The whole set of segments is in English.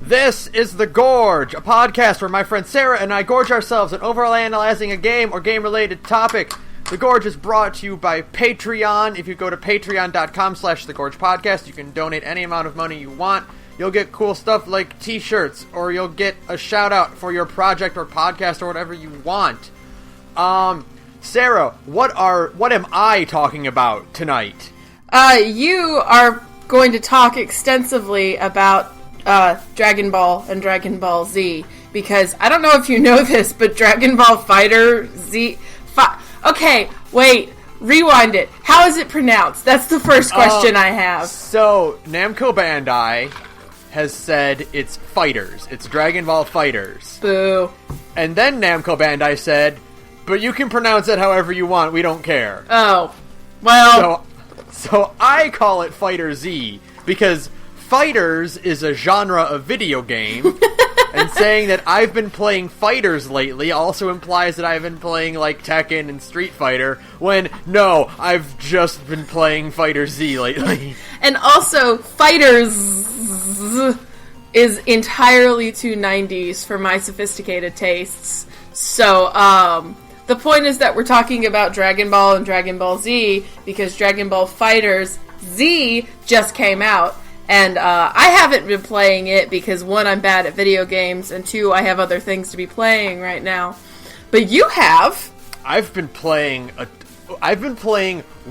This is The Gorge, a podcast where my friend Sara and I gorge ourselves on overanalyzing a game or game-related topic. The Gorge is brought to you by Patreon. If you go to patreon.com/thegorgepodcast, you can donate any amount of money you want. You'll get cool stuff like t-shirts, or you'll get a shout-out for your project or podcast or whatever you want. Sara, what am I talking about tonight? You are going to talk extensively about Dragon Ball and Dragon Ball Z, because I don't know if you know this, but Dragon Ball Fighter Z... Okay, wait, rewind it. How is it pronounced? That's the first question I have. So, Namco Bandai has said it's Fighters. It's Dragon Ball Fighters. Boo. And then Namco Bandai said, but you can pronounce it however you want, we don't care. Oh, well... So I call it Fighter Z, because Fighters is a genre of video game, and saying that I've been playing Fighters lately also implies that I've been playing, like, Tekken and Street Fighter, when, no, I've just been playing Fighter Z lately. And also, Fighters is entirely too 90s for my sophisticated tastes. So, the point is that we're talking about Dragon Ball and Dragon Ball Z, because Dragon Ball Fighters Z just came out. And I haven't been playing it because, one, I'm bad at video games, and two, I have other things to be playing right now. But you have. I've been playing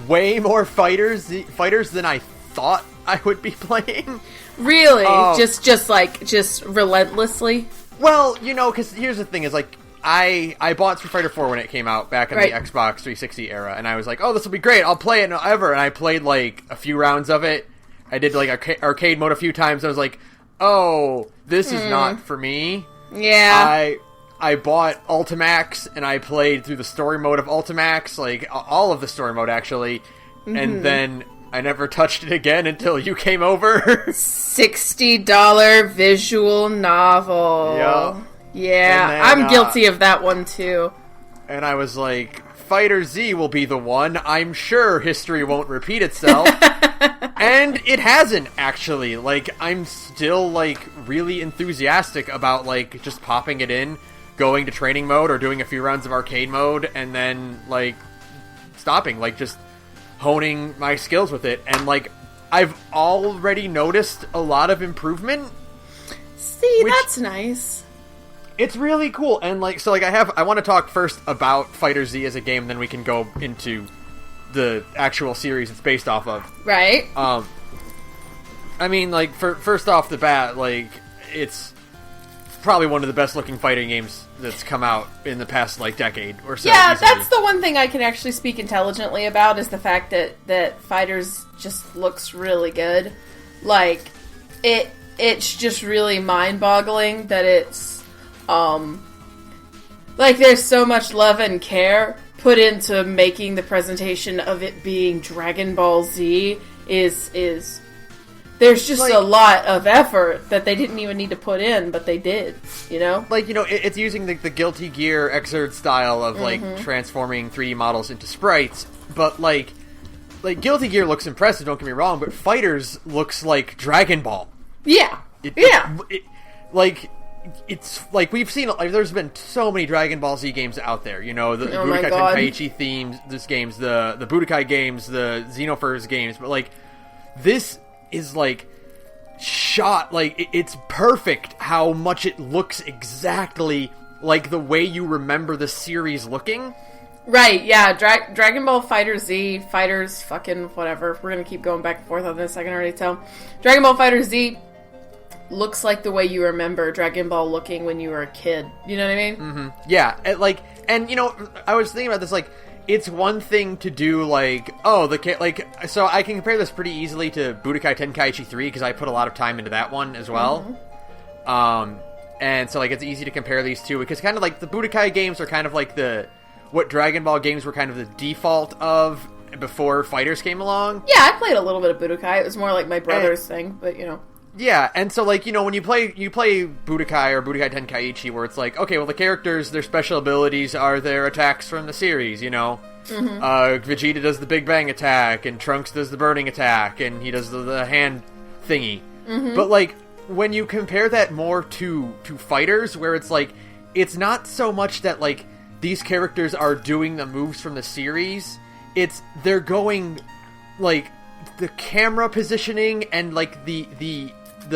way more fighters than I thought I would be playing. Really? Just relentlessly? Well, you know, because here's the thing: is like I bought Street Fighter 4 when it came out back in the Xbox 360 era, and I was like, oh, this will be great. I'll play it ever. And I played like a few rounds of it. I did, like, arcade mode a few times. I was like, oh, this is not for me. Yeah. I bought Ultimax, and I played through the story mode of Ultimax, like, all of the story mode, actually. Mm-hmm. And then I never touched it again until you came over. $60 visual novel. Yeah, I'm guilty of that one, too. And I was like, Fighter Z will be the one. I'm sure history won't repeat itself. And it hasn't, actually. Like, I'm still, like, really enthusiastic about, like, just popping it in, going to training mode, or doing a few rounds of arcade mode, and then, like, stopping. Like, just honing my skills with it. And, like, I've already noticed a lot of improvement. See, that's nice. It's really cool. And, like, so, like, I want to talk first about Fighter Z as a game, then we can go into the actual series it's based off of. Right. I mean, like, first off the bat, like, it's probably one of the best looking fighting games that's come out in the past, like, decade or so. Yeah, easily. That's the one thing I can actually speak intelligently about, is the fact that Fighters just looks really good. Like, it's just really mind-boggling that it's, like, there's so much love and care put into making the presentation of it being Dragon Ball Z is there's just, like, a lot of effort that they didn't even need to put in, but they did, you know? Like, you know, it's using the Guilty Gear Xrd style of, like, transforming 3D models into sprites, but, like, Guilty Gear looks impressive, don't get me wrong, but Fighters looks like Dragon Ball. Yeah. It's like we've seen, like, there's been so many Dragon Ball Z games out there, you know, the Budokai Tenkaichi themes, the Budokai games, the Xenoverse games, but, like, this is, like, shot, like, it's perfect how much it looks exactly like the way you remember the series looking. Right, yeah, Dragon Ball Fighter Z, Fighters, fucking whatever, we're gonna keep going back and forth on this, I can already tell. Dragon Ball Fighter Z looks like the way you remember Dragon Ball looking when you were a kid. You know what I mean? Mm-hmm. Yeah, and you know, I was thinking about this, like, it's one thing to do, like, so I can compare this pretty easily to Budokai Tenkaichi 3, because I put a lot of time into that one as well. Mm-hmm. And so, like, it's easy to compare these two, because kind of, like, the Budokai games are kind of like what Dragon Ball games were kind of the default of before Fighters came along. Yeah, I played a little bit of Budokai. It was more like my brother's thing, but, you know. Yeah, and so, like, you know, when you play Budokai or Budokai Tenkaichi, where it's like, okay, well, the characters, their special abilities are their attacks from the series, you know? Mm-hmm. Vegeta does the Big Bang attack, and Trunks does the burning attack, and he does the hand thingy. Mm-hmm. But, like, when you compare that more to Fighters, where it's like, it's not so much that, like, these characters are doing the moves from the series, they're going, like, the camera positioning and, like, the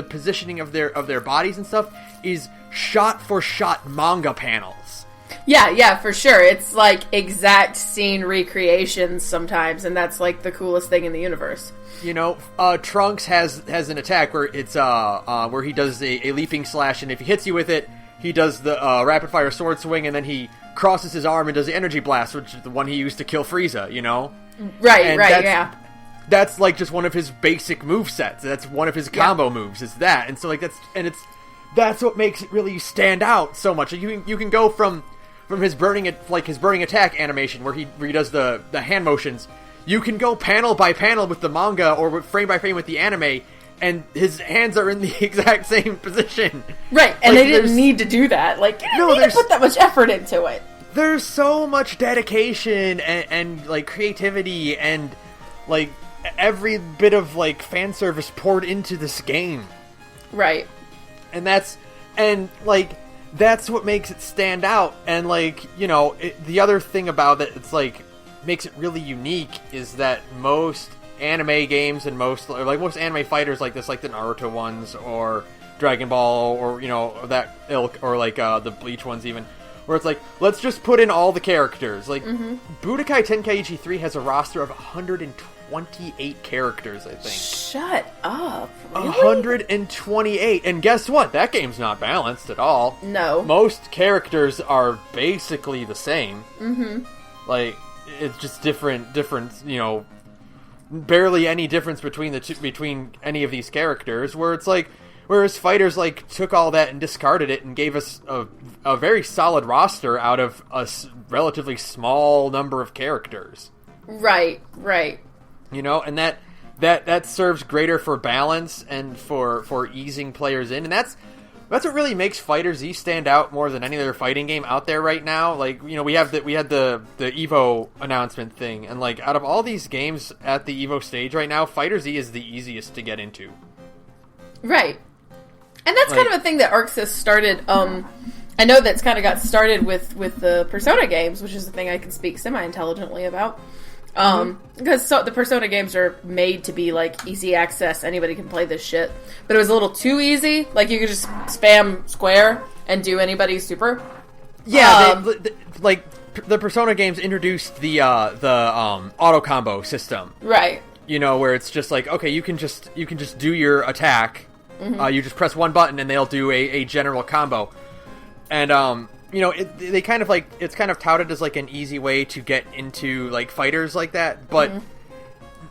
positioning of their bodies and stuff is shot for shot manga panels. Yeah, for sure. It's like exact scene recreations sometimes, and that's like the coolest thing in the universe. You know, Trunks has an attack where it's where he does a leaping slash, and if he hits you with it, he does the rapid fire sword swing, and then he crosses his arm and does the energy blast, which is the one he used to kill Frieza. You know, right, yeah. That's like just one of his basic move sets. That's one of his combo moves. Is that, and so like that's what makes it really stand out so much. You can go from his burning attack animation where he does the hand motions. You can go panel by panel with the manga or frame by frame with the anime, and his hands are in the exact same position. Right, and like, they didn't need to do that. Like, you didn't need to put that much effort into it. There's so much dedication and like creativity and like every bit of like fan service poured into this game. Right. And that's what makes it stand out. And like, you know, the other thing about it, it's like makes it really unique is that most anime games and most anime fighters like this, like the Naruto ones or Dragon Ball or, you know, that ilk, or like the Bleach ones even, where it's like, let's just put in all the characters. Like, Budokai Tenkaichi 3 has a roster of 128 characters, I think. Shut up. Really? 128. And guess what? That game's not balanced at all. No. Most characters are basically the same. Mm-hmm. Like, it's just different, you know, barely any difference between any of these characters, where it's like, whereas Fighters like took all that and discarded it and gave us a very solid roster out of a relatively small number of characters. Right. You know, and that serves greater for balance and for easing players in, and that's what really makes Fighter Z stand out more than any other fighting game out there right now. Like, you know, we had the Evo announcement thing, and like out of all these games at the Evo stage right now, Fighter Z is the easiest to get into. Right. And that's kind of a thing that ArcSys started. I know that's kind of got started with the Persona games, which is the thing I can speak semi-intelligently about. Because the Persona games are made to be like easy access. Anybody can play this shit. But it was a little too easy. Like, you could just spam square and do anybody's super. Yeah, the Persona games introduced the auto combo system. Right. You know, where it's just like, okay, you can just do your attack. Mm-hmm. You just press one button and they'll do a general combo. And you know, it's kind of touted as like an easy way to get into like fighters like that, but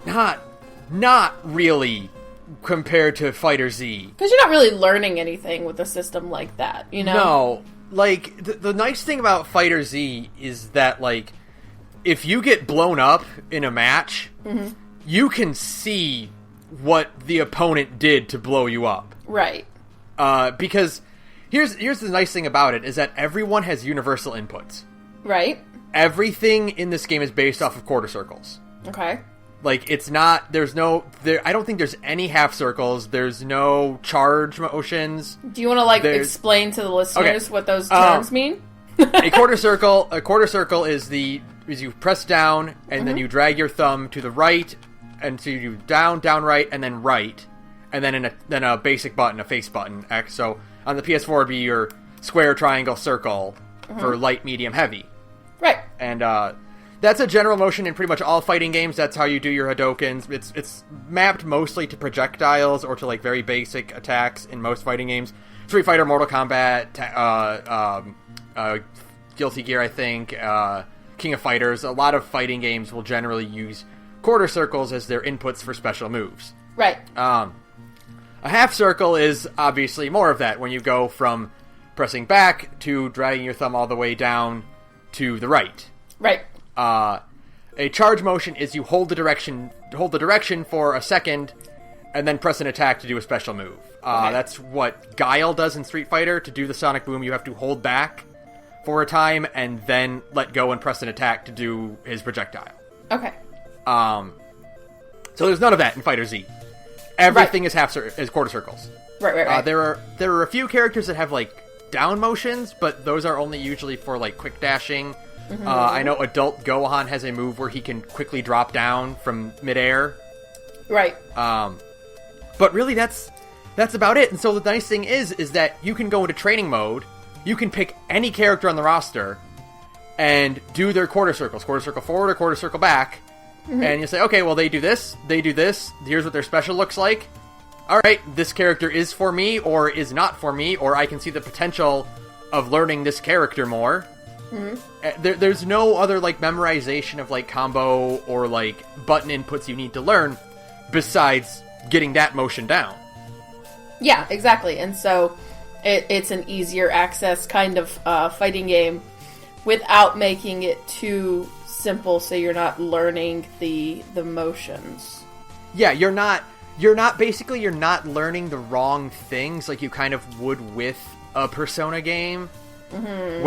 not really compared to Fighter Z. Because you're not really learning anything with a system like that, you know? No. Like, the nice thing about Fighter Z is that, like, if you get blown up in a match, you can see what the opponent did to blow you up. Right. Because here's the nice thing about it, is that everyone has universal inputs. Right. Everything in this game is based off of quarter circles. Okay. Like, it's not, I don't think there's any half circles, there's no charge motions. Do you want to, explain to the listeners what those terms mean? a quarter circle is you press down, and then you drag your thumb to the right, and so you do down, right, and then right, and then a basic button, a face button, X. So on the PS4 would be your square, triangle, circle for light, medium, heavy. Right. And that's a general motion in pretty much all fighting games. That's how you do your Hadokens. It's mapped mostly to projectiles or to like very basic attacks in most fighting games. Street Fighter, Mortal Kombat, Guilty Gear, I think, King of Fighters. A lot of fighting games will generally use quarter circles as their inputs for special moves. Right. A half circle is obviously more of that, when you go from pressing back to dragging your thumb all the way down to the right. Right. A charge motion is you hold the direction for a second, and then press an attack to do a special move. Okay. That's what Guile does in Street Fighter. To do the Sonic Boom, you have to hold back for a time, and then let go and press an attack to do his projectile. Okay. So there's none of that in Fighter Z. Everything is quarter circles. Right. There are a few characters that have like down motions, but those are only usually for like quick dashing. Mm-hmm. I know Adult Gohan has a move where he can quickly drop down from midair. Right. But really, that's about it. And so the nice thing is that you can go into training mode. You can pick any character on the roster and do their quarter circles. Quarter circle forward or quarter circle back. Mm-hmm. And you say, okay, well, they do this. Here's what their special looks like. All right, this character is for me or is not for me, or I can see the potential of learning this character more. Mm-hmm. There's no other, like, memorization of, like, combo or, like, button inputs you need to learn besides getting that motion down. Yeah, exactly. And so it's an easier access kind of fighting game without making it too simple, so you're not learning the motions. Yeah, you're not learning the wrong things like you kind of would with a Persona game. Mm-hmm.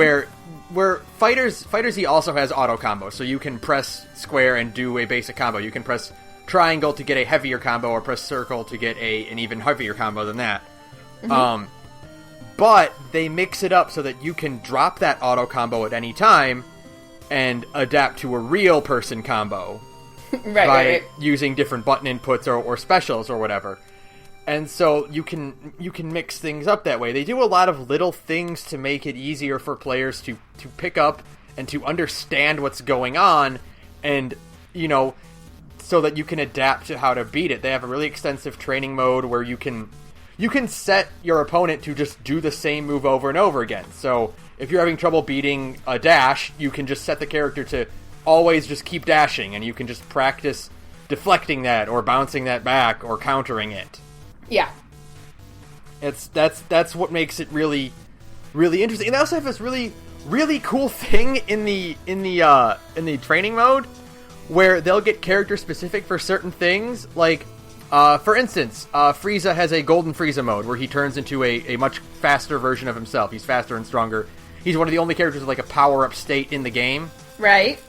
Where Fighter Z also has auto combo, so you can press square and do a basic combo. You can press triangle to get a heavier combo, or press circle to get an even heavier combo than that. Mm-hmm. But they mix it up so that you can drop that auto combo at any time and adapt to a real person combo by using different button inputs or specials or whatever. And so you can mix things up that way. They do a lot of little things to make it easier for players to pick up and to understand what's going on, and, you know, so that you can adapt to how to beat it. They have a really extensive training mode where you can set your opponent to just do the same move over and over again. So if you're having trouble beating a dash, you can just set the character to always just keep dashing, and you can just practice deflecting that or bouncing that back or countering it. Yeah. That's what makes it really, really interesting. And they also have this really, really cool thing in the training mode where they'll get character specific for certain things. Like, for instance, Frieza has a Golden Frieza mode where he turns into a much faster version of himself. He's faster and stronger. He's one of the only characters with like a power-up state in the game. Right.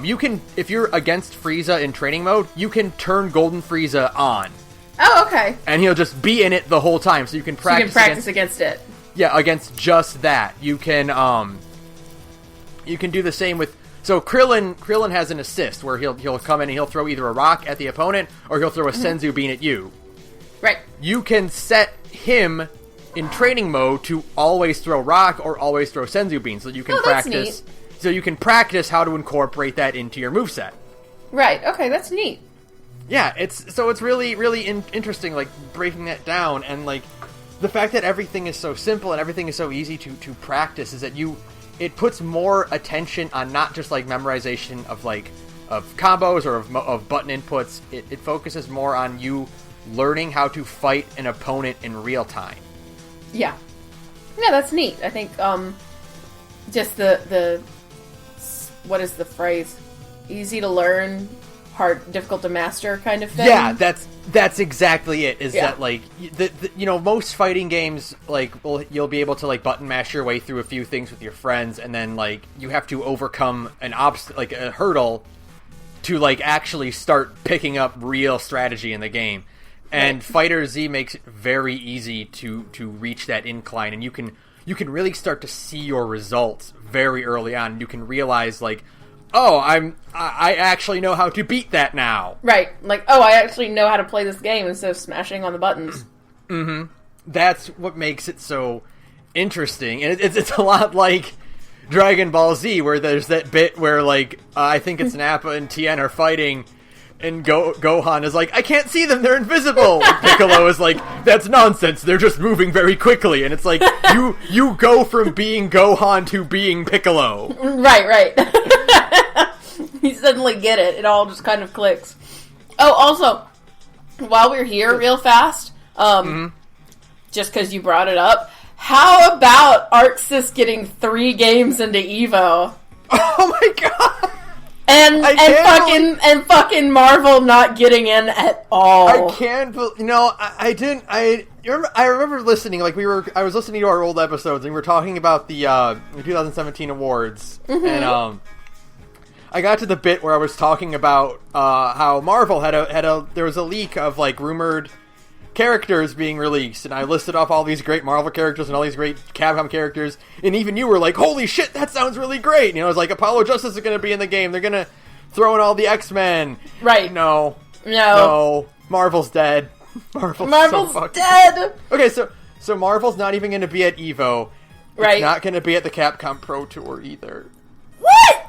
You can, if you're against Frieza in training mode, you can turn Golden Frieza on. Oh, okay. And he'll just be in it the whole time, so you can practice, against it. Yeah, against just that. You can do the same with. So Krillin has an assist where he'll come in and he'll throw either a rock at the opponent or he'll throw a Senzu bean at you. Right. You can set him in training mode to always throw rock or always throw Senzu bean, so you can practice. Neat. So you can practice how to incorporate that into your moveset. Right. Okay, that's neat. Yeah, it's really, really interesting, like, breaking that down, and, like, the fact that everything is so simple and everything is so easy to practice is that it puts more attention on not just, like, memorization of combos or of button inputs. It focuses more on you learning how to fight an opponent in real time. Yeah. Yeah, that's neat. I think, just the what is the phrase? Easy to learn, difficult to master kind of thing. Yeah, that's exactly it. That like most fighting games, like, you'll be able to like button mash your way through a few things with your friends, and then like you have to overcome a hurdle to like actually start picking up real strategy in the game. And Fighter Z makes it very easy to reach that incline, and you can really start to see your results very early on. You can realize like, oh, I actually know how to beat that now. Right. Like, oh, I actually know how to play this game instead of smashing on the buttons. Mm-hmm. That's what makes it so interesting. And it's a lot like Dragon Ball Z, where there's that bit where, like, I think it's Nappa and Tien are fighting, and Gohan is like, I can't see them, they're invisible! And Piccolo is like, that's nonsense, they're just moving very quickly. And it's like, you go from being Gohan to being Piccolo. Right. You suddenly get it. It all just kind of clicks. Oh, also, while we're here, real fast, just because you brought it up, how about Arxis getting 3 games into Evo? Oh my god! And fucking Marvel not getting in at all. I can't, I didn't. I remember listening. Like I was listening to our old episodes, and we were talking about the 2017 awards, and I got to the bit where I was talking about how Marvel there was a leak of like rumored characters being released, and I listed off all these great Marvel characters and all these great Capcom characters, and even you were like, holy shit, that sounds really great. And, I was like, Apollo Justice is going to be in the game, they're going to throw in all the X-Men. Right. No. Marvel's dead. Marvel's so dead. Okay, so Marvel's not even going to be at Evo. Right. It's not going to be at the Capcom Pro Tour either. What?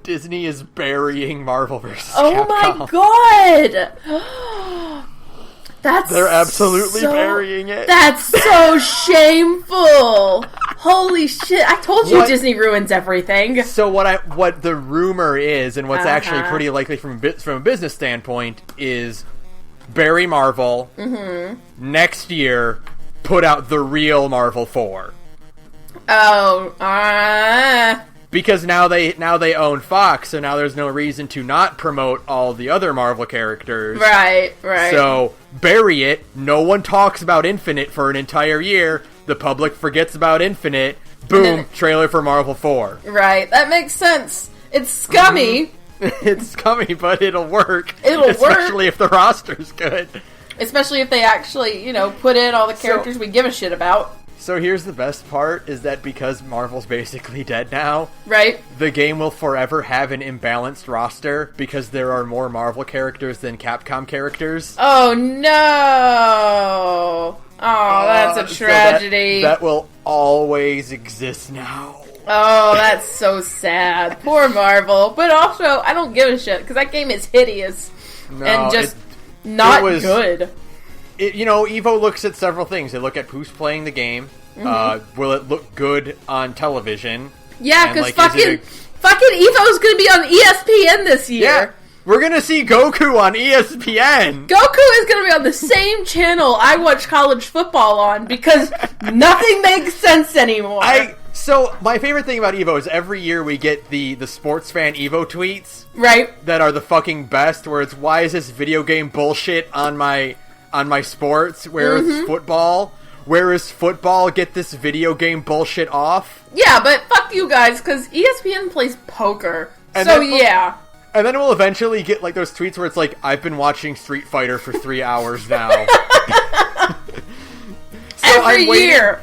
Disney is burying Marvel vs. Oh Capcom. My god! They're absolutely burying it. That's so shameful! Holy shit, I told you Disney ruins everything. So what the rumor is, and what's actually pretty likely from a business standpoint, is bury Marvel, next year, put out the real Marvel 4. Because now they own Fox, so now there's no reason to not promote all the other Marvel characters. Right. So, bury it. No one talks about Infinite for an entire year. The public forgets about Infinite. Boom, trailer for Marvel 4. Right, that makes sense. It's scummy. It's scummy, but it'll work. Especially if the roster's good. Especially if they actually, put in all the characters we give a shit about. So here's the best part, is that because Marvel's basically dead now, right? The game will forever have an imbalanced roster because there are more Marvel characters than Capcom characters. Oh no! Oh, that's a tragedy. So that will always exist now. Oh, that's so sad. Poor Marvel. But also, I don't give a shit, because that game is hideous. And just not good. Evo looks at several things. They look at who's playing the game. Will it look good on television? Yeah, because fucking Evo's going to be on ESPN this year. Yeah, we're going to see Goku on ESPN. Goku is going to be on the same channel I watch college football on, because nothing makes sense anymore. So, my favorite thing about Evo is every year we get the sports fan Evo tweets. Right. That are the fucking best, where it's, why is this video game bullshit on my sports? Where is football? Where is football? Get this video game bullshit off. Yeah, but fuck you guys, because ESPN plays poker. And then we'll eventually get like those tweets where it's like, I've been watching Street Fighter for 3 hours now. Every year.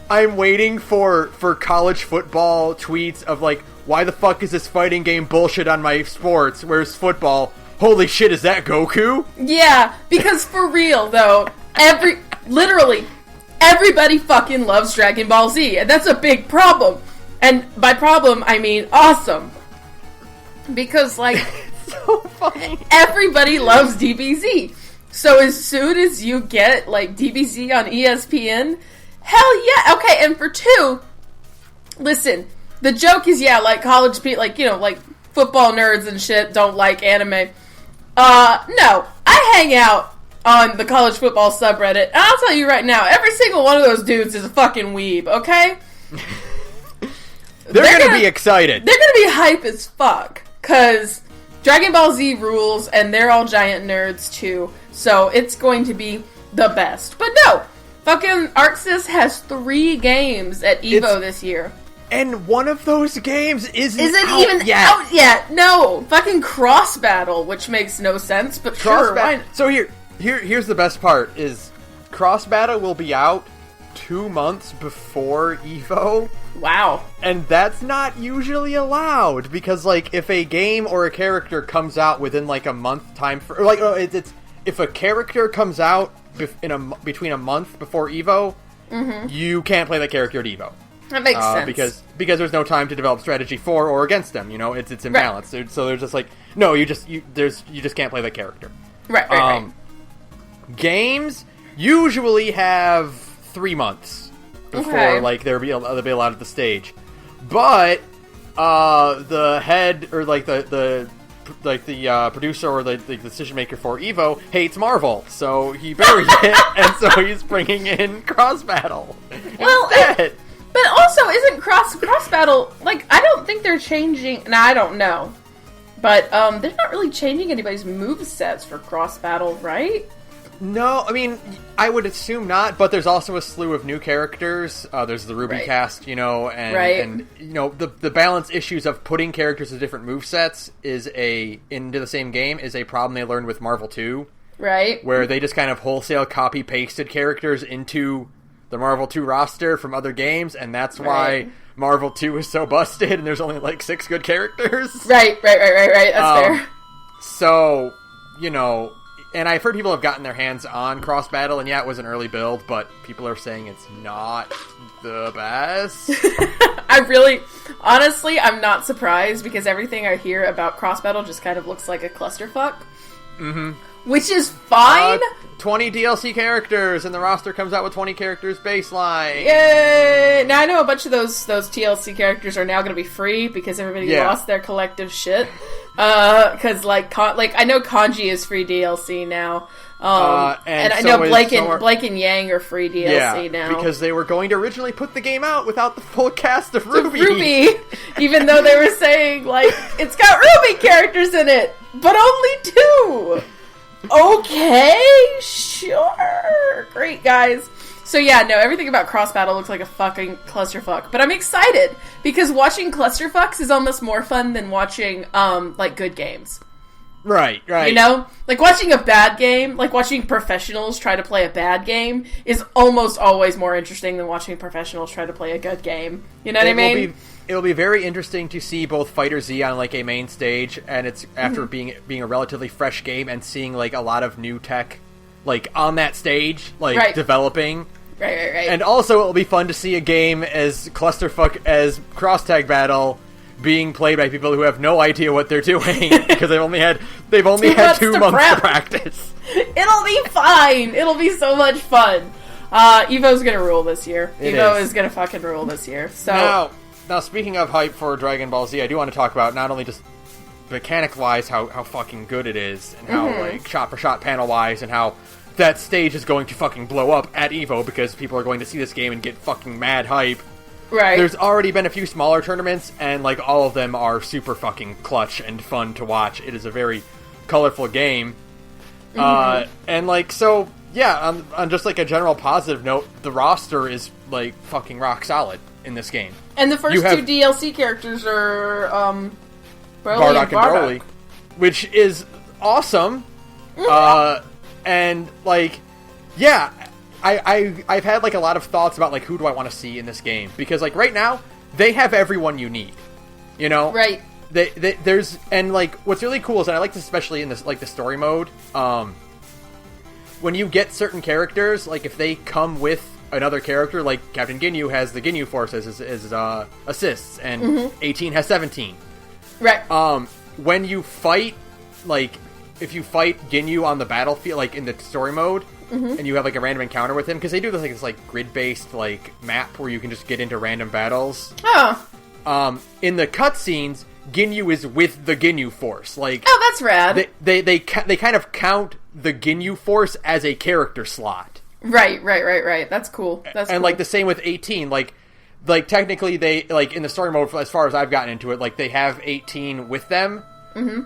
I'm waiting for college football tweets of like, why the fuck is this fighting game bullshit on my sports? Where's football? Holy shit, is that Goku? Yeah, because for real though, everybody fucking loves Dragon Ball Z, and that's a big problem. And by problem, I mean awesome. Because, like, so funny. Everybody loves DBZ. So as soon as you get, like, DBZ on ESPN, hell yeah. Okay, and for 2, listen, the joke is, like, college people, like, like, football nerds and shit don't like anime. No. I hang out on the college football subreddit, and I'll tell you right now, every single one of those dudes is a fucking weeb, okay? They're gonna be excited. They're gonna be hype as fuck, because Dragon Ball Z rules, and they're all giant nerds too, so it's going to be the best. But no! Fucking Arxis has 3 games at Evo this year. And one of those games isn't even out yet. No! Fucking Cross Battle, which makes no sense, but sure, why? So here's the best part, is Cross Battle will be out 2 months before Evo. Wow. And that's not usually allowed, because, like, if a game or a character comes out within, like, a month time for... Like, if a character comes out between a month before Evo, you can't play that character at Evo. That makes sense. Because there's no time to develop strategy for or against them. You know, it's imbalanced. Right. So they're just like, no, you just can't play the character. Right. Games usually have 3 months before they'll be allowed at the stage, but the head or the producer or the decision maker for Evo hates Marvel, so he buried it, and so he's bringing in cross battle. Well, but also isn't cross battle I don't think they're changing. Now I don't know, but they're not really changing anybody's movesets for cross battle, right? No, I mean, I would assume not, but there's also a slew of new characters. There's the Ruby cast, and the balance issues of putting characters with different movesets into the same game is a problem they learned with Marvel 2. Right. Where they just kind of wholesale copy-pasted characters into the Marvel 2 roster from other games, and that's why Marvel 2 is so busted, and there's only 6 good characters. Right. That's fair. So, and I've heard people have gotten their hands on cross battle, and it was an early build, but people are saying it's not the best. Honestly, I'm not surprised, because everything I hear about cross battle just kind of looks like a clusterfuck. Mm-hmm. Which is fine. 20 DLC characters, and the roster comes out with 20 characters baseline. Yay! Now I know a bunch of those TLC characters are now going to be free because everybody lost their collective shit. Because I know Kanji is free DLC now. And I know Blake and Yang are free DLC now. Because they were going to originally put the game out without the full cast of Ruby. Even though they were saying, it's got Ruby characters in it, but only 2! Okay, sure. Great, guys. So everything about cross battle looks like a fucking clusterfuck. But I'm excited, because watching clusterfucks is almost more fun than watching, good games. Right. Watching a bad game, watching professionals try to play a bad game is almost always more interesting than watching professionals try to play a good game. You know what I mean? It'll be very interesting to see both Fighter Z on a main stage, and it's after being a relatively fresh game and seeing a lot of new tech on that stage developing. Right. And also it'll be fun to see a game as clusterfuck as Cross Tag Battle being played by people who have no idea what they're doing because they've only had 2 months to practice. It'll be fine. It'll be so much fun. Evo's gonna rule this year. Evo is gonna fucking rule this year. So Now, speaking of hype for Dragon Ball Z, I do want to talk about not only just mechanic-wise how fucking good it is, and how, shot-for-shot panel-wise, and how that stage is going to fucking blow up at EVO because people are going to see this game and get fucking mad hype. Right. There's already been a few smaller tournaments, and, all of them are super fucking clutch and fun to watch. It is a very colorful game. And, so, yeah, on just, a general positive note, the roster is, fucking rock solid in this game. And the first 2 DLC characters are, Bardock and Broly, which is awesome. And, I've had, a lot of thoughts about, who do I want to see in this game? Because, right now, they have everyone you need, Right. There's, and, what's really cool is, and I like this especially in this, the story mode, when you get certain characters, if they come with another character, Captain Ginyu has the Ginyu Force as assists, and 18 has 17. Right. When you fight, if you fight Ginyu on the battlefield, in the story mode, and you have, a random encounter with him, because they do this, grid-based, map where you can just get into random battles. Oh. In the cutscenes, Ginyu is with the Ginyu Force. Oh, that's rad. They kind of count the Ginyu Force as a character slot. Right. That's cool. And, cool. the same with 18, technically they, in the story mode, as far as I've gotten into it, they have 18 with them,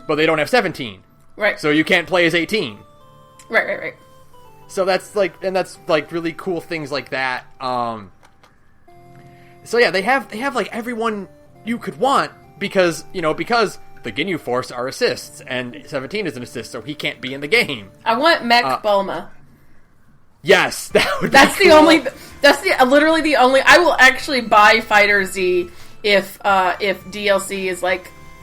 but they don't have 17. Right. So you can't play as 18. Right. So that's, and that's, really cool things like that. So yeah, they have, everyone you could want, because the Ginyu Force are assists, and 17 is an assist, so he can't be in the game. I want Mech Bulma. Yes, that would that's be the cool. only. That's literally the only. I will actually buy Fighter Z if DLC is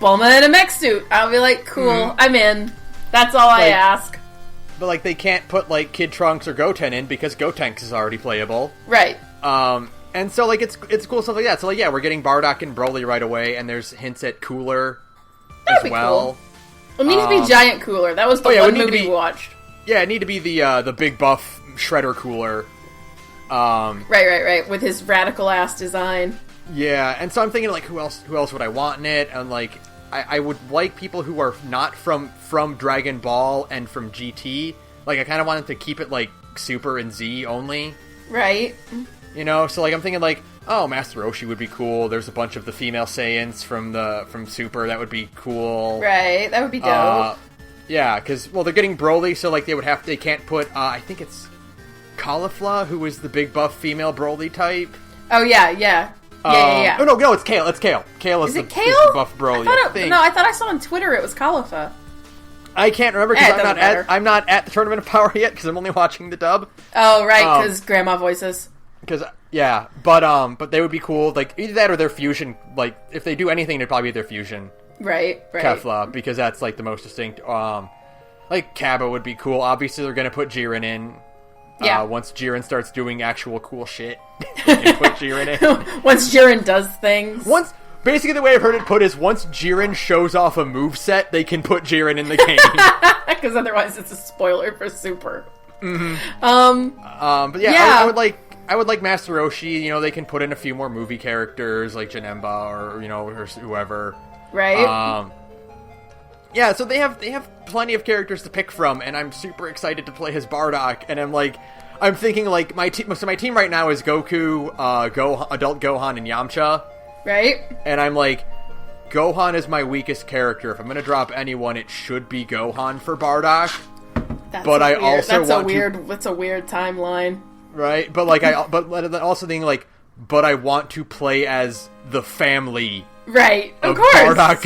Bulma in a mech suit. I'll be cool, I'm in. That's all I ask. But they can't put Kid Trunks or Goten in because Gotenks is already playable. Right. And so, like, it's cool stuff like that. So, like, yeah, we're getting Bardock and Broly right away, and there's hints at Cooler as well. Cool. It needs to be Giant Cooler. That was the one movie we watched. Yeah, it need to be the big buff Shredder Cooler. Right. With his radical ass design. Yeah, and so I'm thinking, like, who else would I want in it? And, like, I would like people who are not from Dragon Ball and from GT. Like, I kind of wanted to keep it, like, Super and Z only. Right. You know, so, like, I'm thinking, like, oh, Master Roshi would be cool. There's a bunch of the female Saiyans from Super. That would be cool. Right, that would be dope. Yeah, because, well, they're getting Broly, so, like, they can't put, I think it's Caulifla, who is the big buff female Broly type. Oh, yeah. Yeah. Oh, no, it's Kale. It's Kale. Kale is the buff Broly. I thought I saw on Twitter it was Caulifla. I can't remember because I'm not at the Tournament of Power yet because I'm only watching the dub. Oh, right, because grandma voices. Because but they would be cool. Like either that or their fusion. Like if they do anything, it'd probably be their fusion. Right. Kefla, because that's like the most distinct. Like Kaba would be cool. Obviously, they're gonna put Jiren in. Yeah. Once Jiren starts doing actual cool shit, they put Jiren in. Once Jiren does things. Basically, the way I've heard it put is once Jiren shows off a moveset, they can put Jiren in the game. Because otherwise, it's a spoiler for Super. Mm-hmm. But yeah. I would like Master Roshi. You know, they can put in a few more movie characters like Janemba or or whoever. Right. Yeah, so they have plenty of characters to pick from, and I'm super excited to play as Bardock. And I'm thinking like my team right now is Goku, Adult Gohan, and Yamcha. Right. And I'm like, Gohan is my weakest character. If I'm gonna drop anyone, it should be Gohan for Bardock. That's a weird timeline. Right, but but I want to play as the family. Right, of course. Bardock,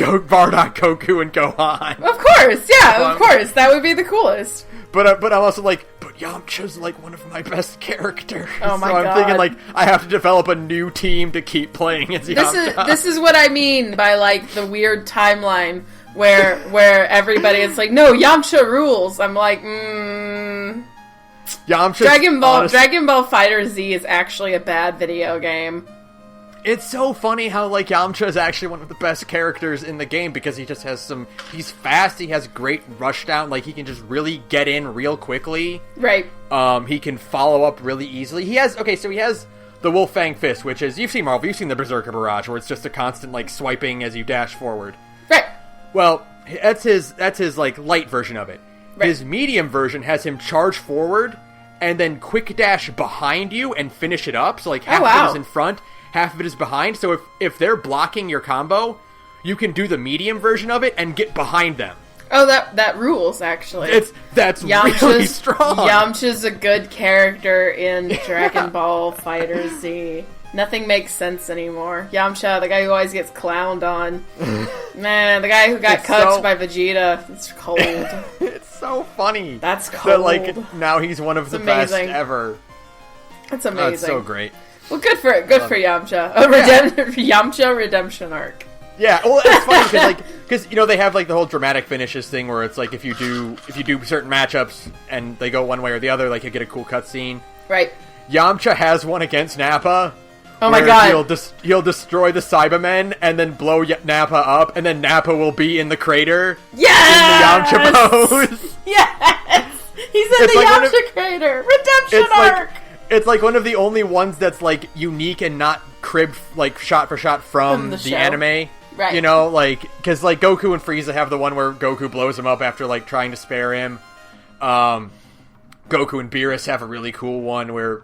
Goku, and Gohan. Of course, yeah, of course. That would be the coolest. But I'm also like, but Yamcha's like one of my best characters. Oh my God. So I'm thinking like I have to develop a new team to keep playing as Yamcha. This is what I mean by like the weird timeline where everybody is like, no, Yamcha rules. I'm like, Yamcha. Dragon Ball Fighter Z is actually a bad video game. It's so funny how, like, Yamcha is actually one of the best characters in the game because he just has he's fast, he has great rushdown, like, he can just really get in real quickly. Right. He can follow up really easily. He has the Wolf Fang Fist, which is, you've seen Marvel, you've seen the Berserker Barrage, where it's just a constant, like, swiping as you dash forward. Right. Well, that's his, like, light version of it. Right. His medium version has him charge forward and then quick dash behind you and finish it up, so, like, half of it is in front, half of it is behind, so if they're blocking your combo, you can do the medium version of it and get behind them. Oh, that rules, actually. That's really strong. Yamcha's a good character in Dragon Ball Fighter Z. Nothing makes sense anymore. Yamcha, the guy who always gets clowned on. Man, the guy who got coached by Vegeta. It's cold. It's so funny. That's cold. That, like, now he's one of the best ever. That's amazing. That's so great. Well, good for Yamcha. Yamcha redemption arc. Yeah, well, it's funny because they have like the whole dramatic finishes thing where it's like if you do certain matchups and they go one way or the other, like you get a cool cutscene. Right. Yamcha has one against Nappa. Oh my God! He'll destroy the Cybermen and then blow Nappa up, and then Nappa will be in the crater. Yes! In the Yamcha pose. Yes! He's in the Yamcha crater. Redemption arc. It's like one of the only ones that's like unique and not cribbed like shot for shot from the anime. Right. You know, like because like Goku and Frieza have the one where Goku blows him up after like trying to spare him. Goku and Beerus have a really cool one where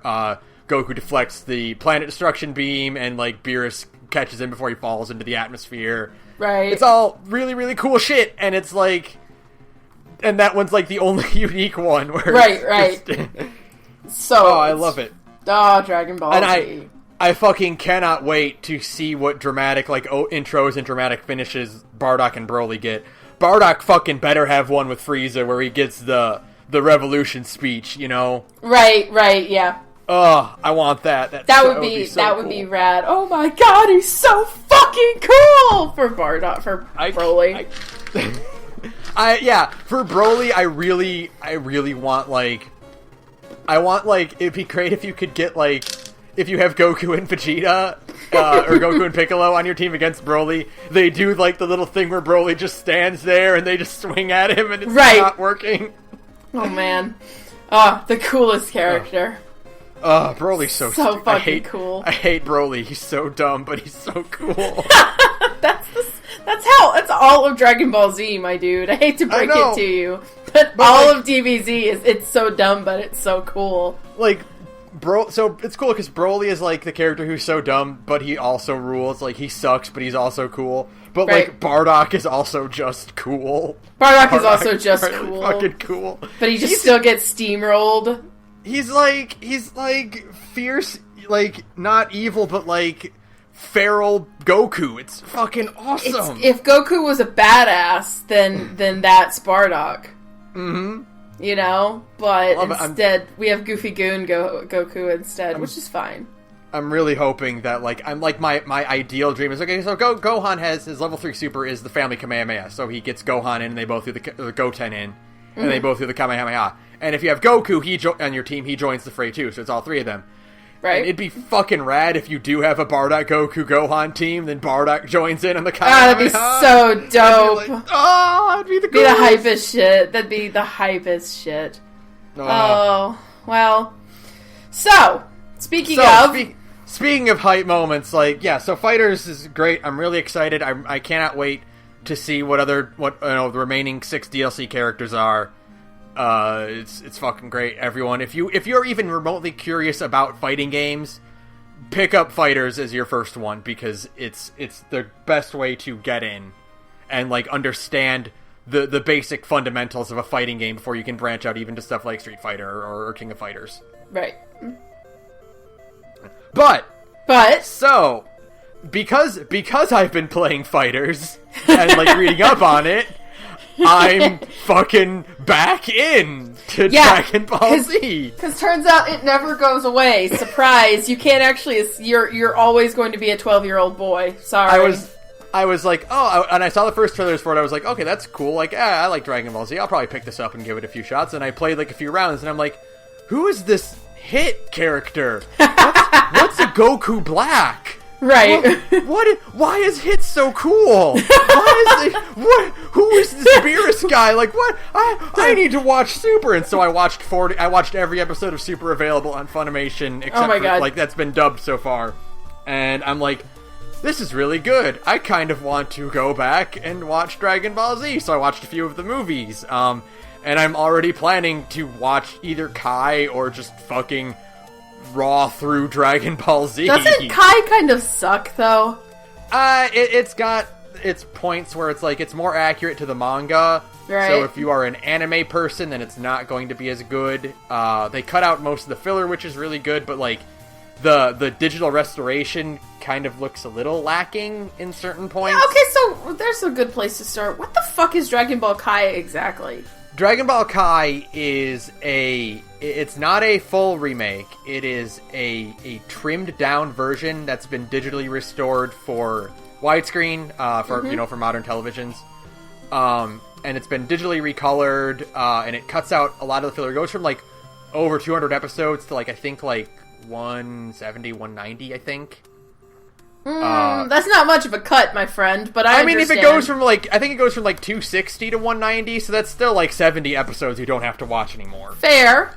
Goku deflects the planet destruction beam and like Beerus catches him before he falls into the atmosphere. Right. It's all really, really cool shit, and it's like, and that one's like the only unique one where right. I love it. Oh, Dragon Ball and Z. I fucking cannot wait to see what dramatic like intros and dramatic finishes Bardock and Broly get. Bardock fucking better have one with Frieza where he gets the revolution speech, you know? Right, yeah. Oh, I want that. That would be rad. Oh my God, he's so fucking cool for Bardock, for Broly. For Broly, I really want like, it'd be great if you could get like, if you have Goku and Vegeta, or Goku and Piccolo on your team against Broly, they do, like, the little thing where Broly just stands there and they just swing at him and it's not working. Oh, man. Oh, the coolest character. Broly's so fucking cool. I hate Broly. He's so dumb, but he's so cool. That's all of Dragon Ball Z, my dude. I hate to break it to you, but all of DBZ it's so dumb, but it's so cool. Like, so it's cool because Broly is, like, the character who's so dumb, but he also rules. Like, he sucks, but he's also cool. But, like, Bardock is also just cool. Bardock is also just cool. Fucking cool. But he still gets steamrolled. He's like fierce, like, not evil, but, like, feral Goku. It's fucking awesome. If Goku was a badass, then that's Bardock. Mm-hmm. You know? But instead, we have Goofy Goon Goku instead, which is fine. I'm really hoping that, like, my ideal dream is, okay, so Gohan has his level 3 super is the family Kamehameha, so he gets Gohan in and they both do the Goten in, and they both do the Kamehameha. And if you have Goku on your team, he joins the fray too, so it's all three of them. Right. And it'd be fucking rad if you do have a Bardock Goku Gohan team, then Bardock joins in on the Kamehameha. That'd be so dope. That'd be the coolest. Be the hypest shit. That'd be the hypest shit. Oh, well. So, speaking of hype moments, like, yeah, so Fighters is great. I'm really excited. I cannot wait to see what the remaining 6 DLC characters are. It's fucking great, everyone. If you're even remotely curious about fighting games, pick up Fighters as your first one, because it's the best way to get in and, like, understand the basic fundamentals of a fighting game before you can branch out even to stuff like Street Fighter or King of Fighters. Right. But so because I've been playing Fighters and, like, reading up on it, I'm fucking back in to Dragon Ball Z. Because turns out it never goes away. Surprise! You can't actually. You're always going to be a 12-year-old boy. Sorry. I was like, and I saw the first trailers for it. I was like, okay, that's cool. Like, I like Dragon Ball Z. I'll probably pick this up and give it a few shots. And I played, like, a few rounds, and I'm like, who is this Hit character? What's a Goku Black? Right. Why is Hit so cool? Who is this Beerus guy? Like, what? I need to watch Super. And so I watched every episode of Super available on Funimation, except for, like, that's been dubbed so far. And I'm like, this is really good. I kind of want to go back and watch Dragon Ball Z. So I watched a few of the movies. And I'm already planning to watch either Kai or just fucking raw through Dragon Ball Z. Doesn't Kai kind of suck, though? It's got its points where it's like, it's more accurate to the manga. Right. So if you are an anime person, then it's not going to be as good. They cut out most of the filler, which is really good, but, like, the digital restoration kind of looks a little lacking in certain points. Yeah, okay, so there's a good place to start. What the fuck is Dragon Ball Kai exactly? Dragon Ball Kai is it's not a full remake. It is a trimmed down version that's been digitally restored for widescreen, for modern televisions. And it's been digitally recolored, and it cuts out a lot of the filler. It goes from, like, over 200 episodes to, like, I think, like, 170, 190, I think. That's not much of a cut, my friend, but I mean, if it goes from, like, I think it goes from, like, 260 to 190, so that's still, like, 70 episodes you don't have to watch anymore. Fair.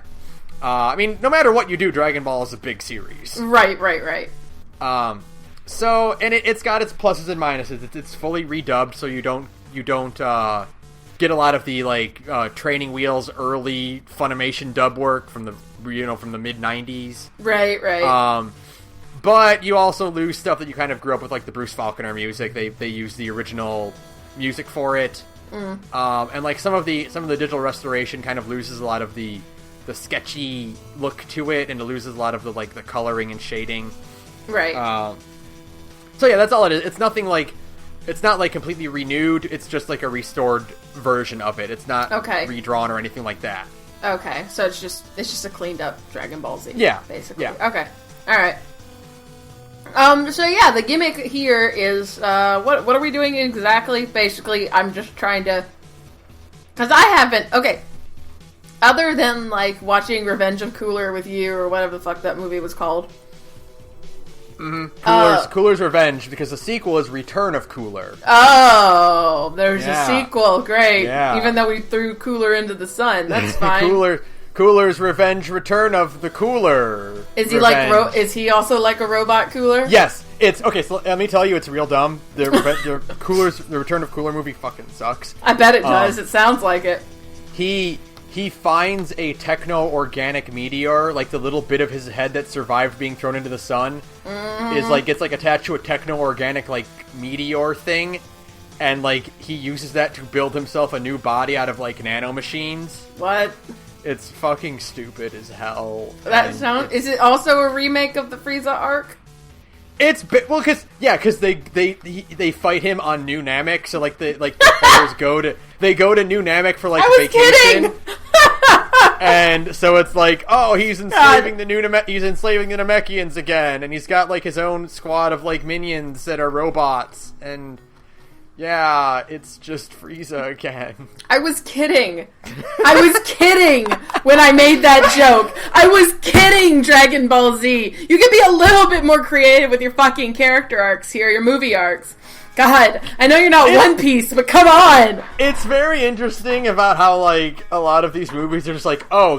I mean, no matter what you do, Dragon Ball is a big series. Right. So, and it's got its pluses and minuses. It's fully redubbed, so you don't get a lot of the, like, Training Wheels early Funimation dub work from the mid-90s. Right. But you also lose stuff that you kind of grew up with, like the Bruce Faulconer music. They use the original music for it. And, like, some of the digital restoration kind of loses a lot of the sketchy look to it, and it loses a lot of the, like, the coloring and shading. Right. So yeah, that's all it is. It's nothing like, it's not, like, completely renewed. It's just, like, a restored version of it. It's not redrawn or anything like that. Okay, so it's just a cleaned up Dragon Ball Z. Yeah, basically. Yeah. Okay, all right. So yeah, the gimmick here is what are we doing exactly? Basically, I'm just trying to, because I haven't. Okay, other than, like, watching Revenge of Cooler with you or whatever the fuck that movie was called. Cooler's Revenge, because the sequel is Return of Cooler. Oh, there's a sequel. Great. Yeah. Even though we threw Cooler into the sun, that's fine. Cooler's Revenge, Return of the Cooler. Is he Revenge. Is he also like a robot Cooler? Yes. It's okay. So let me tell you, it's real dumb. The Return of Cooler movie fucking sucks. I bet it does. It sounds like it. He finds a techno-organic meteor, like the little bit of his head that survived being thrown into the sun, gets attached to a techno-organic meteor thing, and he uses that to build himself a new body out of nanomachines. What? It's fucking stupid as hell. Is it also a remake of the Frieza arc? It's because they fight him on New Namek, so the players go to New Namek for I was vacation. Kidding! And so it's he's enslaving the Namekians again, and he's got his own squad of minions that are robots, and yeah, it's just Frieza again. I was kidding. I was kidding when I made that joke. I was kidding, Dragon Ball Z. You can be a little bit more creative with your fucking character arcs here, your movie arcs. God, I know you're not One Piece, but come on! It's very interesting about how, a lot of these movies are just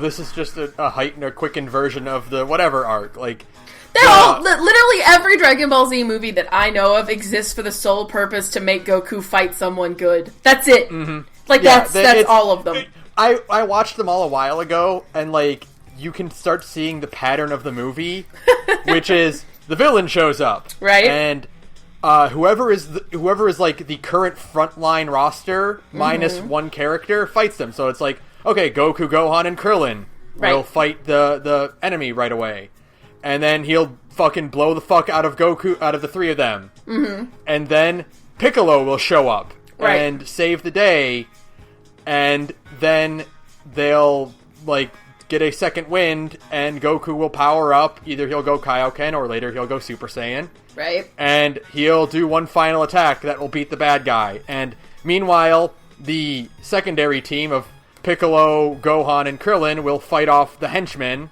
this is just a heightened or quickened version of the whatever arc. They're all, literally every Dragon Ball Z movie that I know of exists for the sole purpose to make Goku fight someone good. That's it. Mm-hmm. That's all of them. I watched them all a while ago, and, you can start seeing the pattern of the movie, which is the villain shows up. Right. And whoever is the current frontline roster minus one character fights them. So it's okay, Goku, Gohan, and Krillin will fight the enemy right away, and then he'll fucking blow the fuck out of Goku, out of the three of them, and then Piccolo will show up and save the day, and then they'll get a second wind, and Goku will power up. Either he'll go Kaioken, or later he'll go Super Saiyan. Right. And he'll do one final attack that will beat the bad guy. And meanwhile, the secondary team of Piccolo, Gohan, and Krillin will fight off the henchmen.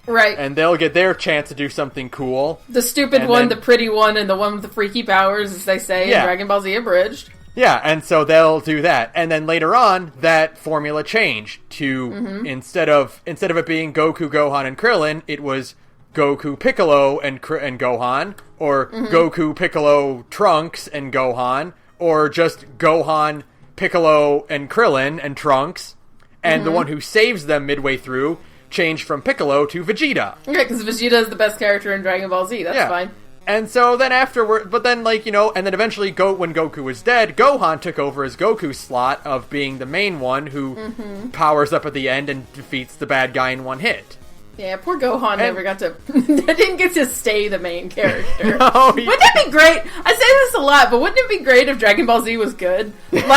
Right. And they'll get their chance to do something cool. The stupid one, the pretty one, and the one with the freaky powers, as they say in Dragon Ball Z Abridged. Yeah, and so they'll do that. And then later on, that formula changed to, instead of it being Goku, Gohan, and Krillin, it was Goku, Piccolo, and Gohan, or Goku, Piccolo, Trunks, and Gohan, or just Gohan, Piccolo, and Krillin, and Trunks, and the one who saves them midway through changed from Piccolo to Vegeta. Okay, because Vegeta is the best character in Dragon Ball Z, that's fine. And so then afterward, but then and then eventually when Goku was dead, Gohan took over his Goku slot of being the main one who powers up at the end and defeats the bad guy in one hit. Yeah, poor Gohan never got to... didn't get to stay the main character. No, wouldn't it be great? I say this a lot, but wouldn't it be great if Dragon Ball Z was good? Wouldn't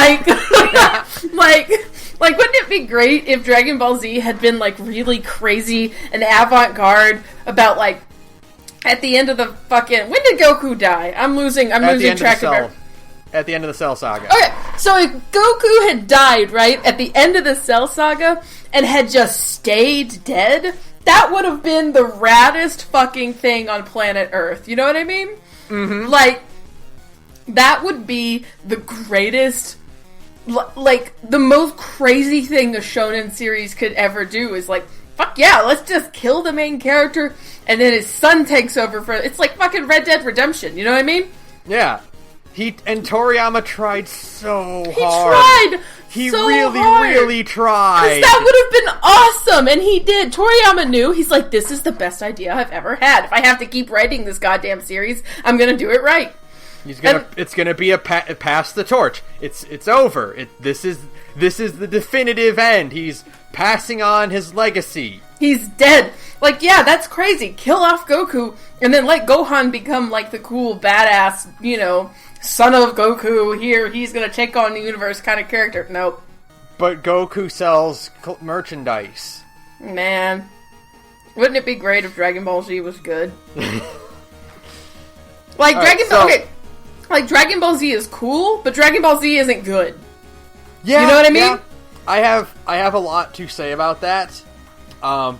it be great if Dragon Ball Z had been, really crazy and avant-garde about, at the end of the fucking... When did Goku die? I'm losing track of it. At the end of the Cell Saga. Okay, so if Goku had died, right, at the end of the Cell Saga, and had just stayed dead... That would have been the raddest fucking thing on planet Earth. You know what I mean? Mm-hmm. That would be the greatest... the most crazy thing a shonen series could ever do is fuck yeah, let's just kill the main character, and then his son takes over for... It's like fucking Red Dead Redemption, you know what I mean? Yeah. Toriyama tried so hard. He tried He so really, hard. really tried. Because that would have been awesome, and he did. Toriyama knew. He's like, this is the best idea I've ever had. If I have to keep writing this goddamn series, I'm gonna do it right. It's gonna be a pass the torch. It's over. This is the definitive end. He's passing on his legacy. He's dead. Yeah, that's crazy. Kill off Goku, and then let Gohan become the cool badass, son of Goku. Here, he's gonna take on the universe kind of character. Nope. But Goku sells merchandise. Man, wouldn't it be great if Dragon Ball Z was good? Dragon Ball Z is cool, but Dragon Ball Z isn't good. Yeah, you know what I mean? Yeah. I have a lot to say about that.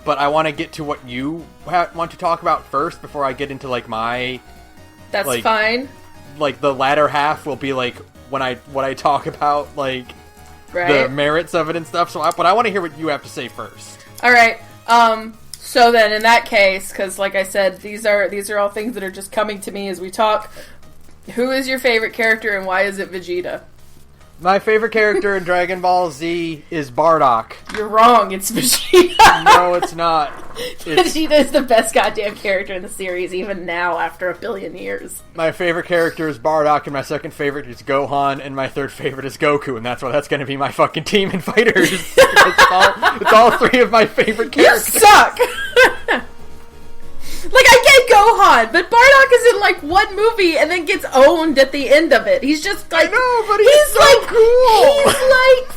but I want to get to what you want to talk about first before I get into, like, my... That's like, fine. Like, the latter half will be, like, what I talk about, like, right. the merits of it and stuff. But I want to hear what you have to say first. All right. So then, in that case, because, like I said, these are all things that are just coming to me as we talk. Who is your favorite character, and why is it Vegeta? My favorite character in Dragon Ball Z is Bardock. You're wrong. It's Vegeta. No, it's not. Vegeta is the best goddamn character in the series, even now, after 1 billion years. My favorite character is Bardock, and my second favorite is Gohan, and my third favorite is Goku, and that's going to be my fucking team in Fighters. It's all three of my favorite characters. You suck! Like, I get Gohan, but Bardock is in, like, one movie and then gets owned at the end of it. He's just, like... I know, but he's so cool! He's, like,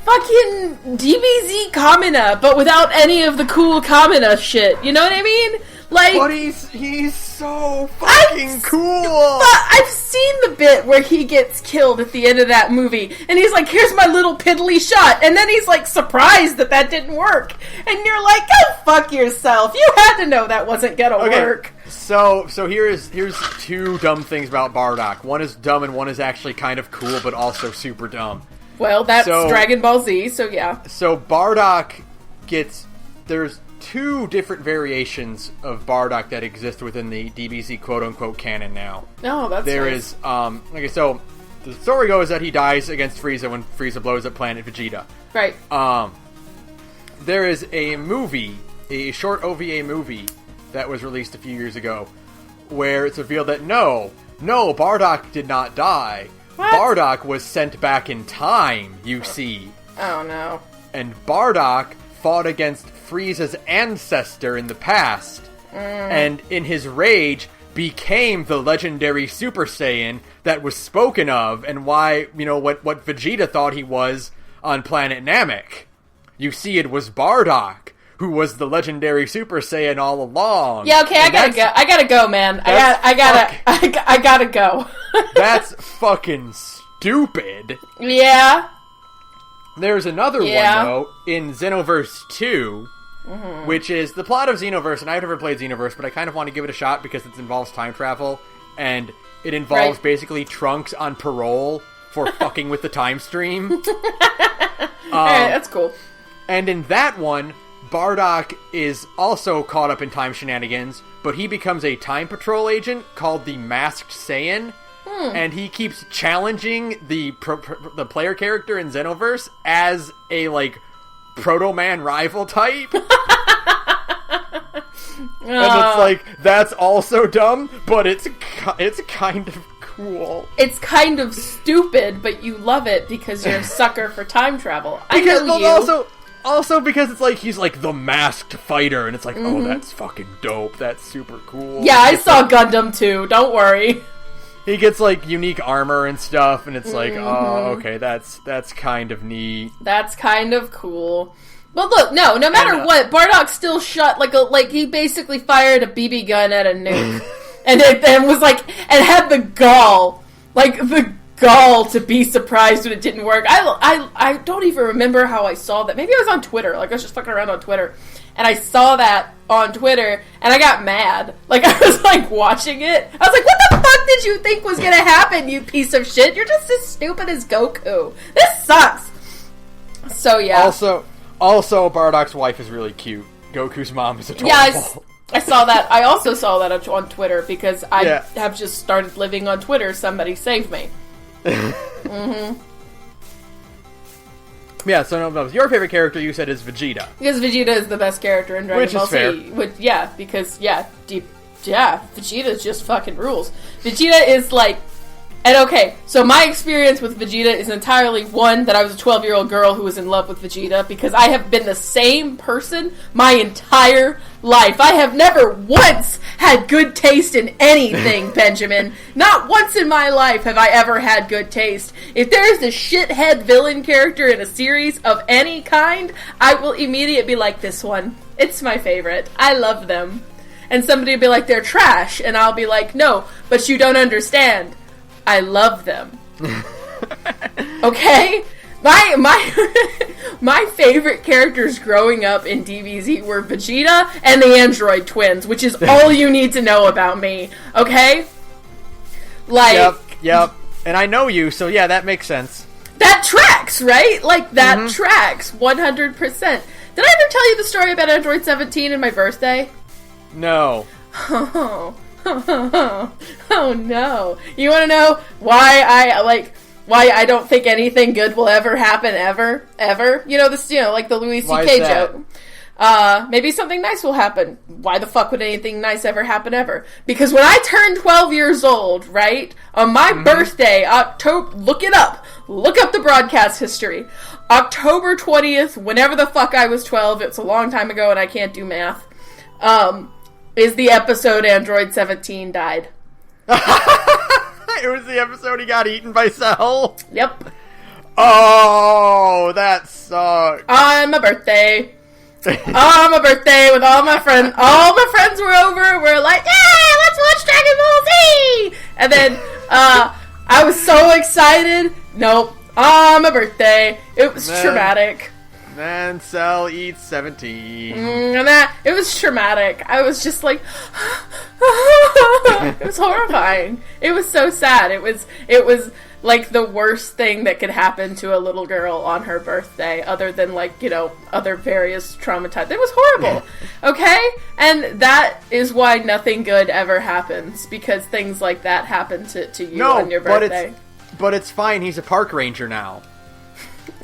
fucking DBZ Kamina, but without any of the cool Kamina shit. You know what I mean? Like... But he's so fucking cool! But I've seen the bit where he gets killed at the end of that movie, and he's like, here's my little piddly shot, and then he's, like, surprised that didn't work. And you're like, go fuck yourself. You had to know that wasn't gonna work. So here's two dumb things about Bardock. One is dumb, and one is actually kind of cool, but also super dumb. Well, that's Dragon Ball Z, so yeah. So Bardock there's two different variations of Bardock that exist within the DBZ quote-unquote canon now. Oh, that's There nice. is, okay, so the story goes that he dies against Frieza when Frieza blows up planet Vegeta. Right. There is a movie, a short OVA movie that was released a few years ago, where it's revealed that no, Bardock did not die. What? Bardock was sent back in time, you see. Oh, no. And Bardock fought against Frieza's ancestor in the past, and in his rage became the legendary Super Saiyan that was spoken of, and why, what Vegeta thought he was on planet Namek. You see, it was Bardock who was the legendary Super Saiyan all along. Yeah, okay, I gotta go, man. I gotta go. That's fucking stupid. Yeah. There's another one, though, in Xenoverse 2, which is the plot of Xenoverse, and I've never played Xenoverse, but I kind of want to give it a shot because it involves time travel, and it involves basically Trunks on parole for fucking with the time stream. Alright, that's cool. And in that one, Bardock is also caught up in time shenanigans, but he becomes a time patrol agent called the Masked Saiyan, and he keeps challenging the player character in Xenoverse as a, like, Proto-Man rival type. And it's like, that's also dumb, but it's kind of cool. It's kind of stupid, but you love it because you're a sucker for time travel. Also because it's like, he's like the masked fighter, and it's like, oh, that's fucking dope. That's super cool. Yeah, I saw Gundam too, don't worry. He gets, like, unique armor and stuff, and it's like, oh, okay, that's kind of neat. That's kind of cool. But look, no matter what, Bardock still shot, he basically fired a BB gun at a nuke. and was like, and had the gall to be surprised when it didn't work. I don't even remember how I saw that. Maybe I was on Twitter, I was just fucking around on Twitter. And I saw that on Twitter, and I got mad. I was, watching it. I was like, what the fuck did you think was gonna happen, you piece of shit? You're just as stupid as Goku. This sucks. So, yeah. Also, Bardock's wife is really cute. Goku's mom is adorable. Yeah, I saw that. I also saw that on Twitter, because I have just started living on Twitter. Somebody save me. Yeah, so your favorite character, you said, is Vegeta. Because Vegeta is the best character in Dragon Ball Z. Vegeta just fucking rules. Vegeta is so my experience with Vegeta is entirely one, that I was a 12-year-old girl who was in love with Vegeta, because I have been the same person my entire life. I have never once had good taste in anything, Benjamin. Not once in my life have I ever had good taste. If there is a shithead villain character in a series of any kind, I will immediately be like, this one. It's my favorite. I love them. And somebody will be like, they're trash. And I'll be like, no, but you don't understand. I love them. Okay? My favorite characters growing up in DBZ were Vegeta and the android twins, which is all you need to know about me, okay? Like, Yep. And I know you, so yeah, that makes sense. That tracks, right? Like, that tracks, 100%. Did I ever tell you the story about Android 17 and my birthday? No. Oh no. You want to know why I don't think anything good will ever happen ever? You know, like the Louis C.K. joke. Maybe something nice will happen. Why the fuck would anything nice ever happen ever? Because when I turned 12 years old, right, on my birthday, look it up. Look up the broadcast history. October 20th, whenever the fuck I was 12, it's a long time ago and I can't do math, is the episode Android 17 died. It was the episode he got eaten by Cell? Yep. Oh, that sucks. On my birthday. On my birthday with all my friends. All my friends were over. We're like, yay, let's watch Dragon Ball Z! And then, I was so excited. Nope. On my birthday. It was traumatic. Then Cell eats 17. And it was traumatic. I was just like, it was horrifying. It was so sad. It was like the worst thing that could happen to a little girl on her birthday, other than like, you know, other various traumatized. It was horrible. Okay? And that is why nothing good ever happens, because things like that happen to you on your birthday. But it's fine. He's a park ranger now.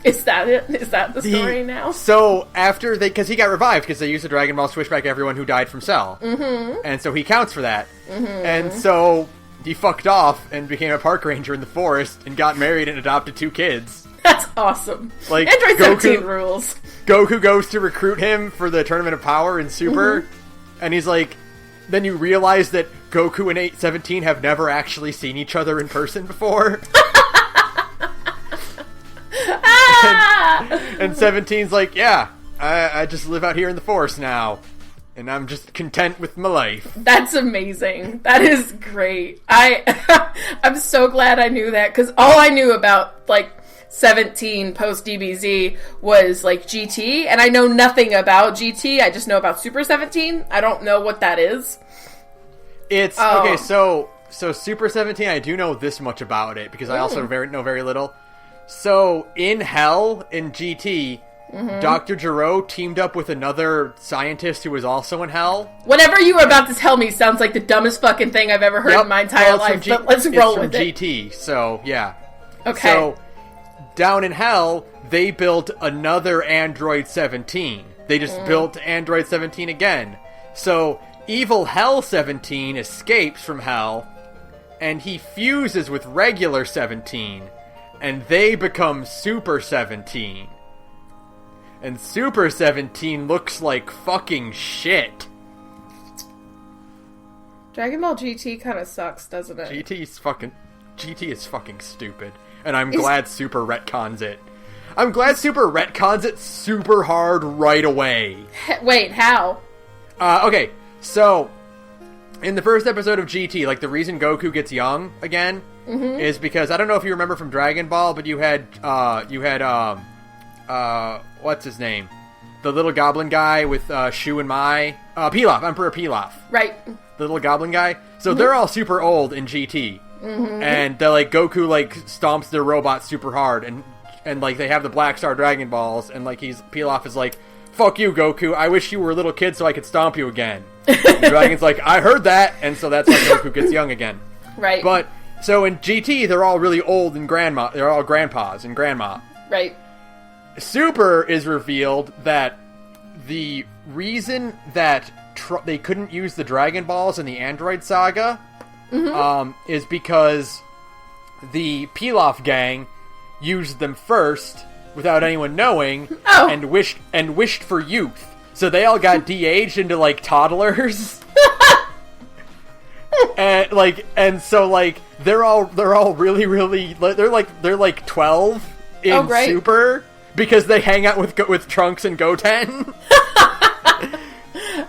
Is that it? Is that the story now? So, after because he got revived, because they used the Dragon Ball switch back everyone who died from Cell. Mm-hmm. And so he counts for that. Mm-hmm. And so he fucked off and became a park ranger in the forest and got married and adopted 2 kids. That's awesome. Like, Android 17 rules. Goku goes to recruit him for the Tournament of Power in Super, and he's like, then you realize that Goku and 17 have never actually seen each other in person before. And 17's like, yeah, I just live out here in the forest now, and I'm just content with my life. That's amazing. That is great. I'm so glad I knew that, because all I knew about, like, 17 post DBZ was, like, GT, and I know nothing about GT. I just know about Super 17. I don't know what that is. It's, okay, so Super 17, I do know this much about it, because I also know very little. So, in Hell, in GT, Dr. Gero teamed up with another scientist who was also in Hell. Whatever you were about to tell me sounds like the dumbest fucking thing I've ever heard in my entire life, but let's roll with it. It's from GT, so, yeah. Okay. So, down in Hell, they built another Android 17. They just built Android 17 again. So, evil Hell 17 escapes from Hell, and he fuses with regular 17. And they become Super 17. And Super 17 looks like fucking shit. Dragon Ball GT kind of sucks, doesn't it? GT is fucking stupid. And I'm glad Super retcons it. I'm glad Super retcons it super hard right away. Wait, how? Okay, so in the first episode of GT, like, the reason Goku gets young again is because, I don't know if you remember from Dragon Ball, but you had what's his name? The little goblin guy with Shu and Mai. Pilaf, Emperor Pilaf. Right. The little goblin guy. So they're all super old in GT. And they're like, Goku, like, stomps their robot super hard, and like, they have the Black Star Dragon Balls, and like, Pilaf is like, fuck you, Goku, I wish you were a little kid so I could stomp you again. The Dragon's like, I heard that, and so that's why Goku gets young again. Right. But, so in GT, they're all really old and they're all grandpas and grandma. Right. Super is revealed that the reason that they couldn't use the Dragon Balls in the Android Saga is because the Pilaf gang used them first without anyone knowing and wished for youth. So they all got de-aged into, like, toddlers. and so they're all really they're like 12 in Super because they hang out with Trunks and Goten.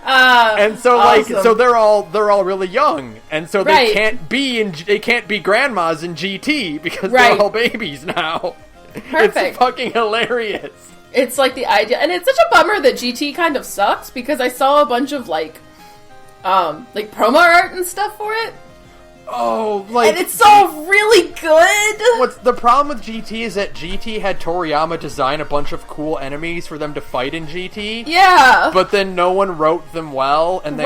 And so awesome. so they're all really young, and so they can't be grandmas in GT because they're all babies now. Perfect. It's fucking hilarious. It's like the idea, and it's such a bummer that GT kind of sucks, because I saw a bunch of like promo art and stuff for it. Oh, like... And it's so really good! What's the problem with GT is that GT had Toriyama design a bunch of cool enemies for them to fight in GT. Yeah! But then no one wrote them well, and they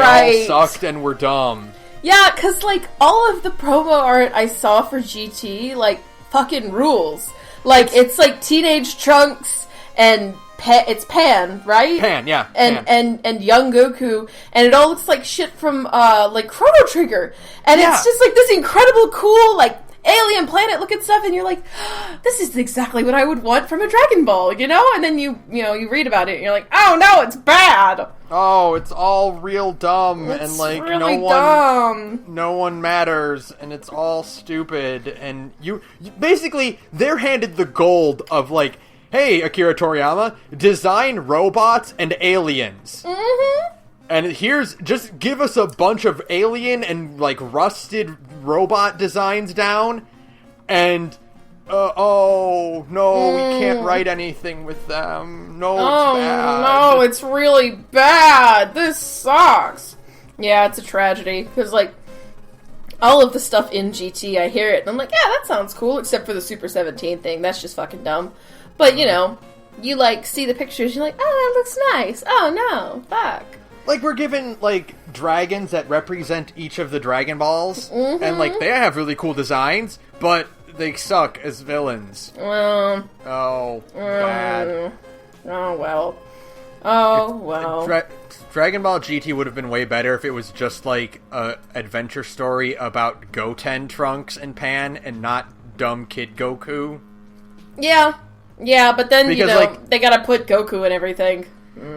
all sucked and were dumb. Yeah, because, like, all of the promo art I saw for GT, like, fucking rules. Like, it's like Teenage Trunks and... it's Pan, right? Pan, yeah. And young Goku, and it all looks like shit from, like, Chrono Trigger. And it's just, like, this incredible, cool, like, alien planet-looking stuff, and you're like, this is exactly what I would want from a Dragon Ball, you know? And then you read about it, and you're like, oh, no, it's bad! Oh, it's all real dumb, it's and, like, really dumb. No one matters, and it's all stupid, and you basically, they're handed the gold of, like, hey, Akira Toriyama, design robots and aliens. Mm-hmm. And just give us a bunch of alien and, like, rusted robot designs down, and, oh, no, we can't write anything with them. No, it's bad. No, it's really bad. This sucks. Yeah, it's a tragedy, because, like, all of the stuff in GT, I hear it, and I'm like, yeah, that sounds cool, except for the Super 17 thing. That's just fucking dumb. But, you know, you, like, see the pictures, you're like, oh, that looks nice. Oh, no, fuck. Like, we're given, like, dragons that represent each of the Dragon Balls, and, like, they have really cool designs, but they suck as villains. Well. Oh, bad. Oh, well. Oh, well. Dragon Ball GT would have been way better if it was just, like, a adventure story about Goten, Trunks, and Pan, and not dumb kid Goku. Yeah. Yeah, but then, because, like, they gotta put Goku and everything.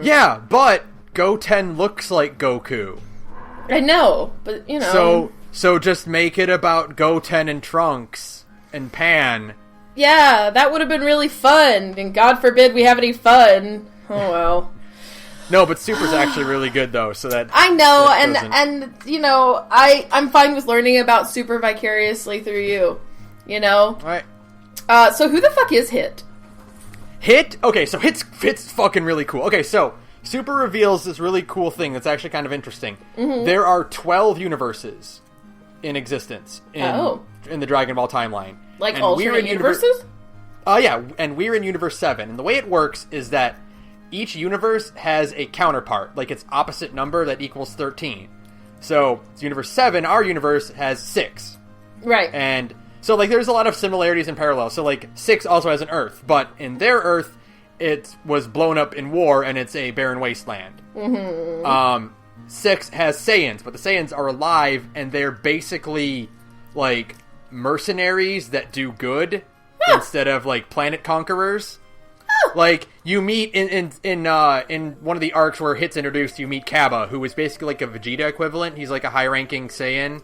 Yeah, but Goten looks like Goku. I know, but, you know. So just make it about Goten and Trunks and Pan. Yeah, that would have been really fun, and God forbid we have any fun. Oh, well. No, but Super's actually really good, though, so that... I know, and you know, I'm fine with learning about Super vicariously through you, you know? Alright. So who the fuck is Hit? Hit? Okay, so Hit's fucking really cool. Okay, so Super reveals this really cool thing that's actually kind of interesting. Mm-hmm. There are 12 universes in existence in the Dragon Ball timeline. Like, and alternate universes? Yeah, and we're in Universe 7. And the way it works is that each universe has a counterpart, like its opposite number that equals 13. So, Universe 7, our universe, has 6. Right. And so, like, there's a lot of similarities and parallels. So, like, 6 also has an Earth, but in their Earth, it was blown up in war, and it's a barren wasteland. Mm-hmm. 6 has Saiyans, but the Saiyans are alive, and they're basically, like, mercenaries that do good instead of, like, planet conquerors. Like, you meet in one of the arcs where Hit's introduced, you meet Kaba, who is basically like a Vegeta equivalent. He's like a high-ranking Saiyan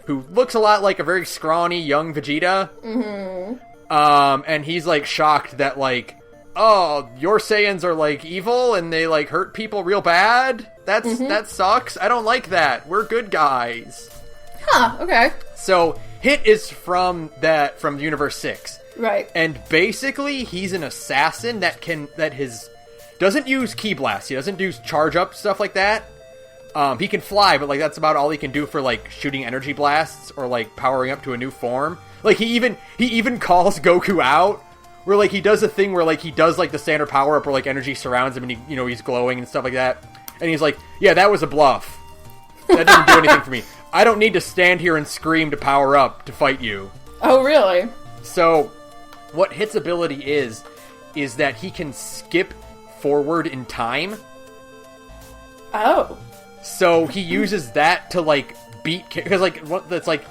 who looks a lot like a very scrawny young Vegeta. Mm-hmm. And he's, like, shocked that, like, oh, your Saiyans are, like, evil and they, like, hurt people real bad? That sucks. I don't like that. We're good guys. Huh, okay. So, Hit is from Universe 6. Right. And basically, he's an assassin that doesn't use ki blast. He doesn't do charge up stuff like that. He can fly, but, like, that's about all he can do for, like, shooting energy blasts or, like, powering up to a new form. Like, he even calls Goku out, where, like, he does a thing where, like, he does, like, the standard power up where, like, energy surrounds him and he's glowing and stuff like that. And he's like, yeah, that was a bluff. That didn't do anything for me. I don't need to stand here and scream to power up to fight you. Oh, really? So, what Hit's ability is that he can skip forward in time. Oh. So he uses that to, like, beat... Because, like, that's like,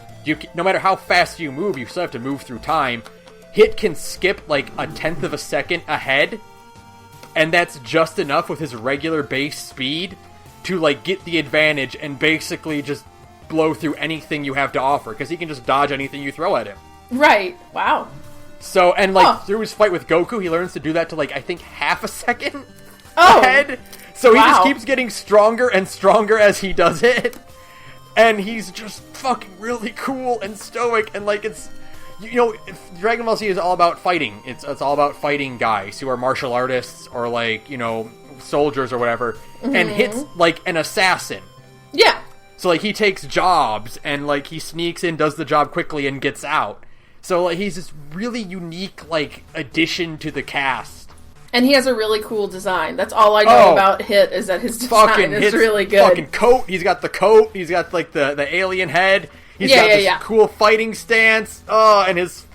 no matter how fast you move, you still have to move through time. Hit can skip, like, a tenth of a second ahead. And that's just enough with his regular base speed to, like, get the advantage and basically just blow through anything you have to offer. Because he can just dodge anything you throw at him. Right. Wow. So, and, like, through his fight with Goku, he learns to do that to, like, I think half a second ahead. So he just keeps getting stronger and stronger as he does it. And he's just fucking really cool and stoic. And, like, it's Dragon Ball Z is all about fighting. It's all about fighting guys who are martial artists or like, soldiers or whatever, and hits like an assassin. Yeah. So like he takes jobs and like he sneaks in, does the job quickly, and gets out. So like he's this really unique like addition to the cast. And he has a really cool design. That's all I know about Hit is that his design is really good. Fucking coat. He's got the coat. He's got like the alien head. He's got this cool fighting stance. Oh, and his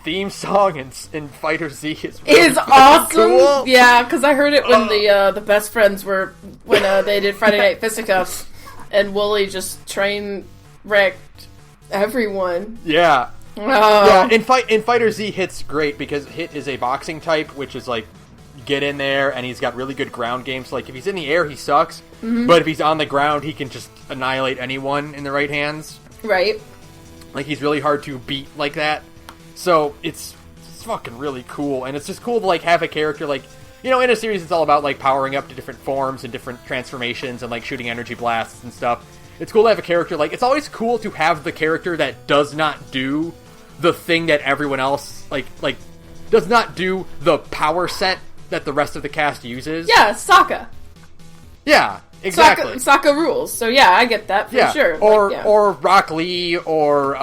theme song in Fighter Z is awesome. Cool. Yeah, because I heard it when the best friends were they did Friday Night Fisticuffs, and Wooly just train wrecked everyone. Yeah. Oh. Yeah. In Fighter Z, Hit's great because Hit is a boxing type, which is like get in there, and he's got really good ground game. So like if he's in the air, he sucks, but if he's on the ground, he can just annihilate anyone in the right hands. Right. Like he's really hard to beat like that. So it's fucking really cool, and it's just cool to like have a character like, in a series it's all about like powering up to different forms and different transformations and like shooting energy blasts and stuff. It's cool to have a character like, it's always cool to have the character that does not do the thing that everyone else like does not do the power set that the rest of the cast uses. Yeah, Sokka. Yeah. Exactly. Sokka rules. So yeah, I get that for sure. Or Rock Lee or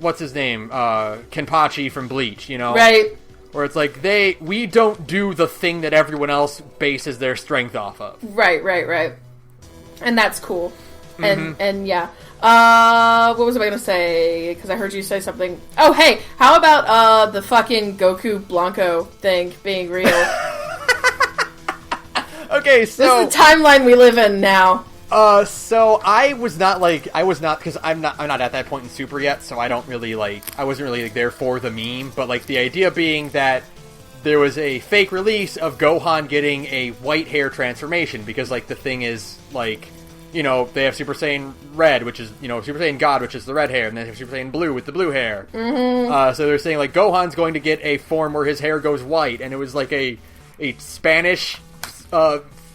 what's his name? Kenpachi from Bleach, Right. Where it's like we don't do the thing that everyone else bases their strength off of. Right. And that's cool. And yeah. What was I gonna say? Because I heard you say something. Oh, hey, how about the fucking Goku Blanco thing being real? Okay, so this is the timeline we live in now. So I was not because I'm not at that point in Super yet, so I wasn't really there for the meme, but like the idea being that there was a fake release of Gohan getting a white hair transformation because like the thing is like, they have Super Saiyan Red, which is, Super Saiyan God, which is the red hair, and then they have Super Saiyan Blue with the blue hair. So they're saying like Gohan's going to get a form where his hair goes white, and it was like a Spanish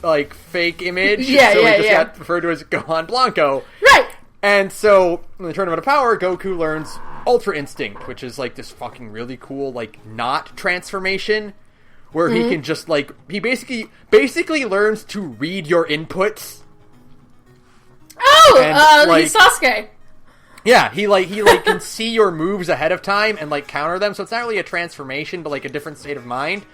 like fake image. So he just got referred to as Gohan Blanco. Right. And so in the Tournament of Power, Goku learns Ultra Instinct, which is like this fucking really cool like not transformation where he can just like he basically learns to read your inputs. Oh, he's Sasuke. Yeah, he can see your moves ahead of time and like counter them. So it's not really a transformation, but like a different state of mind.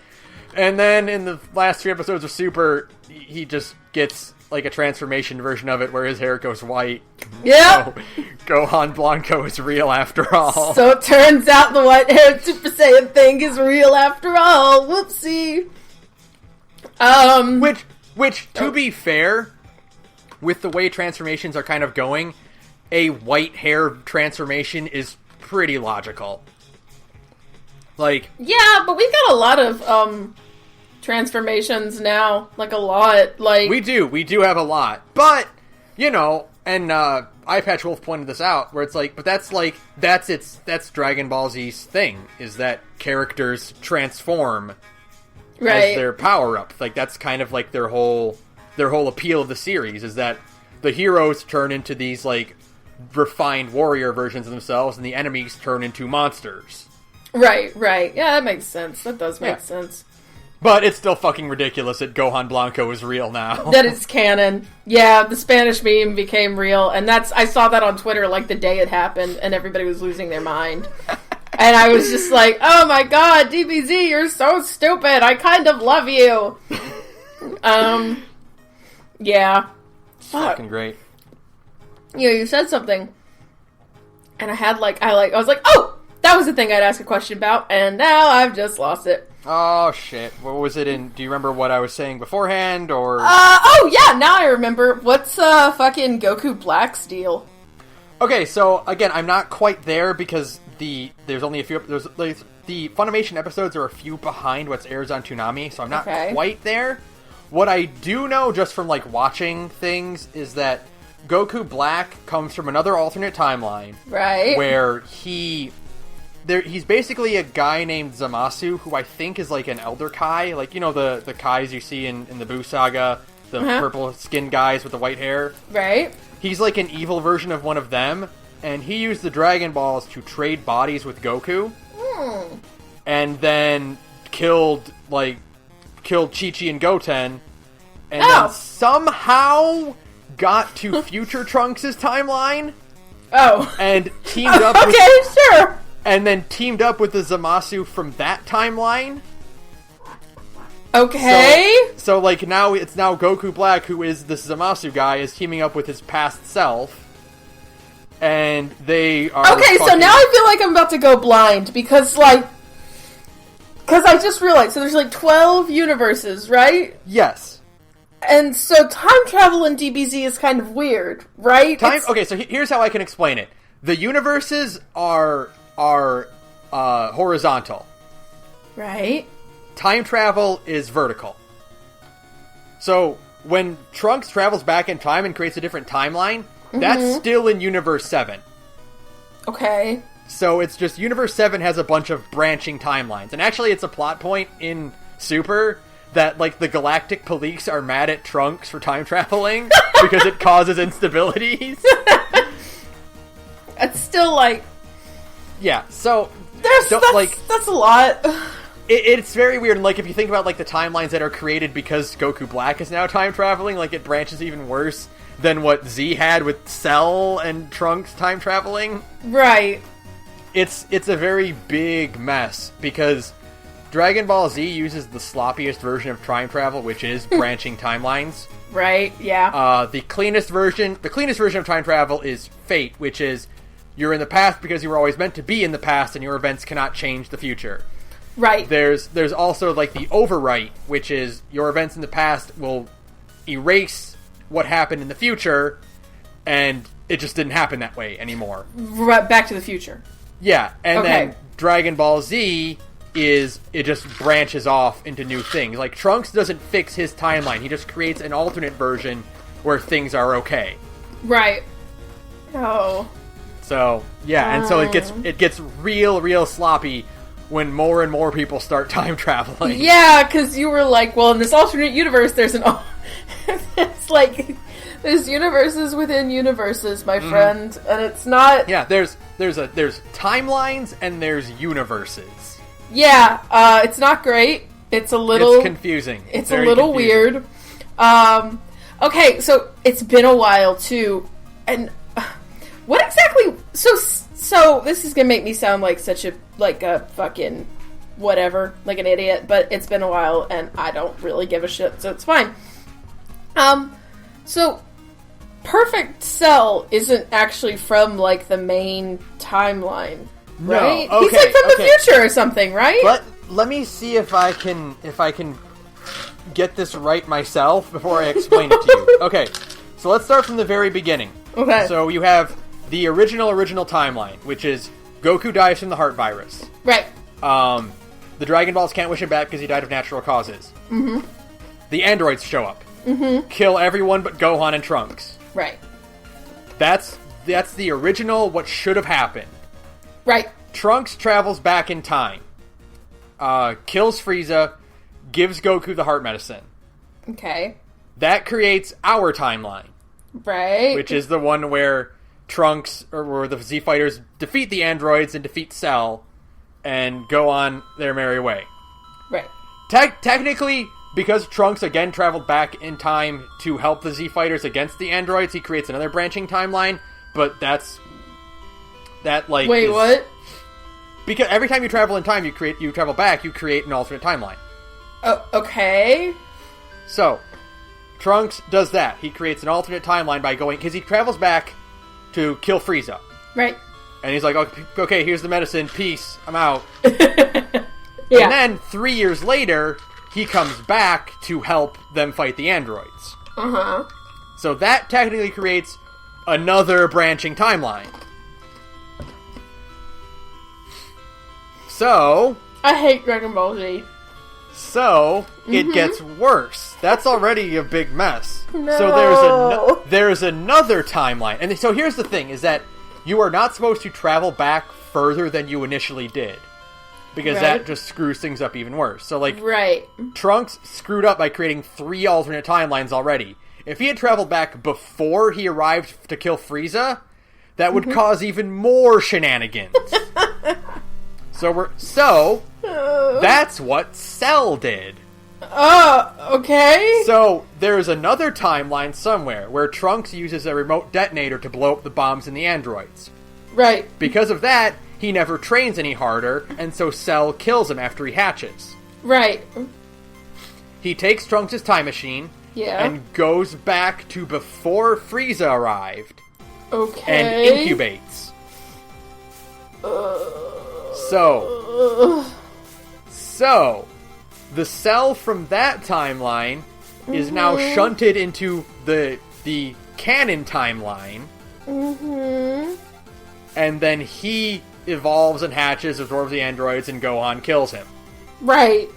And then in the last 3 episodes of Super, he just gets like a transformation version of it where his hair goes white. Yeah. So Gohan Blanco is real after all. So it turns out the white-haired Super Saiyan thing is real after all. Whoopsie. Which to be fair, with the way transformations are kind of going, a white hair transformation is pretty logical. Like, yeah, but we've got a lot of transformations now, like a lot. Like we do have a lot, but and Eyepatch Wolf pointed this out, where it's like, but that's Dragon Ball Z's thing, is that characters transform as their power up. Like that's kind of like their whole appeal of the series, is that the heroes turn into these like refined warrior versions of themselves, and the enemies turn into monsters. Right. Yeah, that makes sense. That does make sense. But it's still fucking ridiculous that Gohan Blanco is real now. That it's canon. Yeah, the Spanish meme became real, and I saw that on Twitter like the day it happened, and everybody was losing their mind. And I was just like, oh my god, DBZ, you're so stupid. I kind of love you. Yeah. Fucking great. You said something, and I was like, oh! That was the thing I'd ask a question about, and now I've just lost it. Oh, shit. What was it in? Do you remember what I was saying beforehand, or? Oh, yeah, now I remember. What's, fucking Goku Black's deal? Okay, so, again, I'm not quite there, because there's only a few, the Funimation episodes are a few behind what's airs on Toonami, so I'm not quite there. What I do know, just from, like, watching things, is that Goku Black comes from another alternate timeline. Right. Where he's basically a guy named Zamasu, who I think is like an Elder Kai. Like, the Kais you see in the Buu Saga, the purple skinned guys with the white hair. Right. He's like an evil version of one of them, and he used the Dragon Balls to trade bodies with Goku. And then killed Chi-Chi and Goten, and then somehow got to Future Trunks' timeline. And teamed up sure. And then teamed up with the Zamasu from that timeline. Okay. So like now it's Goku Black, who is this Zamasu guy, is teaming up with his past self. And they are so now I feel like I'm about to go blind because I just realized, so there's 12 universes, right? Yes. And so time travel in DBZ is kind of weird, right? Okay, so here's how I can explain it. The universes are horizontal. Right. Time travel is vertical. So when Trunks travels back in time and creates a different timeline, that's still in Universe 7. Okay. So it's just Universe 7 has a bunch of branching timelines. And actually it's a plot point in Super that, the Galactic Police are mad at Trunks for time traveling because it causes instabilities. It's still, Yeah, so... That's a lot. It's very weird, and, if you think about, the timelines that are created because Goku Black is now time traveling, it branches even worse than what Z had with Cell and Trunks time traveling. Right. It's a very big mess, because Dragon Ball Z uses the sloppiest version of time travel, which is branching timelines. Right, yeah. The cleanest version of time travel is Fate, which is you're in the past because you were always meant to be in the past, and your events cannot change the future. Right. There's also, the Overwrite, which is your events in the past will erase what happened in the future, and it just didn't happen that way anymore. Right, Back to the Future. Yeah, and then Dragon Ball Z it just branches off into new things. Trunks doesn't fix his timeline, he just creates an alternate version where things are okay. Right. Oh. So, yeah, and so it gets real sloppy when more and more people start time traveling. Yeah, because you were in this alternate universe, there's there's universes within universes, my friend, and it's not... Yeah, there's timelines and there's universes. Yeah, it's not great. It's a little... It's confusing. It's a little weird. Okay, so it's been a while, too, and what exactly... So this is gonna make me sound like such a fucking whatever, like an idiot, but it's been a while and I don't really give a shit, so it's fine. So Perfect Cell isn't actually from the main timeline, right? No, okay, he's from the future or something, right? But let me see if I can get this right myself before I explain it to you. Okay, so let's start from the very beginning. Okay. So you have the original timeline, which is Goku dies from the heart virus. Right. The Dragon Balls can't wish him back because he died of natural causes. Mm-hmm. The androids show up. Mm-hmm. Kill everyone but Gohan and Trunks. Right. That's the original what should have happened. Right. Trunks travels back in time. Kills Frieza. Gives Goku the heart medicine. Okay. That creates our timeline. Right. Which is the one where Trunks, or where the Z Fighters defeat the androids and defeat Cell and go on their merry way. Right. Technically, because Trunks again traveled back in time to help the Z Fighters against the androids, he creates another branching timeline, but Wait, what? Because every time you travel in time, you travel back, you create an alternate timeline. Oh, okay. So, Trunks does that. He creates an alternate timeline by going... Because he travels back to kill Frieza. Right. And he's like, okay, here's the medicine. Peace. I'm out. Yeah. And then, 3 years later, he comes back to help them fight the androids. Uh-huh. So that technically creates another branching timeline. So... I hate Dragon Ball Z. So, it gets worse. That's already a big mess. No. So there's another timeline. And so here's the thing, is that you are not supposed to travel back further than you initially did. Because that just screws things up even worse. So, right. Trunks screwed up by creating 3 alternate timelines already. If he had traveled back before he arrived to kill Frieza, that would cause even more shenanigans. So that's what Cell did. Okay. So there's another timeline somewhere where Trunks uses a remote detonator to blow up the bombs in the androids. Right. Because of that, he never trains any harder, and so Cell kills him after he hatches. Right. He takes Trunks' time machine and goes back to before Frieza arrived. Okay. And incubates. So, the Cell from that timeline is now shunted into the canon timeline. And then he evolves and hatches, absorbs the androids, and Gohan kills him. Right.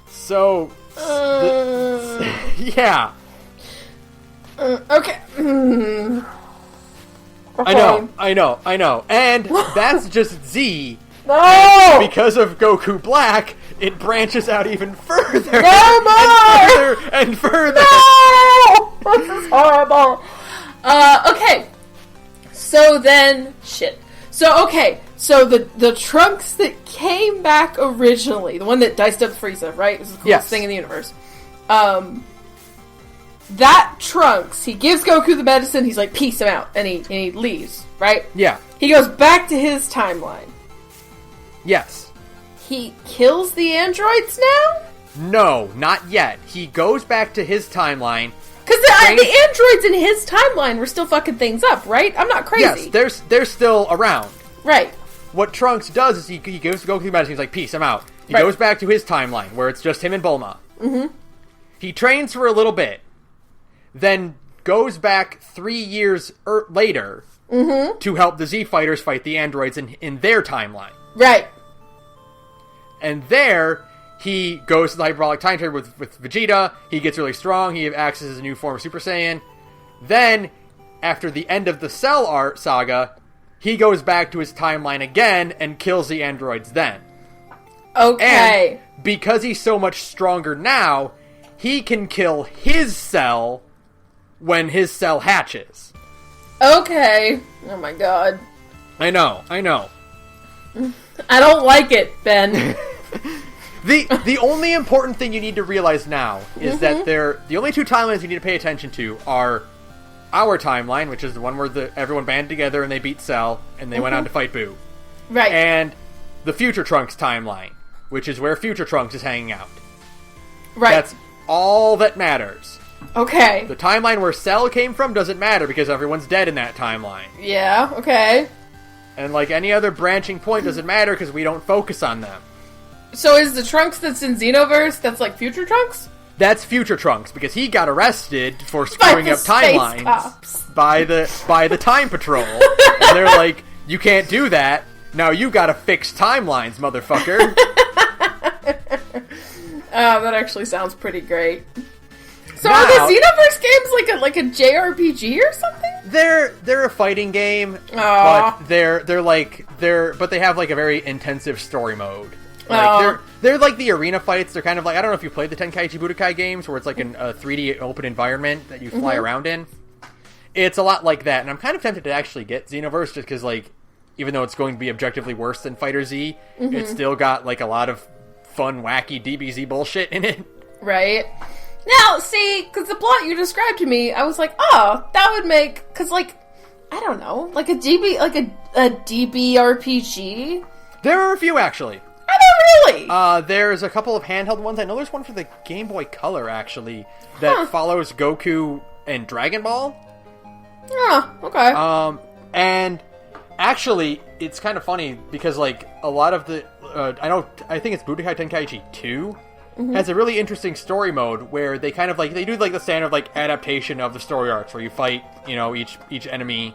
So, yeah. Okay. I know. And that's just Z. No! Because of Goku Black, it branches out even further. No more! And further. No! This is horrible. Okay. So then, shit. So the Trunks that came back originally, the one that diced up Frieza, right? It was the coolest thing in the universe. That Trunks, he gives Goku the medicine, he's like, peace, I'm out, and he leaves, right? Yeah. He goes back to his timeline. Yes. He kills the androids now? No, not yet. He goes back to his timeline. Because the androids in his timeline were still fucking things up, right? I'm not crazy. Yes, they're still around. Right. What Trunks does is he gives Goku the medicine, he's like, peace, I'm out. He goes back to his timeline, where it's just him and Bulma. He trains for a little bit, then goes back 3 years later to help the Z Fighters fight the androids in their timeline. Right. And there, he goes to the hyperbolic time train with Vegeta. He gets really strong. He accesses a new form of Super Saiyan. Then, after the end of the Cell art saga, he goes back to his timeline again and kills the androids then. Okay. And because he's so much stronger now, he can kill his Cell when his Cell hatches. Okay. Oh my god. I know. I don't like it, Ben. The only important thing you need to realize now is that the only two timelines you need to pay attention to are our timeline, which is the one where everyone banded together and they beat Cell and they went on to fight Boo. Right. And the Future Trunks timeline, which is where Future Trunks is hanging out. Right. That's all that matters. Okay. The timeline where Cell came from doesn't matter because everyone's dead in that timeline. Yeah, okay. And like any other branching point doesn't matter because we don't focus on them. So is the Trunks that's in Xenoverse, that's like Future Trunks? That's Future Trunks because he got arrested for screwing up timelines by the Time Patrol. And they're like, you can't do that. Now you gotta fix timelines, motherfucker. That actually sounds pretty great. So are the Xenoverse games like a JRPG or something? They're a fighting game, but but they have like a very intensive story mode. Like they're like the arena fights. They're kind of like, I don't know if you played the Tenkaichi Budokai games where it's like a 3D open environment that you fly around in. It's a lot like that, and I'm kind of tempted to actually get Xenoverse just because like even though it's going to be objectively worse than Fighter Z, it's still got like a lot of fun, wacky DBZ bullshit in it. Right. Now, see, because the plot you described to me, I was like, oh, that would make, because, like, I don't know, like a DB RPG? There are a few, actually. Are there really? There's a couple of handheld ones. I know there's one for the Game Boy Color, actually, that follows Goku and Dragon Ball. Oh, okay. And actually, it's kind of funny, because, like, a lot of the, I think it's Budokai Tenkaichi 2, has a really interesting story mode where they kind of like they do like the standard like adaptation of the story arcs where you fight, you know, each enemy,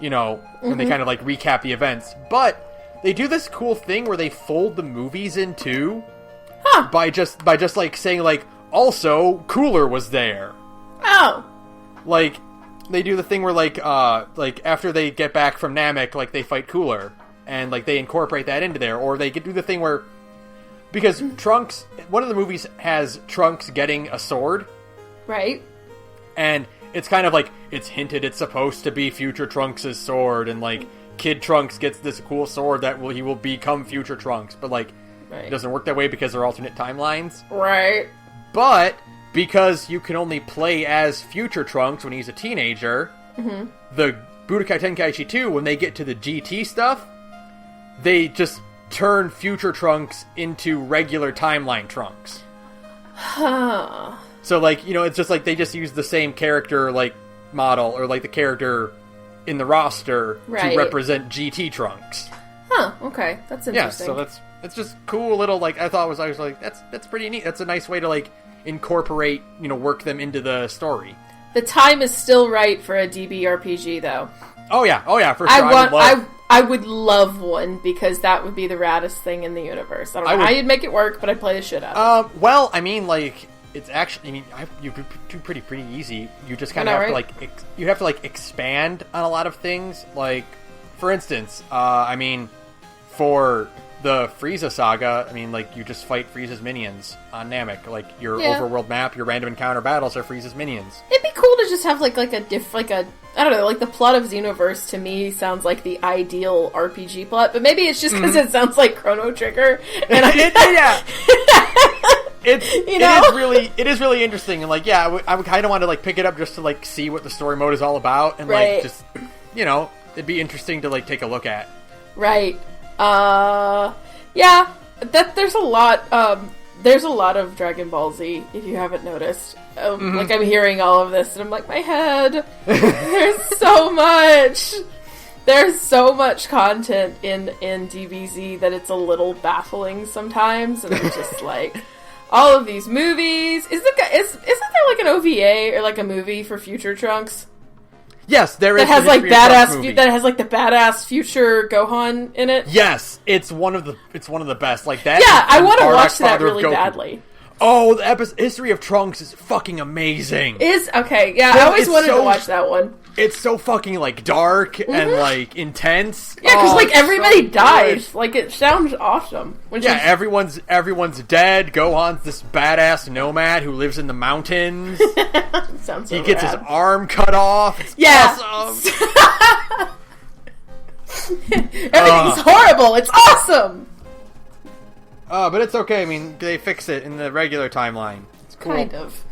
you know, and they kind of like recap the events. But they do this cool thing where they fold the movies in too, by just like saying like also Cooler was there. Oh, like they do the thing where like after they get back from Namek, like they fight Cooler and like they incorporate that into there, or they do the thing where. Because Trunks, one of the movies has Trunks getting a sword. Right. And it's kind of like, it's hinted it's supposed to be future Trunks' sword, and like, Kid Trunks gets this cool sword that he will become future Trunks, but like, it doesn't work that way because they're alternate timelines. Right. But, because you can only play as future Trunks when he's a teenager, the Budokai Tenkaichi 2, when they get to the GT stuff, they just turn future Trunks into regular timeline Trunks. Huh. So, like, it's just like they just use the same character, like, model, or like the character in the roster to represent GT Trunks. Huh, okay. That's interesting. Yeah, so it's just cool little, like, I was like, that's pretty neat. That's a nice way to, like, incorporate, work them into the story. The time is still right for a DB RPG, though. Oh yeah, for sure. I would love one, because that would be the raddest thing in the universe. I don't know how you'd make it work, but I'd play the shit out of it. Well, I mean, like, it's actually, you do pretty easy. You just kind of have to, like, you have to, like, expand on a lot of things. Like, for instance, for the Frieza saga, like, you just fight Frieza's minions on Namek. Like, your overworld map, your random encounter battles are Frieza's minions. It'd be cool to just have, like a I don't know, like, the plot of Xenoverse, to me, sounds like the ideal RPG plot, but maybe it's just because it sounds like Chrono Trigger. And it is really interesting, and, like, I would kind of want to, like, pick it up just to, like, see what the story mode is all about, and, like, just, it'd be interesting to, like, take a look at. Right. There's a lot of Dragon Ball Z, if you haven't noticed. Like, I'm hearing all of this, and I'm like, my head, there's so much. There's so much content in DBZ that it's a little baffling sometimes, and I'm just like, all of these movies. Isn't there, like, an OVA or, like, a movie for Future Trunks? Yes, there is. That has, like, that has, like, the badass future Gohan in it. Yes, it's one of the best. Like that. Yeah, I want to watch that really badly. Oh, the History of Trunks is fucking amazing. Okay, yeah, I always wanted to watch that one. It's so fucking, like, dark and, like, intense. Yeah, because, like, everybody dies. Like, it sounds awesome. Everyone's dead. Gohan's this badass nomad who lives in the mountains. Sounds so He gets rad. his arm cut off. It's awesome. Everything's horrible. It's awesome. But it's okay. They fix it in the regular timeline. It's cool. Kind of.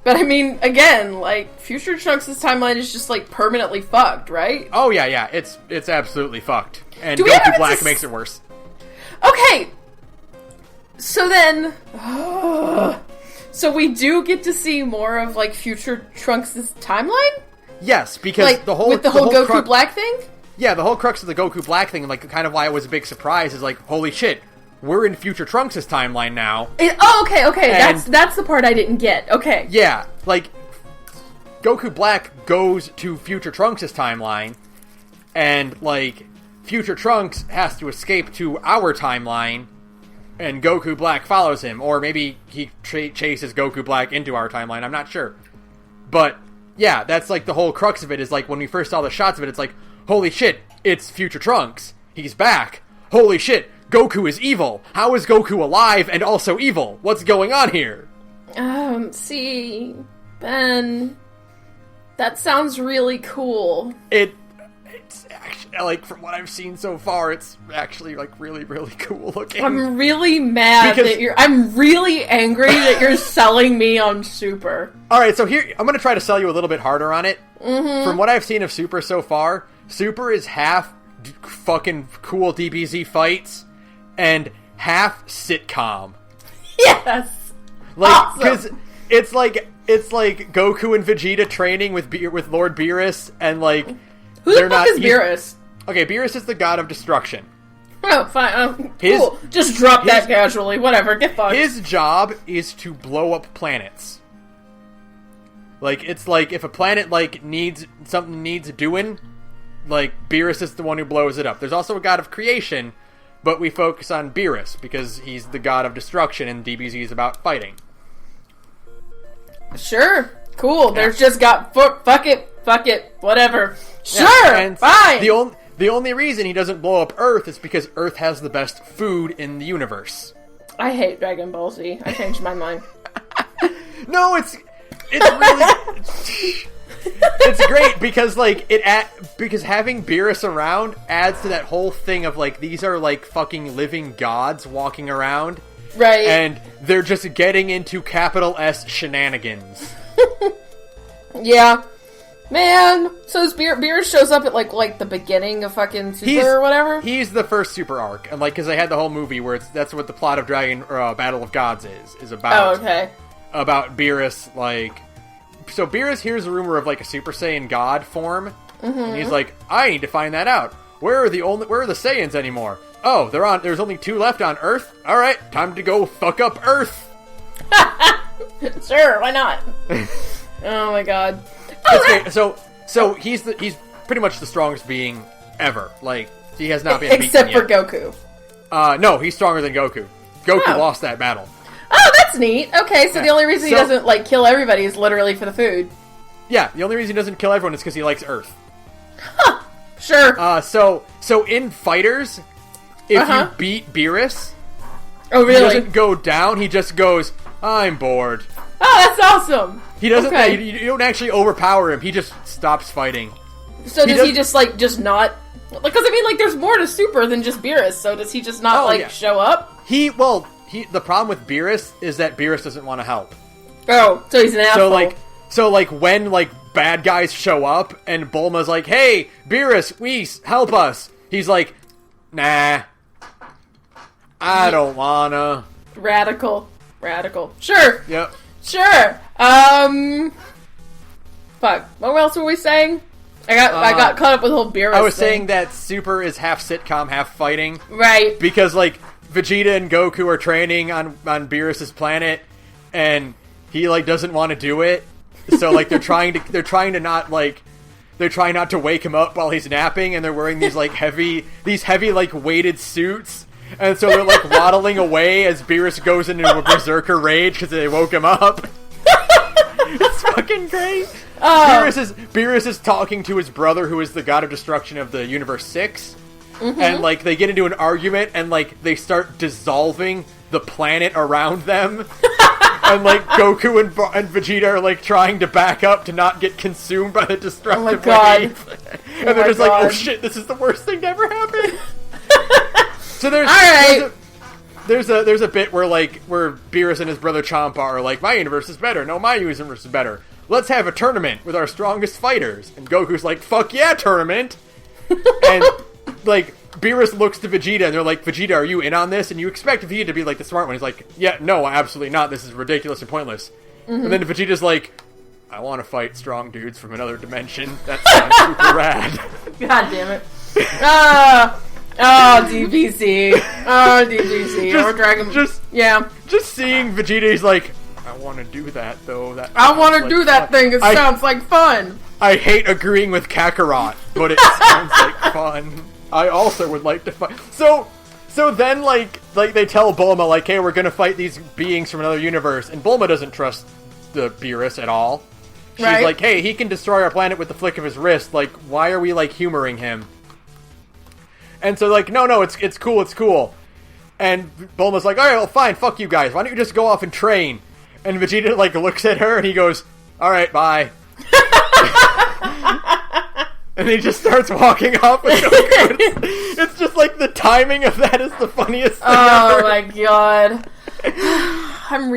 But again, like, Future Trunks' timeline is just, like, permanently fucked, right? Oh, yeah. It's absolutely fucked. And Do we Goku Black makes it worse. Okay! So then... so we do get to see more of, like, Future Trunks' timeline? Yes, because like, the whole... With the whole Goku Black thing? Yeah, the whole crux of the Goku Black thing, and, like, kind of why it was a big surprise is, like, holy shit, we're in Future Trunks' timeline now. Okay. That's the part I didn't get. Okay. Yeah, like, Goku Black goes to Future Trunks' timeline, and, like, Future Trunks has to escape to our timeline, and Goku Black follows him. Or maybe he chases Goku Black into our timeline, I'm not sure. But, yeah, that's, like, the whole crux of it, is, like, when we first saw the shots of it, it's like, holy shit, it's Future Trunks. He's back. Holy shit, Goku is evil. How is Goku alive and also evil? What's going on here? See, Ben, that sounds really cool. It's actually, like, from what I've seen so far, it's actually, like, really, really cool looking. I'm really mad I'm really angry that you're selling me on Super. Alright, so here, I'm gonna try to sell you a little bit harder on it. Mm-hmm. From what I've seen of Super so far, Super is half fucking cool DBZ fights and half sitcom. Yes. Like, because it's like Goku and Vegeta training with Lord Beerus, and, like, who the fuck is Beerus? Okay, Beerus is the god of destruction. Oh, fine. Cool. Just drop that casually. Whatever. Get fucked. His job is to blow up planets. Like, it's like if a planet, like, needs doing, like, Beerus is the one who blows it up. There's also a god of creation, but we focus on Beerus because he's the god of destruction, and DBZ is about fighting. Sure. Cool. Yeah. There's just got fuck it, whatever. Sure. Yeah, fine. The only reason he doesn't blow up Earth is because Earth has the best food in the universe. I hate Dragon Ball Z. I changed my mind. No, it's really... It's great because like because having Beerus around adds to that whole thing of like these are like fucking living gods walking around, right? And they're just getting into capital S shenanigans. Yeah, man. So Beerus shows up at like the beginning of fucking Super or whatever. He's the first Super arc, and like because they had the whole movie where that's what the plot of Battle of Gods is about. Oh, okay. About Beerus, like. So Beerus hears a rumor of like a Super Saiyan God form, and he's like, "I need to find that out. Where are the Saiyans anymore? Oh, there's only 2 left on Earth. All right, time to go fuck up Earth." Sure, why not? Oh my god. So he's pretty much the strongest being ever. Like he has not been except beaten for yet. Goku. No, he's stronger than Goku. Goku lost that battle. Oh, that's neat. Okay, so the only reason he doesn't, like, kill everybody is literally for the food. Yeah, the only reason he doesn't kill everyone is because he likes Earth. Huh. Sure. So in Fighters, if you beat Beerus, oh, really? He doesn't go down, he just goes, "I'm bored." Oh, that's awesome. He doesn't, you don't actually overpower him, he just stops fighting. So does he just not... Because, I mean, like, there's more to Super than just Beerus, so does he just not, show up? The problem with Beerus is that Beerus doesn't want to help. Oh, so he's an asshole. So when, bad guys show up, and Bulma's like, "Hey, Beerus, Whis, help us." He's like, "Nah. I don't wanna." Radical. Sure. Yep. Sure. Fuck. What else were we saying? I got caught up with the whole Beerus I was thing. saying that Super is half sitcom, half fighting. Right. Because, Vegeta and Goku are training on Beerus's planet, and he doesn't want to do it. So they're trying not to wake him up while he's napping, and they're wearing these heavy weighted suits, and so they're waddling away as Beerus goes into a berserker rage because they woke him up. It's fucking great. Beerus is talking to his brother, who is the god of destruction of the Universe 6. And, they get into an argument, and, they start dissolving the planet around them. And, Goku and Vegeta are, trying to back up to not get consumed by the destructive wave. And they're just oh shit, this is the worst thing to ever happen. So there's a bit where Beerus and his brother Champa are my universe is better. No, my universe is better. Let's have a tournament with our strongest fighters. And Goku's like, fuck yeah, tournament. And... Beerus looks to Vegeta, and they're like, "Vegeta, are you in on this?" And you expect Vegeta to be the smart one. He's like, "Yeah, no, absolutely not. This is ridiculous and pointless." And then Vegeta's like, "I want to fight strong dudes from another dimension. That sounds super rad." God damn it. DBC. DBC. Just seeing Vegeta, he's like, "I want to do that, though. I want to do that thing. It sounds like fun." I hate agreeing with Kakarot, but it sounds like fun. I also would like to fight. So then, they tell Bulma, "Hey, we're gonna fight these beings from another universe," and Bulma doesn't trust the Beerus at all. She's like, "Hey, he can destroy our planet with the flick of his wrist. Why are we humoring him?" And so no, it's cool. And Bulma's like, "All right, well, fine, fuck you guys. Why don't you just go off and train?" And Vegeta looks at her and he goes, "All right, bye." And he just starts walking off with Goku. It's just the timing of that is the funniest thing ever. Oh my god. I'm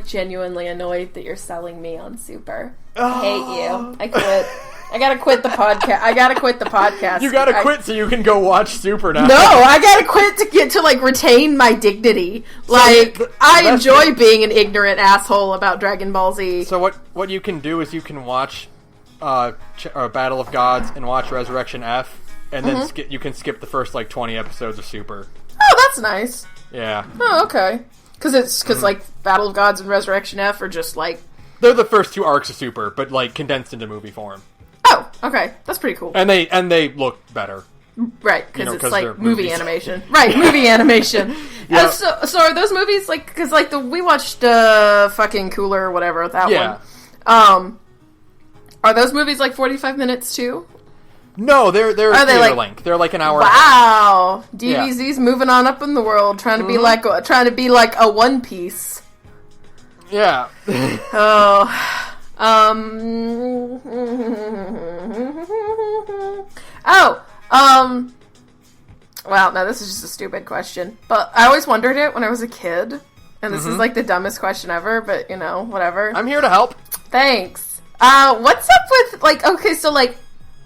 genuinely annoyed that you're selling me on Super. I hate you. I quit. I gotta quit the podcast. You gotta quit so you can go watch Super now. No, I gotta quit to get to retain my dignity. I enjoy being an ignorant asshole about Dragon Ball Z. So what you can do is you can watch Battle of Gods and watch Resurrection F, and then you can skip the first 20 episodes of Super. Oh, that's nice. Yeah. Oh, okay. Because Battle of Gods and Resurrection F are just they're the first 2 arcs of Super, but condensed into movie form. Oh, okay, that's pretty cool. And they look better. Right, because it's movie animation. Right, movie animation. Yep. So are those movies because we watched fucking Cooler or whatever that one. Are those movies 45 minutes too? No, they're theater length. They're an hour. Wow, DBZ's moving on up in the world, trying to be a One Piece. Yeah. Oh, Well, no, this is just a stupid question. But I always wondered it when I was a kid. And this is, like, the dumbest question ever, but, you know, whatever. I'm here to help. Thanks. What's up with, like, okay, so, like,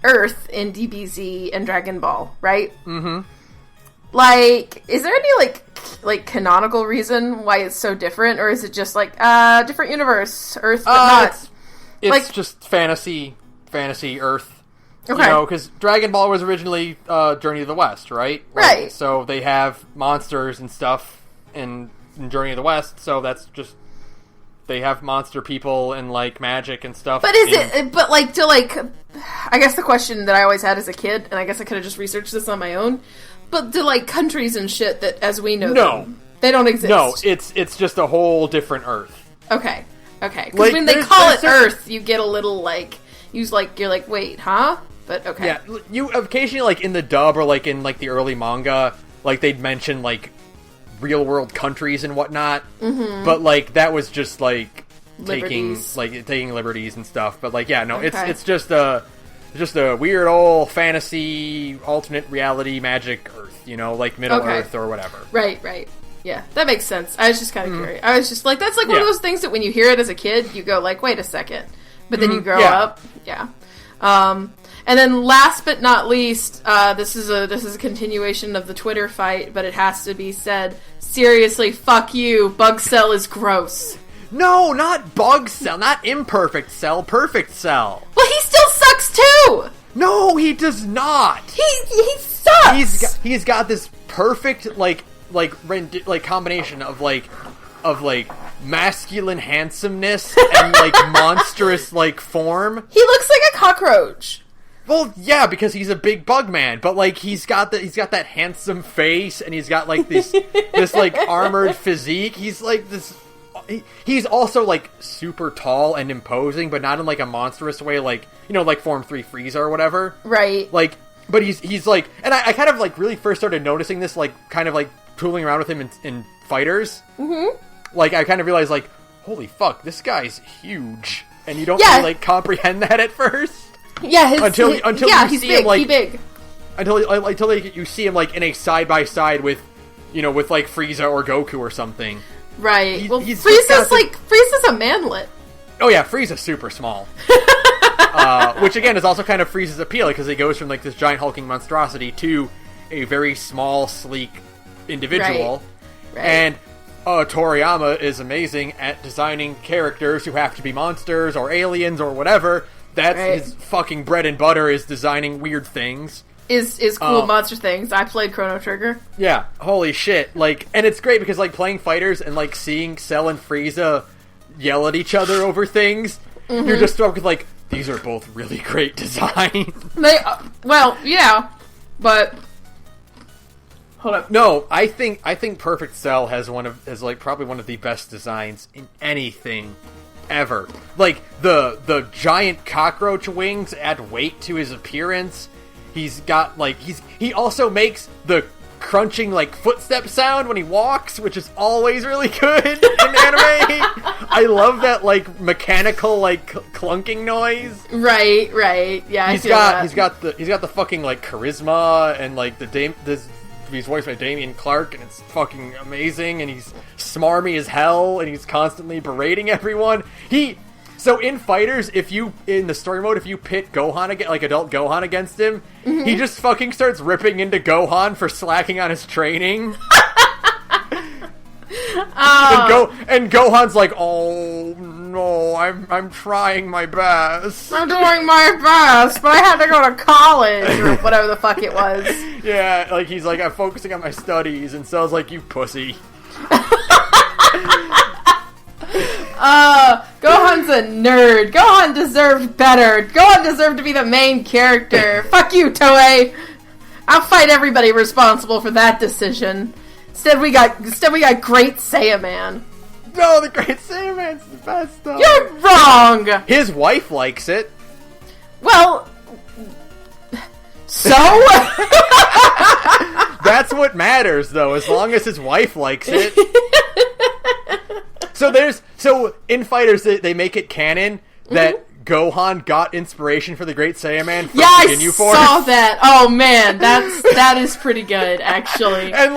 Earth in DBZ and Dragon Ball, right? Mm-hmm. Like, is there any, like canonical reason why it's so different? Or is it just, like, different universe, Earth, but not? It's like, just fantasy Earth. Okay. You know, because Dragon Ball was originally Journey to the West, right? Right. So they have monsters and stuff in Journey to the West, so that's just... They have monster people and, like, magic and stuff. But I guess the question that I always had as a kid, and I guess I could have just researched this on my own, but do, like, countries and shit that, as we know them, they don't exist? No, it's just a whole different Earth. Okay. Because Like, when they call it Earth, you get a little, like... you're like, wait, huh? But, okay. Yeah, you occasionally, like, in the dub or, like, in, like, the early manga, like, they'd mention, like, real-world countries and whatnot. Mm-hmm. But, like, that was just, like, taking liberties and stuff. But, like, yeah, no, okay. it's just a weird old fantasy, alternate reality magic Earth, you know, like Middle Earth or whatever. Right. Yeah, that makes sense. I was just kind of curious. I was just like, that's like one of those things that when you hear it as a kid, you go like, wait a second. But then you grow up. Yeah. And then last but not least, this is a continuation of the Twitter fight, but it has to be said, seriously, fuck you, Bug Cell is gross. No, not Bug Cell, not Imperfect Cell, Perfect Cell. Well, he still sucks too! No, he does not! He sucks! He's got this perfect, like combination of masculine handsomeness and, like, monstrous, like, form. He looks like a cockroach. Well, yeah, because he's a big bug man, but, like, he's got that handsome face, and he's got, like, this like, armored physique. He's, like, this... He's also, like, super tall and imposing, but not in, like, a monstrous way, like, you know, like Form 3 Frieza or whatever. Right. Like, but he's like... And I kind of, like, really first started noticing this, like, kind of, like, tooling around with him in Fighters. Mm-hmm. Like, I kind of realized, like, holy fuck, this guy's huge. And you don't really, like, comprehend that at first. Yeah, until you see him, like... He's big. Until you see him, like, in a side-by-side with, you know, with, like, Frieza or Goku or something. Right. Frieza's a manlet. Oh, yeah, Frieza's super small. Which, again, is also kind of Frieza's appeal, because he goes from, like, this giant hulking monstrosity to a very small, sleek individual. Right. And Toriyama is amazing at designing characters who have to be monsters or aliens or whatever. That's his fucking bread and butter, is designing weird things. Is cool monster things. I played Chrono Trigger. Yeah, holy shit. Like, and it's great because, like, playing Fighters and, like, seeing Cell and Frieza yell at each other over things, you're just struck with, like, these are both really great designs. Well, yeah, but... Hold up. No, I think Perfect Cell has probably one of the best designs in anything ever. Like, the giant cockroach wings add weight to his appearance. He's got, like, he also makes the crunching, like, footstep sound when he walks, which is always really good in anime. I love that, like, mechanical, like, clunking noise. Right. Yeah, he's got the fucking, like, charisma and, like, he's voiced by Damian Clark, and it's fucking amazing, and he's smarmy as hell, and he's constantly berating everyone. So in Fighters, in the story mode, if you pit Gohan, like adult Gohan against him, he just fucking starts ripping into Gohan for slacking on his training. And Gohan's like, oh no, I'm trying my best. I'm doing my best, but I had to go to college, or whatever the fuck it was. Yeah, like, he's like, I'm focusing on my studies, and Cell's like, you pussy. Gohan's a nerd. Gohan deserved better. Gohan deserved to be the main character. Fuck you, Toei. I'll fight everybody responsible for that decision. Instead we got Great Saiyaman. No, the Great Saiyaman's the best, though. You're wrong! His wife likes it. Well... So? That's what matters, though, as long as his wife likes it. So in Fighters, they make it canon that Gohan got inspiration for the Great Saiyaman from Ginyu Force? I saw that. Oh man, that is pretty good, actually. and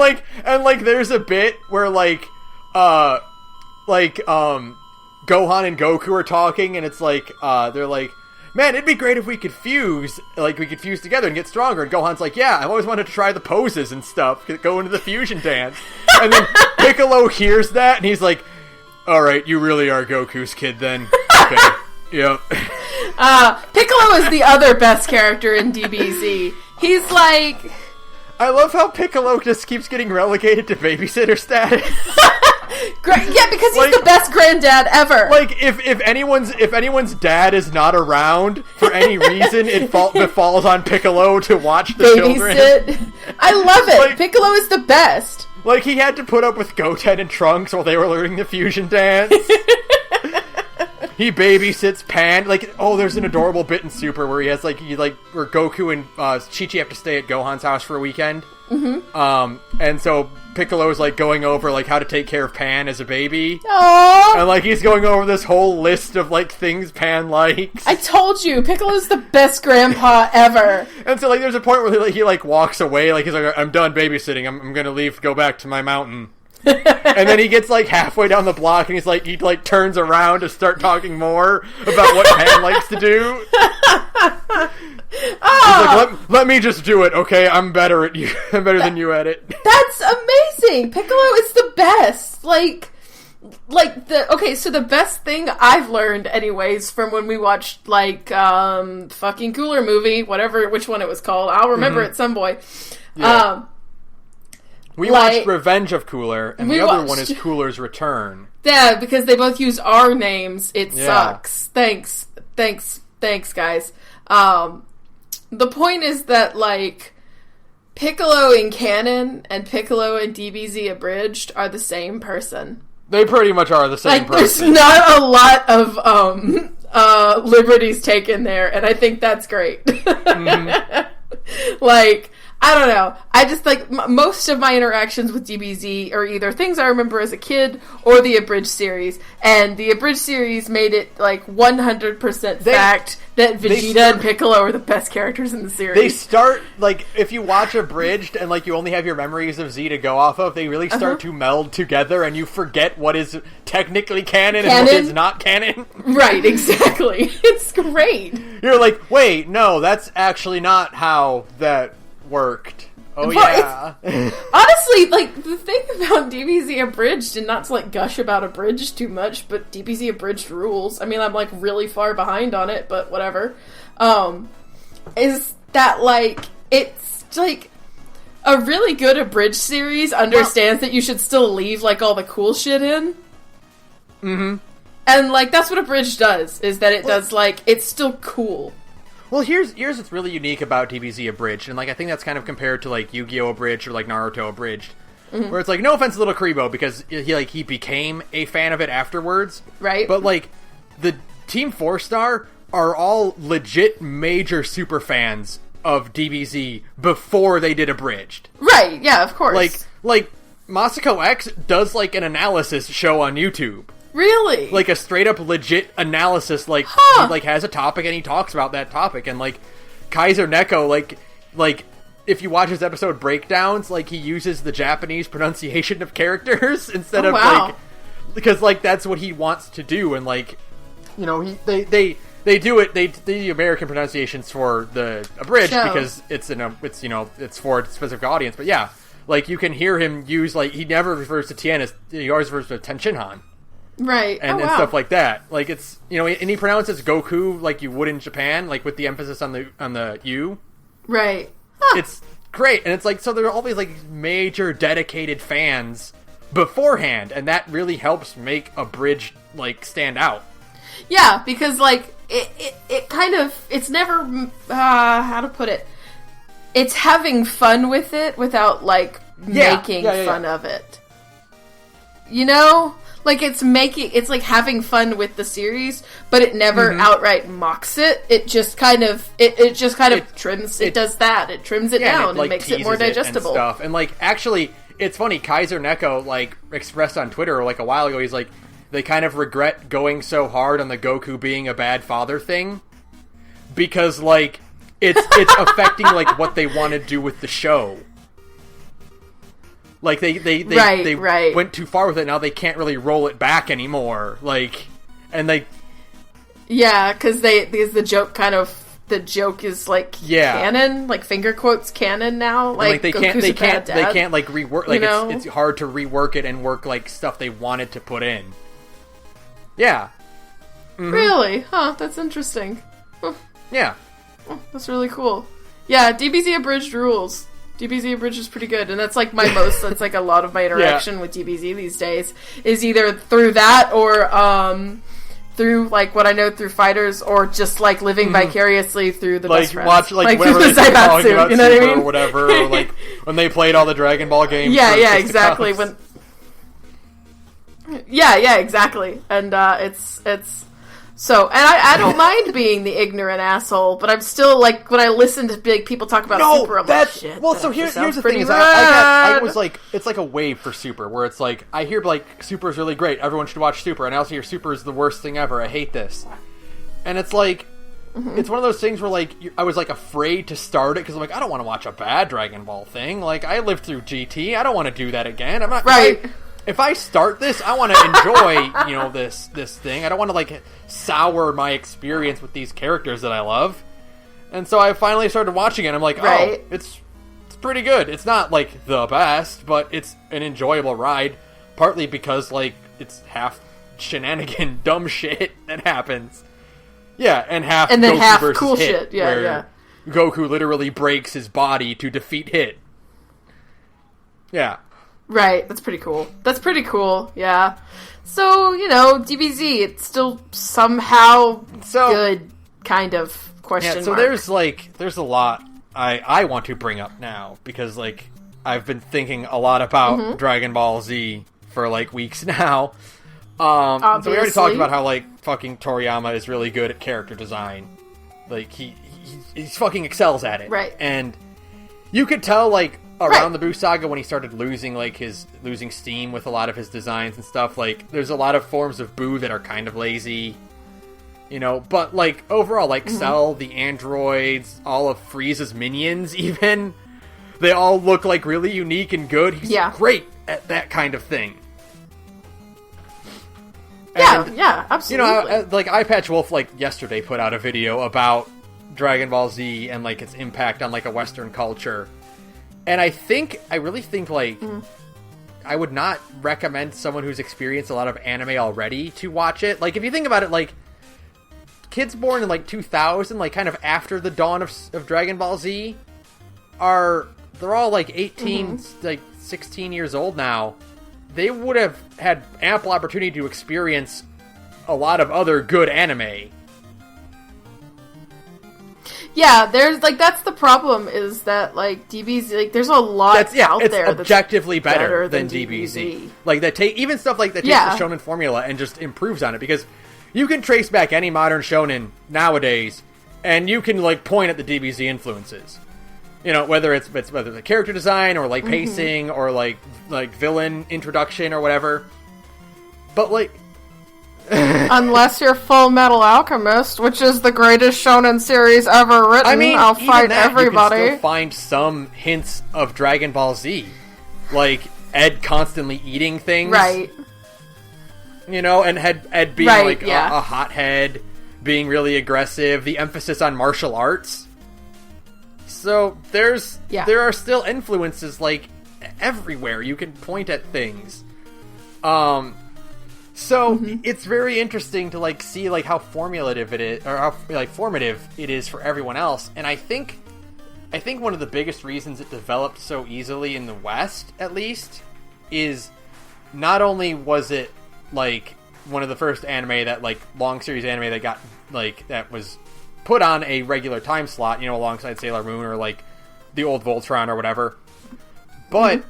there's a bit where Gohan and Goku are talking, and it's they're like, man, it'd be great if we could fuse together and get stronger. And Gohan's like, yeah, I've always wanted to try the poses and stuff, go into the fusion dance. And then Piccolo hears that, and he's like, all right, you really are Goku's kid then. Okay, yep. Piccolo is the other best character in DBZ. He's like... I love how Piccolo just keeps getting relegated to babysitter status. Yeah, because he's the best granddad ever. If anyone's dad is not around for any reason, it falls on Piccolo to watch the children. I love it. Piccolo is the best. He had to put up with Goten and Trunks while they were learning the fusion dance. He babysits Pan. There's an adorable bit in Super where he has where Goku and Chi-Chi have to stay at Gohan's house for a weekend. Mm-hmm. And so Piccolo's going over how to take care of Pan as a baby. Aww. And he's going over this whole list of things Pan likes. I told you, Piccolo's the best grandpa ever. And so there's a point where he walks away, he's like, I'm done babysitting. I'm gonna leave, go back to my mountain. And then he gets halfway down the block, and he turns around to start talking more about what Pan likes to do. He's like, let me just do it, okay? I'm better at you. I'm better than you at it. That's amazing. Piccolo is the best. So the best thing I've learned, anyways, from when we watched fucking Cooler movie, which one it was called. I'll remember it some boy. Yeah. We watched Revenge of Cooler, and the other one is Cooler's Return. Yeah, because they both use our names. It sucks. Thanks, guys. The point is that, Piccolo in canon and Piccolo in DBZ Abridged are the same person. They pretty much are the same person. There's not a lot of liberties taken there, and I think that's great. Mm-hmm. I don't know. I just most of my interactions with DBZ are either things I remember as a kid or the Abridged series. And the Abridged series made it 100% fact that Vegeta and Piccolo are the best characters in the series. They start, if you watch Abridged and you only have your memories of Z to go off of, they really start to meld together and you forget what is technically canon and what is not canon. Right, exactly. It's great. You're like, wait, no, that's actually not how that worked. Oh, yeah. Honestly, the thing about DBZ Abridged, and not to, gush about Abridged too much, but DBZ Abridged rules. I mean, I'm, really far behind on it, but whatever. Is that, it's, a really good Abridged series understands that you should still leave, all the cool shit in. Mm-hmm. And, that's what Abridged does, is that it does, it's still cool. Well, here's what's really unique about DBZ Abridged, and I think that's kind of compared to Yu-Gi-Oh! Abridged or Naruto Abridged, where it's no offense to Little Kuribo because he became a fan of it afterwards, right? But the Team 4-Star are all legit major super fans of DBZ before they did Abridged, right? Yeah, of course. Masako X does an analysis show on YouTube. Really? A straight up legit analysis, he has a topic and he talks about that topic, and Kaiser Neko, if you watch his episode breakdowns, he uses the Japanese pronunciation of characters instead of because that's what he wants to do, and they do it, they do the American pronunciations for the Abridged because it's for a specific audience, but yeah, you can hear him use, he never refers to Tien as, he always refers to Tenshinhan. Right. And stuff like that. It's, and he pronounces Goku like you would in Japan, with the emphasis on the U. Right. Huh. It's great. And it's so there are all these major dedicated fans beforehand, and that really helps make Abridged stand out. Yeah, because it kind of, it's never how to put it. It's having fun with it without making fun of it. It's having fun with the series, but it never outright mocks it. It just kind of, trims, it does that. It trims it down and makes it more digestible. And stuff. And actually, it's funny, Kaiser Neko, expressed on Twitter, a while ago, he's they kind of regret going so hard on the Goku being a bad father thing, because like it's affecting like what they want to do with the show. Like they went too far with it. Now they can't really roll it back anymore. Like, and they because the joke is like canon, like finger quotes canon now. Like they can't like rework. Like it's hard to rework it and work like stuff they wanted to put in. Yeah. Mm-hmm. Really? Huh? That's interesting. Huh. Yeah. Oh, that's really cool. Yeah, DBZ Abridged rules. DBZ Abridged is pretty good, and that's like that's like a lot of my interaction with DBZ these days is either through that or through like what I know through fighters, or just like living vicariously through the best friends. Watch like whenever they talking about you know Super what I mean? Or whatever, or like when they played all the Dragon Ball games. Yeah, exactly. Exactly. And it's so, and I don't mind being the ignorant asshole, but I'm still like when I listen to big people talk about Super, I'm like, shit. Well, so here's the thing: is I was like, it's like a wave for Super, where it's like I hear like Super is really great, everyone should watch Super, and I also hear Super is the worst thing ever. I hate this, and it's like it's one of those things where like I was like afraid to start it because I'm like I don't want to watch a bad Dragon Ball thing. Like I lived through GT, I don't want to do that again. I'm not right. If I start this, I want to enjoy, this thing. I don't want to, like, sour my experience with these characters that I love. And so I finally started watching it, and I'm like, oh, it's pretty good. It's not, like, the best, but it's an enjoyable ride. Partly because, like, it's half shenanigan, dumb shit that happens. Yeah, and half and then Goku half versus cool Hit, shit. Yeah. Goku literally breaks his body to defeat Hit. Yeah. Right, that's pretty cool, yeah. So, DBZ, it's still somehow good, kind of, question mark. There's a lot I want to bring up now, because, like, I've been thinking a lot about Dragon Ball Z for, like, weeks now. So we already talked about how, like, fucking Toriyama is really good at character design. Like, he fucking excels at it. Right. And you could tell, like, around the Buu Saga, when he started losing steam with a lot of his designs and stuff, like, there's a lot of forms of Buu that are kind of lazy, but, like, overall, like, Cell, the androids, all of Frieza's minions, even, they all look, like, really unique and good. He's great at that kind of thing. Yeah, absolutely. Like, Eyepatch Wolf, like, yesterday put out a video about Dragon Ball Z and, like, its impact on, like, a Western culture. And I really think, like, I would not recommend someone who's experienced a lot of anime already to watch it. Like, if you think about it, like, kids born in, like, 2000, like, kind of after the dawn of Dragon Ball Z, they're all, like, 18, like, 16 years old now. They would have had ample opportunity to experience a lot of other good anime. Yeah, there's, like, that's the problem, is that, like, DBZ, like, there's a lot out there that's objectively better than DBZ. Like, even stuff like that takes the shonen formula and just improves on it, because you can trace back any modern shonen nowadays, and you can, like, point at the DBZ influences. Whether it's the character design, or, like, pacing, or, like villain introduction, or whatever. But, like... Unless you're Full Metal Alchemist, which is the greatest shonen series ever written, I'll fight everybody. You can still find some hints of Dragon Ball Z, like Ed constantly eating things, right? And Ed being a hothead, being really aggressive. The emphasis on martial arts. So there are still influences like everywhere. You can point at things. So it's very interesting to like see like how formulative it is, or how like formative it is for everyone else. And I think one of the biggest reasons it developed so easily in the West, at least, is not only was it like one of the first anime that like long series anime that got like that was put on a regular time slot, alongside Sailor Moon or like the old Voltron or whatever, but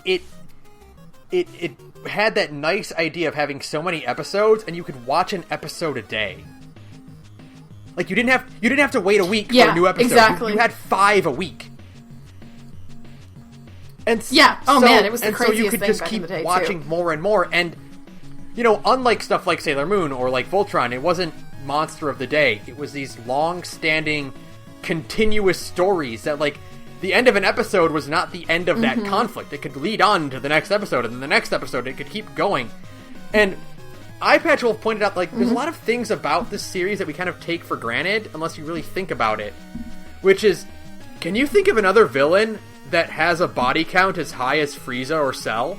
it had that nice idea of having so many episodes, and you could watch an episode a day. Like you didn't have to wait a week for a new episode. Exactly. You had 5 a week. And man, it was the craziest thing. And so you could back just in keep the day, watching too. more and more. And unlike stuff like Sailor Moon or like Voltron, it wasn't monster of the day. It was these long-standing, continuous stories that, like, the end of an episode was not the end of that conflict. It could lead on to the next episode, and then the next episode it could keep going. And Eye Patch Wolf pointed out, like, there's a lot of things about this series that we kind of take for granted unless you really think about it. Which is, can you think of another villain that has a body count as high as Frieza or Cell?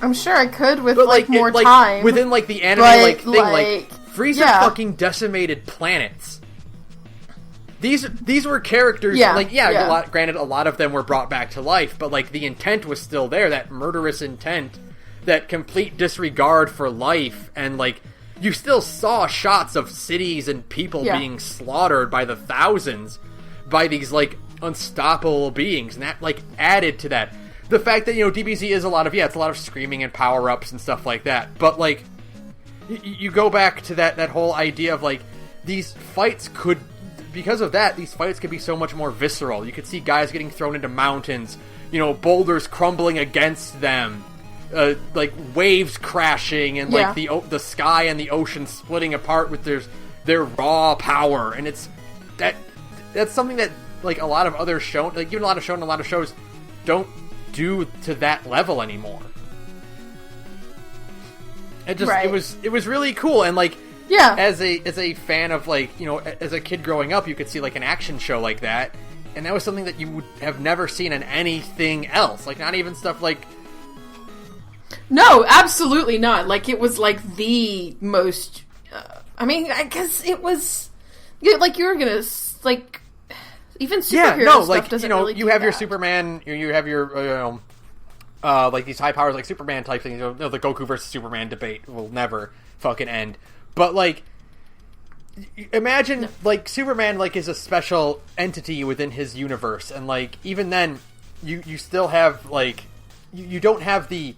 I'm sure I could with, but, more time. Within, like, the anime, thing, Frieza fucking decimated planets. These were characters, granted, a lot of them were brought back to life, but, like, the intent was still there, that murderous intent, that complete disregard for life, and, like, you still saw shots of cities and people being slaughtered by the thousands by these, like, unstoppable beings, and that, like, added to that. The fact that, DBZ is it's a lot of screaming and power-ups and stuff like that, but, like, you go back to that whole idea of, like, these fights could... Because of that, these fights could be so much more visceral. You could see guys getting thrown into mountains, boulders crumbling against them, like waves crashing, and like the sky and the ocean splitting apart with their raw power. And that's something that, like, a lot of other shows, like even a lot of shows don't do to that level anymore. It was really cool, and like. Yeah. As a fan of, like, as a kid growing up, you could see, like, an action show like that, and that was something that you would have never seen in anything else. Like, not even stuff like... No, absolutely not. Like, it was, like, the most... I guess it was... Like, you were gonna... Like, even superhero stuff doesn't really do you have that. your Superman, you have your, like, these high powers, like Superman type things. The Goku versus Superman debate will never fucking end. But, like, imagine, like, Superman, like, is a special entity within his universe, and, like, even then, you still have, like, you don't have the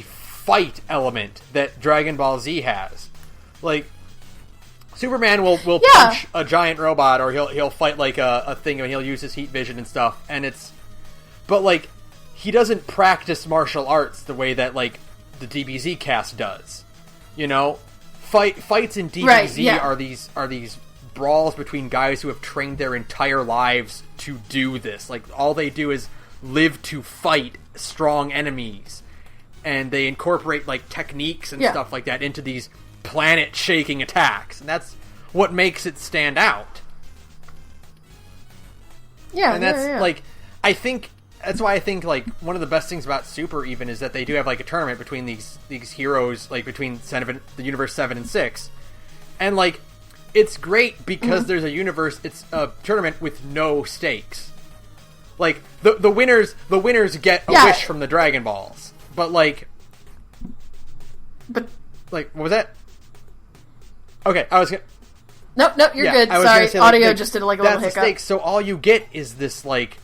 fight element that Dragon Ball Z has. Like, Superman will punch a giant robot, or he'll fight, like, a thing, and he'll use his heat vision and stuff, and but, like, he doesn't practice martial arts the way that, like, the DBZ cast does, Fights in DBZ are these brawls between guys who have trained their entire lives to do this. Like, all they do is live to fight strong enemies, and they incorporate, like, techniques and stuff like that into these planet-shaking attacks, and that's what makes it stand out. Yeah, and that's like, that's why I think, like, one of the best things about Super even is that they do have, like, a tournament between these heroes, like, between the universe 7 and 6. And, like, it's great because there's it's a tournament with no stakes. Like, the winners get a wish from the Dragon Balls. But, like... But... Like, what was that? Okay, I was gonna... Nope, you're good. Sorry, say, audio just did, like, a little hiccup. That's the stakes, so all you get is this, like...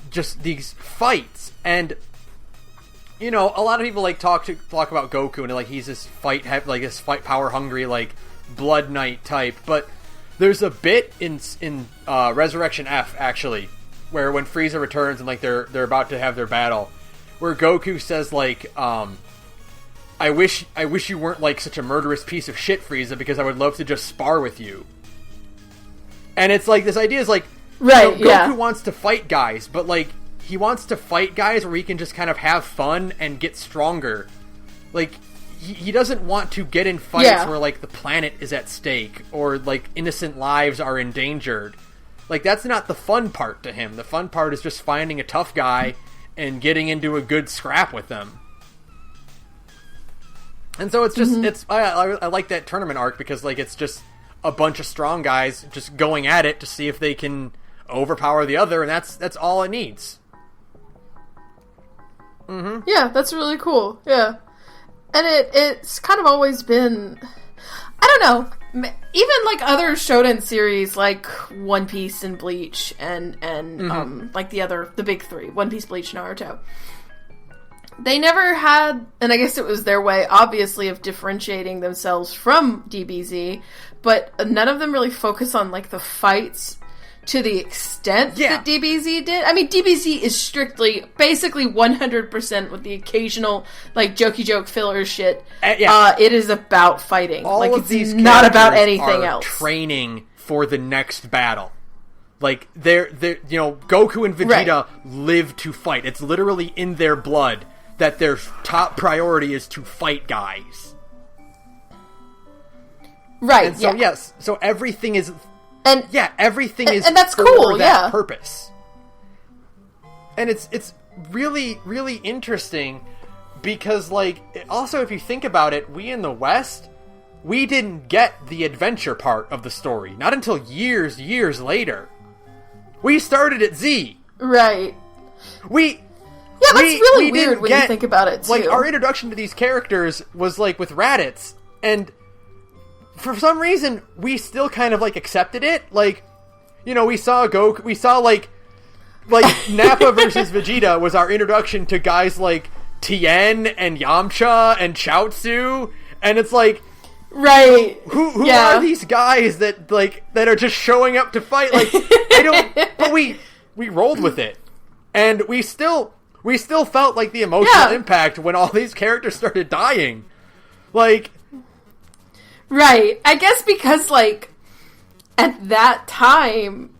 just these fights, and a lot of people, like, talk about Goku, and, like, he's this fight power hungry, like, Blood Knight type, but there's a bit in Resurrection F, actually, where when Frieza returns and, like, they're about to have their battle, where Goku says, like, I wish you weren't, like, such a murderous piece of shit, Frieza, because I would love to just spar with you. And it's like, this idea is like, right, Goku wants to fight guys, but, like, he wants to fight guys where he can just kind of have fun and get stronger. Like, he doesn't want to get in fights where, like, the planet is at stake, or, like, innocent lives are endangered. Like, that's not the fun part to him. The fun part is just finding a tough guy and getting into a good scrap with them. And so it's just, I like that tournament arc because, like, it's just a bunch of strong guys just going at it to see if they can overpower the other, and that's all it needs. Mm-hmm. Yeah, that's really cool. Yeah. And it's kind of always been, I don't know, even, like, other shonen series like One Piece and Bleach and like the big three, One Piece, Bleach, Naruto. They never had, and I guess it was their way, obviously, of differentiating themselves from DBZ, but none of them really focus on, like, the fights to the extent that DBZ did. I mean, DBZ is strictly, basically 100% with the occasional, like, jokey joke filler shit. It is about fighting. All like, of it's these not about anything are else. Training for the next battle. Like, they're Goku and Vegeta live to fight. It's literally in their blood that their top priority is to fight guys. Right, and so, yes, so everything is... And everything is and that's for cool, that purpose. And it's really, really interesting because, like, also if you think about it, we in the West, we didn't get the adventure part of the story. Not until years later. We started at Z. Right. That's really weird when you think about it, too. Like, our introduction to these characters was, like, with Raditz, and... for some reason, we still kind of, like, accepted it. Like, we saw Goku, we saw, like Nappa versus Vegeta was our introduction to guys like Tien and Yamcha and Chaozu, and it's like... right. Who are these guys that are just showing up to fight? Like, but we rolled with it. And we still felt, like, the emotional impact when all these characters started dying. Like... right. I guess because, like, at that time,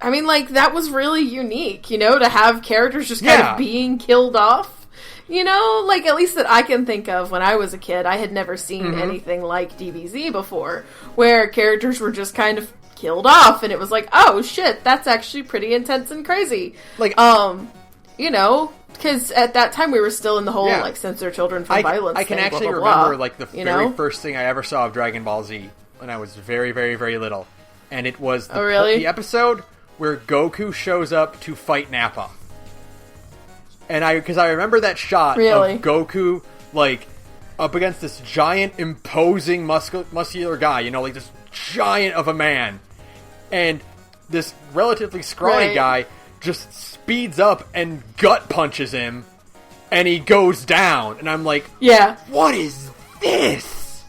I mean, like, that was really unique, to have characters just kind of being killed off, like, at least that I can think of when I was a kid. I had never seen anything like DBZ before, where characters were just kind of killed off, and it was like, oh, shit, that's actually pretty intense and crazy. Like, because at that time we were still in the whole, like, censor children from violence I can thing, actually blah, blah, remember, blah, like, the very first thing I ever saw of Dragon Ball Z when I was very, very, very little. And it was the episode where Goku shows up to fight Nappa. And because I remember that shot of Goku, like, up against this giant, imposing, muscular guy, like, this giant of a man. And this relatively scrawny guy just speeds up and gut punches him, and he goes down. And I'm like, what is this?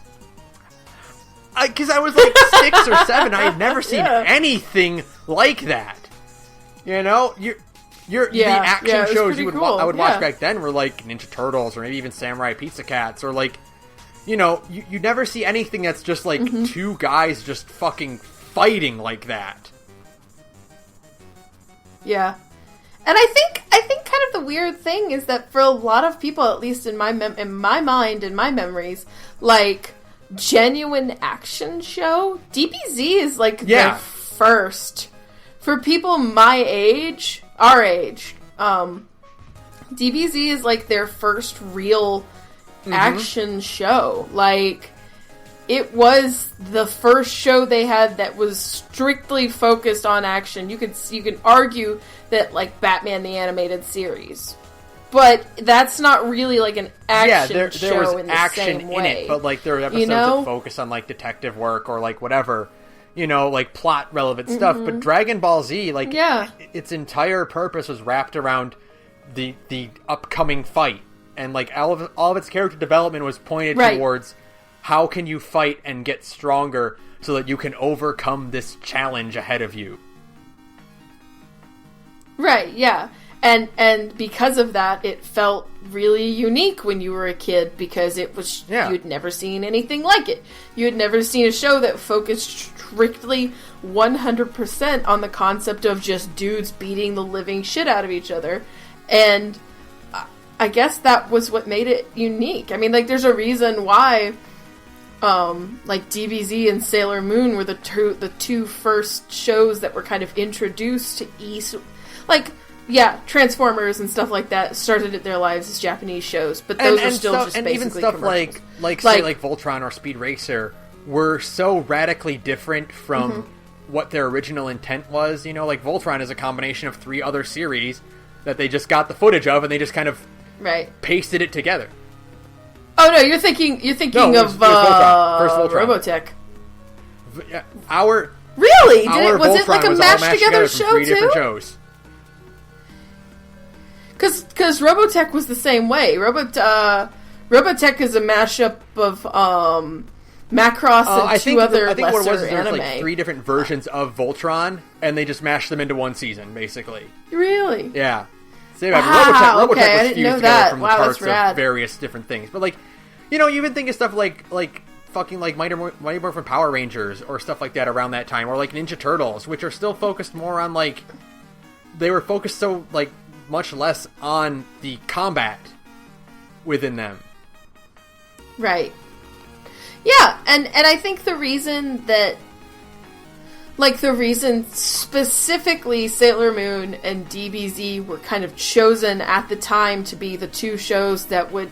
Because I was like 6 or 7, I had never seen anything like that. The action shows I would watch back then were like Ninja Turtles or maybe even Samurai Pizza Cats, or like, you never see anything that's just like two guys just fucking fighting like that. Yeah. And I think kind of the weird thing is that for a lot of people, at least in my mind, in my memories, like, genuine action show, DBZ is like the first. For people my age, our age, DBZ is like their first real action show. Like, it was the first show they had that was strictly focused on action. You can argue that, like, Batman the Animated Series, but that's not really like an action show. There was in the action same in way. it, but like there were episodes that focus on like detective work or like whatever, like plot relevant stuff. But Dragon Ball Z, like, its entire purpose was wrapped around the upcoming fight, and like all of its character development was pointed towards how can you fight and get stronger so that you can overcome this challenge ahead of you. Right, yeah. And because of that, it felt really unique when you were a kid, because it was you'd never seen anything like it. You had never seen a show that focused strictly 100% on the concept of just dudes beating the living shit out of each other. And I guess that was what made it unique. I mean, like, there's a reason why like DBZ and Sailor Moon were the two first shows that were kind of introduced to like, Transformers and stuff like that started their lives as Japanese shows, but those are still just basically even stuff commercials. like Voltron or Speed Racer were so radically different from what their original intent was. Like Voltron is a combination of 3 other series that they just got the footage of and they just kind of pasted it together. Oh no, you're thinking of Voltron. First Voltron. Robotech. Really? Was it like a mashed together show from 3 too? Different shows. Because Robotech was the same way. Robotech is a mashup of Macross and two other I think lesser what it was is anime. there's like 3 different versions of Voltron, and they just mashed them into one season, basically. Really? Yeah. So, Wow, Robotech was I didn't fused know together that. from Wow, the that's parts rad. of various different things. But, like, you know, you even think of stuff like fucking, like, Mighty Morphin Power Rangers or stuff like that around that time, or, like, Ninja Turtles, which are still focused more on, like, they were focused so, like, much less on the combat within them. Right. Yeah, and I think the reason that, like, the reason specifically Sailor Moon and DBZ were kind of chosen at the time to be the 2 shows that would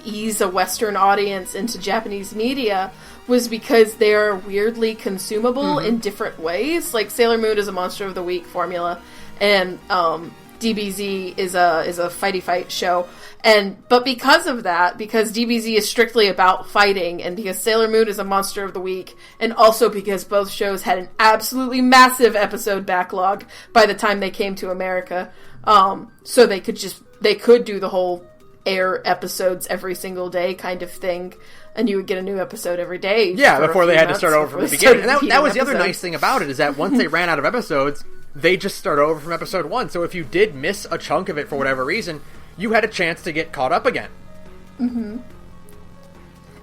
ease a Western audience into Japanese media was because they are weirdly consumable in different ways. Like, Sailor Moon is a Monster of the Week formula, and DBZ is a fighty fight show. But because of that, because DBZ is strictly about fighting, and because Sailor Moon is a Monster of the Week, and also because both shows had an absolutely massive episode backlog by the time they came to America, so they could do the whole air episodes every single day kind of thing, and you would get a new episode every day. Yeah, before they had to start over from the beginning. And that was the other nice thing about it, is that once they ran out of episodes, they just start over from episode 1. So if you did miss a chunk of it for whatever reason, you had a chance to get caught up again. Mm-hmm.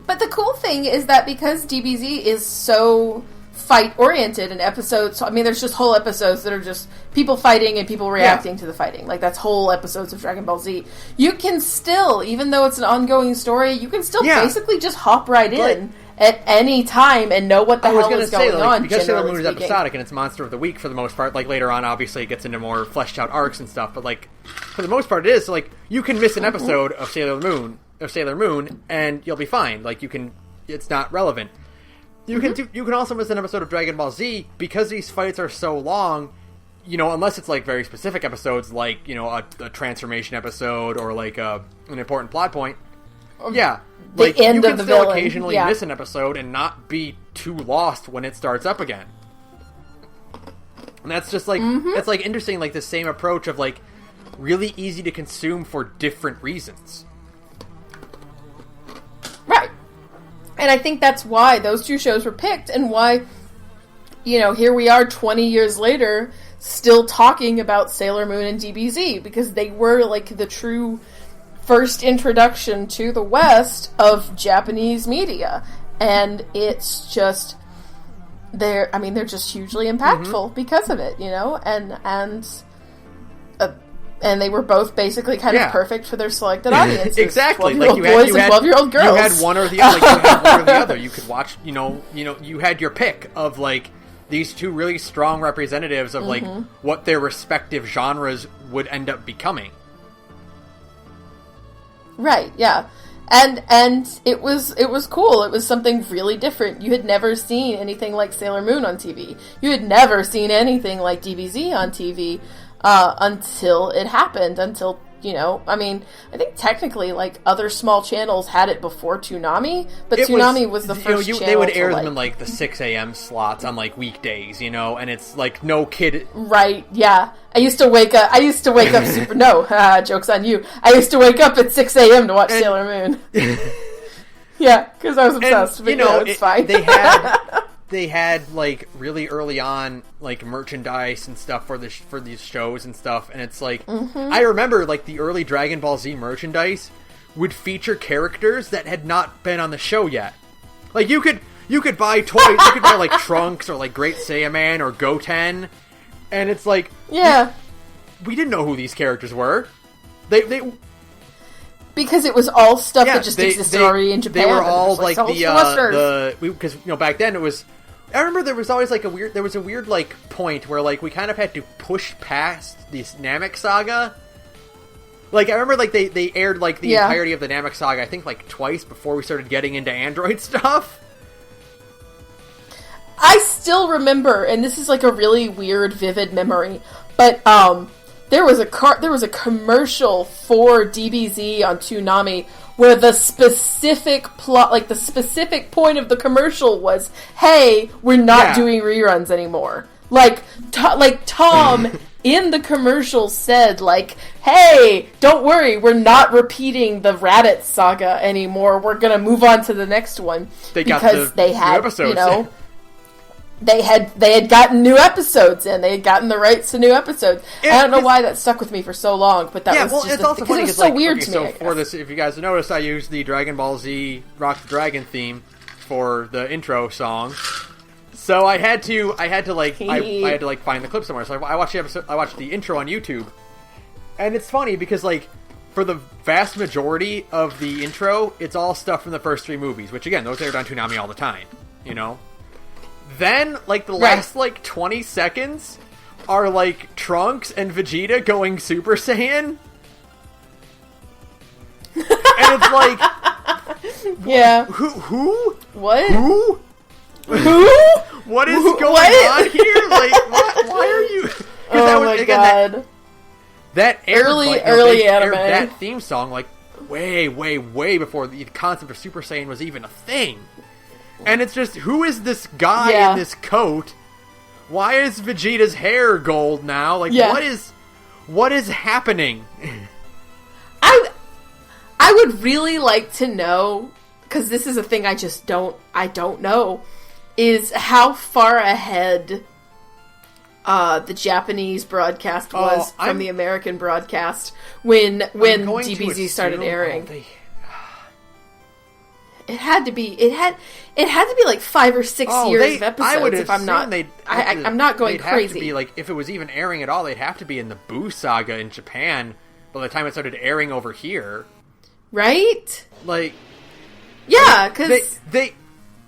But the cool thing is that because DBZ is so fight-oriented in episodes, I mean, there's just whole episodes that are just people fighting and people reacting to the fighting. Like, that's whole episodes of Dragon Ball Z. You can still, even though it's an ongoing story, you can still basically just hop right in at any time and know what the hell is going on. Because Sailor Moon is episodic and it's Monster of the Week for the most part. Like, later on, obviously, it gets into more fleshed out arcs and stuff. But, like, for the most part, it is. So, like, you can miss an episode of Sailor Moon, and you'll be fine. Like, it's not relevant. You can also miss an episode of Dragon Ball Z because these fights are so long. You know, unless it's like very specific episodes, like, you know, a transformation episode or like an important plot point. Yeah, like the end you of can the still villain. occasionally miss an episode and not be too lost when it starts up again. And that's just like it's like interesting, like the same approach of like really easy to consume for different reasons. Right. And I think that's why those 2 shows were picked, and why, you know, here we are 20 years later still talking about Sailor Moon and DBZ, because they were like the true first introduction to the West of Japanese media. And it's just, they're just hugely impactful because of it, you know, and they were both basically kind of perfect for their selected audiences. Exactly. 12-year-old boys and 12-year-old girls. You had one or the other. Like, you had one or the other. You could watch, you know, you had your pick of, like, these 2 really strong representatives of, like, what their respective genres would end up becoming. Right, yeah. And it was cool. It was something really different. You had never seen anything like Sailor Moon on TV. You had never seen anything like DBZ on TV. Until it happened, you know, I mean, I think technically, like, other small channels had it before Toonami, but Toonami was the first channel. They would air them in, like, the 6 a.m. slots on, like, weekdays, you know, and it's, like, no kid... Right, yeah. I used to wake up super... No, joke's on you. I used to wake up at 6 a.m. to watch Sailor Moon. Yeah, because I was obsessed. But, you know, it's fine. They had, like, really early on, like, merchandise and stuff for these shows and stuff, and it's like, I remember, like, the early Dragon Ball Z merchandise would feature characters that had not been on the show yet. Like, you could buy toys, you could buy, like, Trunks or, like, Great Saiyaman or Goten, and it's like, yeah, we didn't know who these characters were. They because it was all stuff that just existed already in Japan. They were all, like, because, you know, back then it was... I remember there was always, like, a weird, like, point where, like, we kind of had to push past this Namek saga. Like, I remember, like, they aired, like, the entirety of the Namek saga, I think, like, twice before we started getting into Android stuff. I still remember, and this is, like, a really weird, vivid memory, but, there was a commercial for DBZ on Toonami where the specific plot, like the specific point of the commercial was, hey, we're not doing reruns anymore. Like Tom in the commercial said, like, hey, don't worry, we're not repeating the Raditz saga anymore. We're going to move on to the next one. Because they had, you know, they had gotten new episodes in. They had gotten the rights to new episodes. I don't know why that stuck with me for so long, but that was just it's also funny it was so weird to me. So for this, if you guys noticed, I used the Dragon Ball Z Rock the Dragon theme for the intro song. So I had to like find the clip somewhere. So I watched the episode. I watched the intro on YouTube, and it's funny because like for the vast majority of the intro, it's all stuff from the first 3 movies, which again, those aired on Toonami all the time, you know. Then like the last like 20 seconds are like Trunks and Vegeta going Super Saiyan, and it's like, yeah, who, what, who. What is going on here? Like, why are you? Oh my god! That early anime. That theme song, like, way before the concept of Super Saiyan was even a thing. And it's just, who is this guy in this coat? Why is Vegeta's hair gold now? Like, what is happening? I would really like to know, because this is a thing I don't know, is how far ahead the Japanese broadcast was from the American broadcast when DBZ started airing. It had to be like 5 or 6 years of episodes. If I'm not, I'm not going crazy. Have to be like, if it was even airing at all, they'd have to be in the Boo saga in Japan by the time it started airing over here, right? Like, yeah, because they.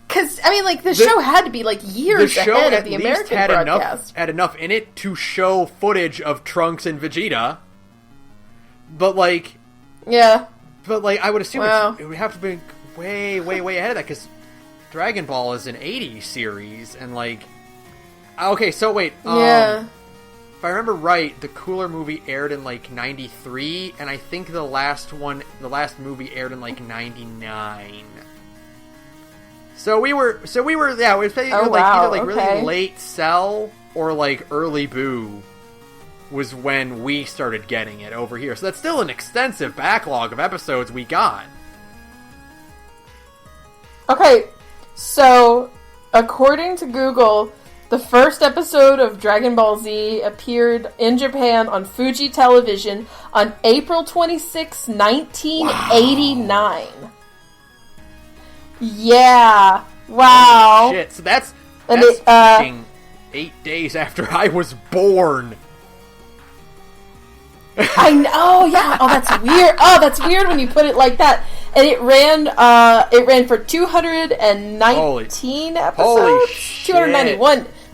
Because, I mean, like, the show had to be, like, years ahead of the American broadcast. Had enough in it to show footage of Trunks and Vegeta. But, like... Yeah. But, like, I would assume it would have to be way ahead of that, because Dragon Ball is an 80s series, and, like... Okay, so wait. Yeah. If I remember right, the Cooler movie aired in, like, 93, and I think the last movie aired in, like, 99. So we were, yeah, we were either really late Cell or like early Boo was when we started getting it over here. So that's still an extensive backlog of episodes we got. Okay, so according to Google, the first episode of Dragon Ball Z appeared in Japan on Fuji Television on April 26, 1989. Wow. Yeah. Wow. Holy shit. So that's fucking 8 days after I was born. I know. Yeah. Oh, that's weird. Oh, that's weird when you put it like that. And it ran for 219 episodes. Holy shit.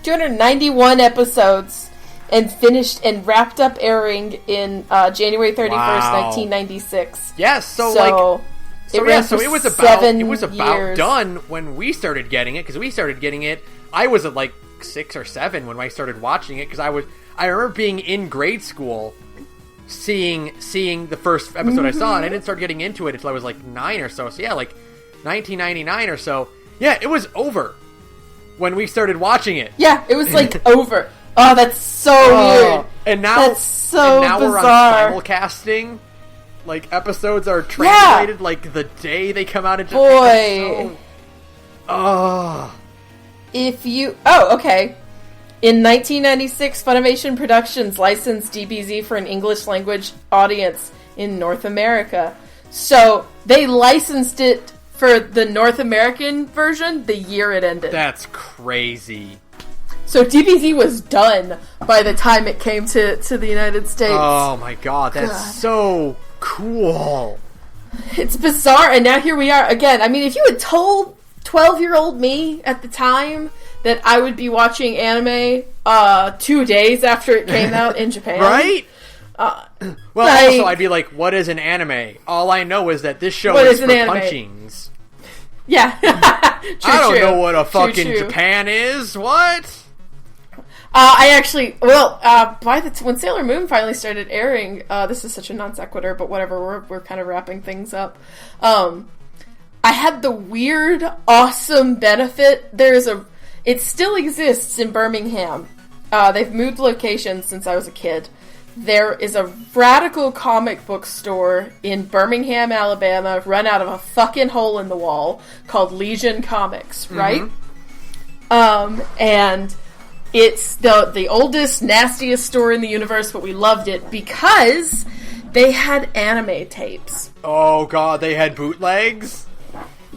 291 episodes, and finished and wrapped up airing in January 31st, 1996. Yes. So it was about done when we started getting it, because we started getting it. I was at like 6 or 7 when I started watching it, because I remember being in grade school, seeing the first episode I saw, and I didn't start getting into it until I was like 9 or so. So yeah, like 1999 or so. Yeah, it was over when we started watching it. Yeah, it was like over. Oh, that's so weird. And now that's so bizarre. We're on simulcasting. Like, episodes are translated, like, the day they come out in Japan. Boy. Okay. In 1996, Funimation Productions licensed DBZ for an English language audience in North America. So, they licensed it for the North American version the year it ended. That's crazy. So DBZ was done by the time it came to the United States. Oh my god, that's so cool. It's bizarre, and now here we are again. I mean, if you had told 12-year-old me at the time that I would be watching anime 2 days after it came out in Japan. Right? Also, I'd be like, what is an anime? All I know is that this show is for punchings. Yeah. I don't know what a fucking Japan is. What? I actually, when Sailor Moon finally started airing, this is such a non sequitur, but whatever, we're kind of wrapping things up. I had the weird, awesome benefit. It still exists in Birmingham. they've moved locations since I was a kid. There is a radical comic book store in Birmingham, Alabama, run out of a fucking hole in the wall, called Legion Comics, right? And it's the oldest, nastiest store in the universe, but we loved it because they had anime tapes. Oh god, they had bootlegs?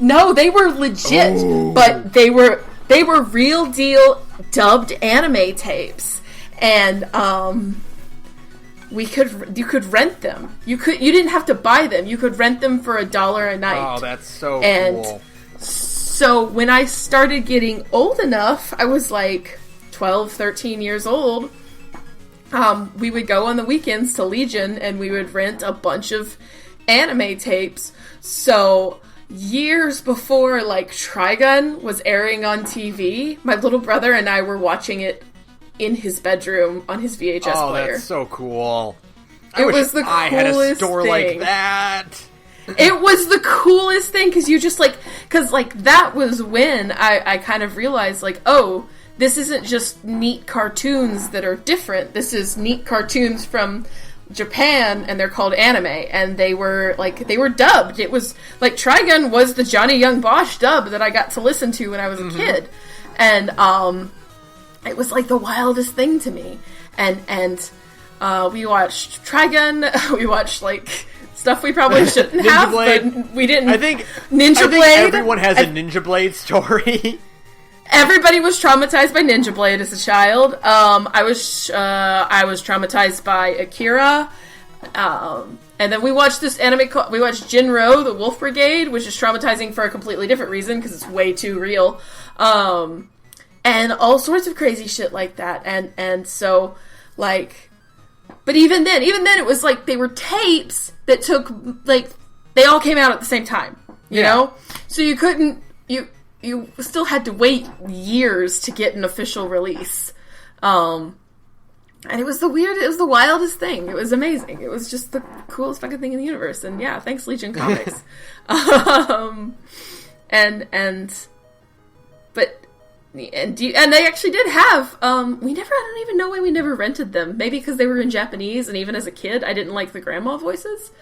No, they were legit, but they were real deal dubbed anime tapes. And you could rent them. You didn't have to buy them. You could rent them for $1 a night. Oh, that's so cool. So when I started getting old enough, I was like 12, 13 years old, we would go on the weekends to Legion and we would rent a bunch of anime tapes. So years before, like, Trigun was airing on TV, my little brother and I were watching it in his bedroom on his VHS player. Oh, that's so cool. It was the coolest I had a store thing. like that. It was the coolest thing, because you just, because that was when I kind of realized, like, oh, this isn't just neat cartoons that are different. This is neat cartoons from Japan, and they're called anime, and they were dubbed. It was, like, Trigun was the Johnny Young Bosch dub that I got to listen to when I was a kid. And, it was, like, the wildest thing to me. And we watched Trigun, we watched, like, stuff we probably shouldn't have, but we didn't. I think Ninja Blade. Everyone has a Ninja Blade story. Everybody was traumatized by Ninja Blade as a child. I was traumatized by Akira. And then we watched this anime we watched Jinro, the Wolf Brigade, which is traumatizing for a completely different reason, because it's way too real. And all sorts of crazy shit like that. And so, like, but even then it was like they were tapes that took, like, they all came out at the same time, you know? So you couldn't, you still had to wait years to get an official release. And it was the wildest thing. It was amazing. It was just the coolest fucking thing in the universe. And yeah, thanks Legion Comics. And they actually did have, I don't even know why we never rented them. Maybe because they were in Japanese, and even as a kid, I didn't like the grandma voices.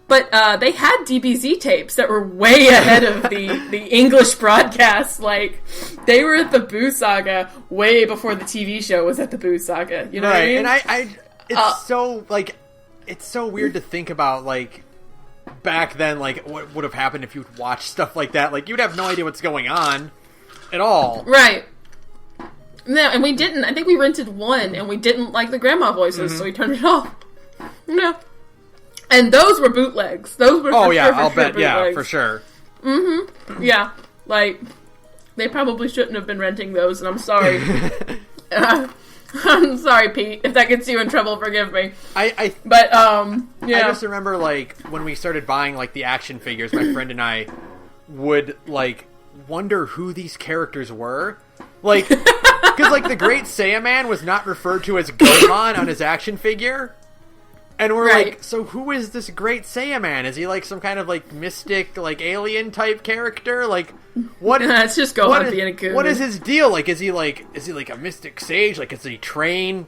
But they had DBZ tapes that were way ahead of the English broadcast. Like, they were at the Boo Saga way before the TV show was at the Boo Saga. You know what I mean? And it's so, like, it's so weird to think about, like, back then, like, what would have happened if you'd watch stuff like that. Like, you'd have no idea what's going on at all. Right. No, and we didn't. I think we rented one, and we didn't like the grandma voices, so we turned it off. No. And those were bootlegs. Those were I'll sure bet, bootlegs. yeah, for sure. Yeah, like, they probably shouldn't have been renting those, and I'm sorry. I'm sorry, Pete. If that gets you in trouble, forgive me. I just remember, like, when we started buying, like, the action figures, my friend and I would, like, wonder who these characters were. Like, because, like, the Great Saiyaman was not referred to as Gohan on his action figure. And we're like, so who is this Great Saiyaman? Is he, like, some kind of, like, mystic, like, alien type character? Like, what? It's just Gohan being a goon. What is his deal? Like, is he like a mystic sage? Like, does he train,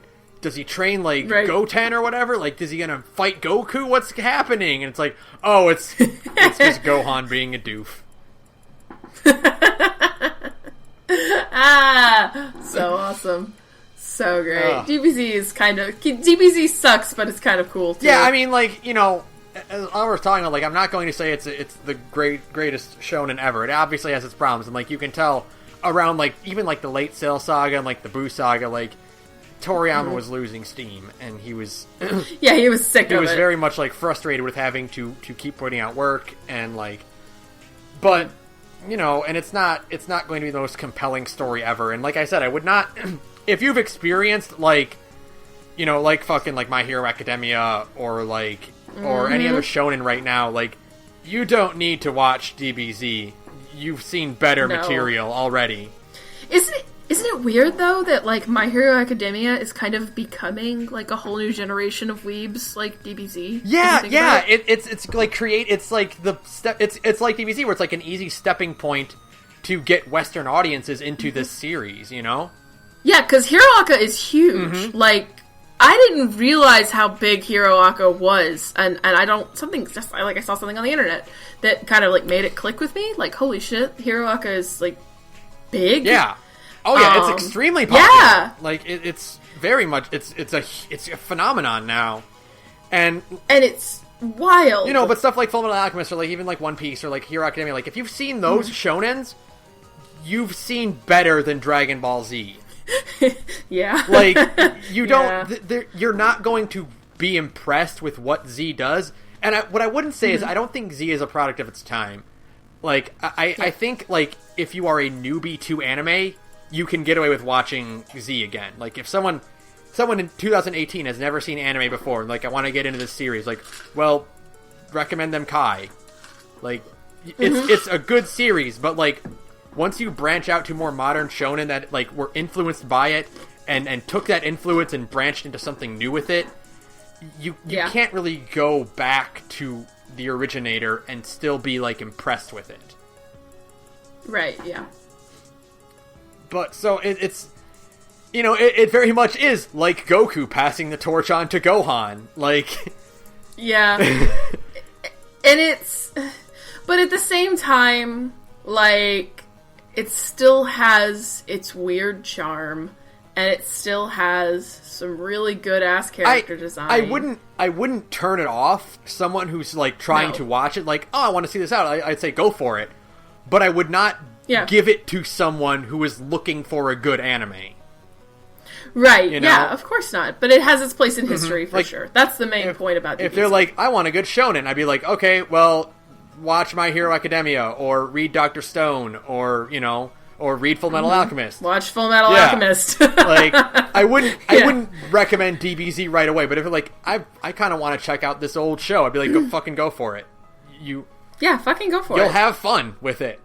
like, Goten or whatever? like, is he gonna fight Goku? What's happening? And it's like, oh, it's just Gohan being a doof. So awesome. So great. DBZ sucks, but it's kind of cool too. Yeah, I mean, like, you know, as I was talking about, like, I'm not going to say it's the greatest shonen ever. It obviously has its problems, and, like, you can tell around, like, even, like, the Late Sail Saga and, like, the Boo Saga, like, Toriyama was losing steam, and he was yeah, he was sick of it. He was very much, like, frustrated with having to keep putting out work, and, like, but, you know, and it's not going to be the most compelling story ever. And like I said, I would not if you've experienced, like, you know, like, fucking, like, My Hero Academia or, like, or any other shonen right now, like, you don't need to watch DBZ. You've seen better material already. Isn't it weird, though, that, like, My Hero Academia is kind of becoming, like, a whole new generation of weebs, like DBZ? Yeah. It's like it's like it's like DBZ, where it's like an easy stepping point to get Western audiences into this series, you know? Yeah, because Hiroaka is huge. Mm-hmm. Like, I didn't realize how big Hiroaka was, and I don't, something, just, like, I saw something on the internet that kind of, like, made it click with me. Like, holy shit, Hiroaka is, like, big? Yeah. Oh, yeah, it's extremely popular. Yeah! Like, it's very much, it's a phenomenon now. And it's wild. You know, but stuff like Fullmetal Alchemist, or, like, even, like, One Piece, or, like, Hero Academia, like, if you've seen those shonens, you've seen better than Dragon Ball Z. Yeah. Like, you don't... you're not going to be impressed with what Z does. And what I wouldn't say is, I don't think Z is a product of its time. Like, I think, like, if you are a newbie to anime, you can get away with watching Z again. Like, if someone in 2018 has never seen anime before, like, I want to get into this series, like, well, recommend them Kai. Like, it's a good series, but, like, once you branch out to more modern shonen that, like, were influenced by it, and took that influence and branched into something new with it, you can't really go back to the originator and still be, like, impressed with it. Right, yeah. But, so, it's... You know, it very much is like Goku passing the torch on to Gohan. Like... Yeah. And it's... But at the same time, like, it still has its weird charm, and it still has some really good-ass character design. I wouldn't turn it off. Someone who's, like, trying to watch it, like, oh, I want to see this out, I'd say go for it. But I would not give it to someone who is looking for a good anime. Right, you know? Yeah, of course not. But it has its place in history, for sure. That's the main point about DBZ. If they're like, I want a good shonen, I'd be like, okay, well, watch My Hero Academia, or read Dr. Stone, or, you know, or read Fullmetal Alchemist. Watch Fullmetal Alchemist. Like, I wouldn't recommend DBZ right away, but if like, I kind of want to check out this old show, I'd be like, fucking go for it. Yeah, fucking go for it. You'll have fun with it.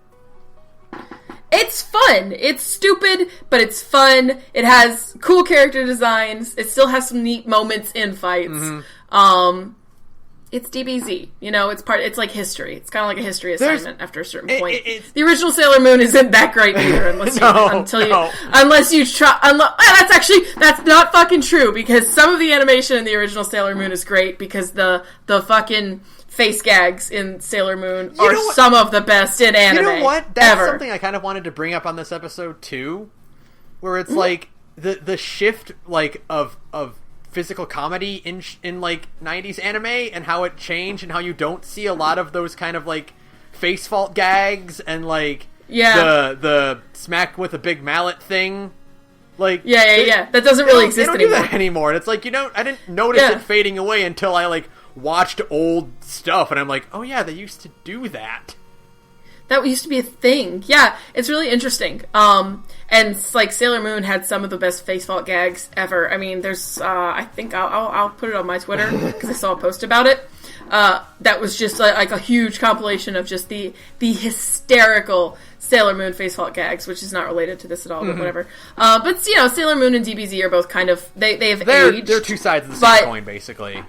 It's fun. It's stupid, but it's fun. It has cool character designs. It still has some neat moments in fights. It's DBZ. You know, it's like history. It's kind of like a history assignment after a certain point. The original Sailor Moon isn't that great either, unless you try. That's not fucking true, because some of the animation in the original Sailor Moon is great, because the fucking face gags in Sailor Moon are some of the best in anime. You know what? That's ever. something I kind of wanted to bring up on this episode too, where it's like the shift, like, of physical comedy in like 90s anime, and how it changed, and how you don't see a lot of those kind of like face fault gags and like the smack with a big mallet thing. Like, that doesn't really exist anymore. They don't do that anymore. And it's like, I didn't notice it fading away until I like watched old stuff, and I'm like, oh yeah, they used to do that. That used to be a thing. Yeah, it's really interesting. And like Sailor Moon had some of the best face fault gags ever. I mean, there's I think I'll put it on my Twitter because I saw a post about it. That was just like a huge compilation of just the hysterical Sailor Moon face fault gags, which is not related to this at all, but whatever. But Sailor Moon and DBZ are both kind of they've aged. They're two sides of the same coin, basically.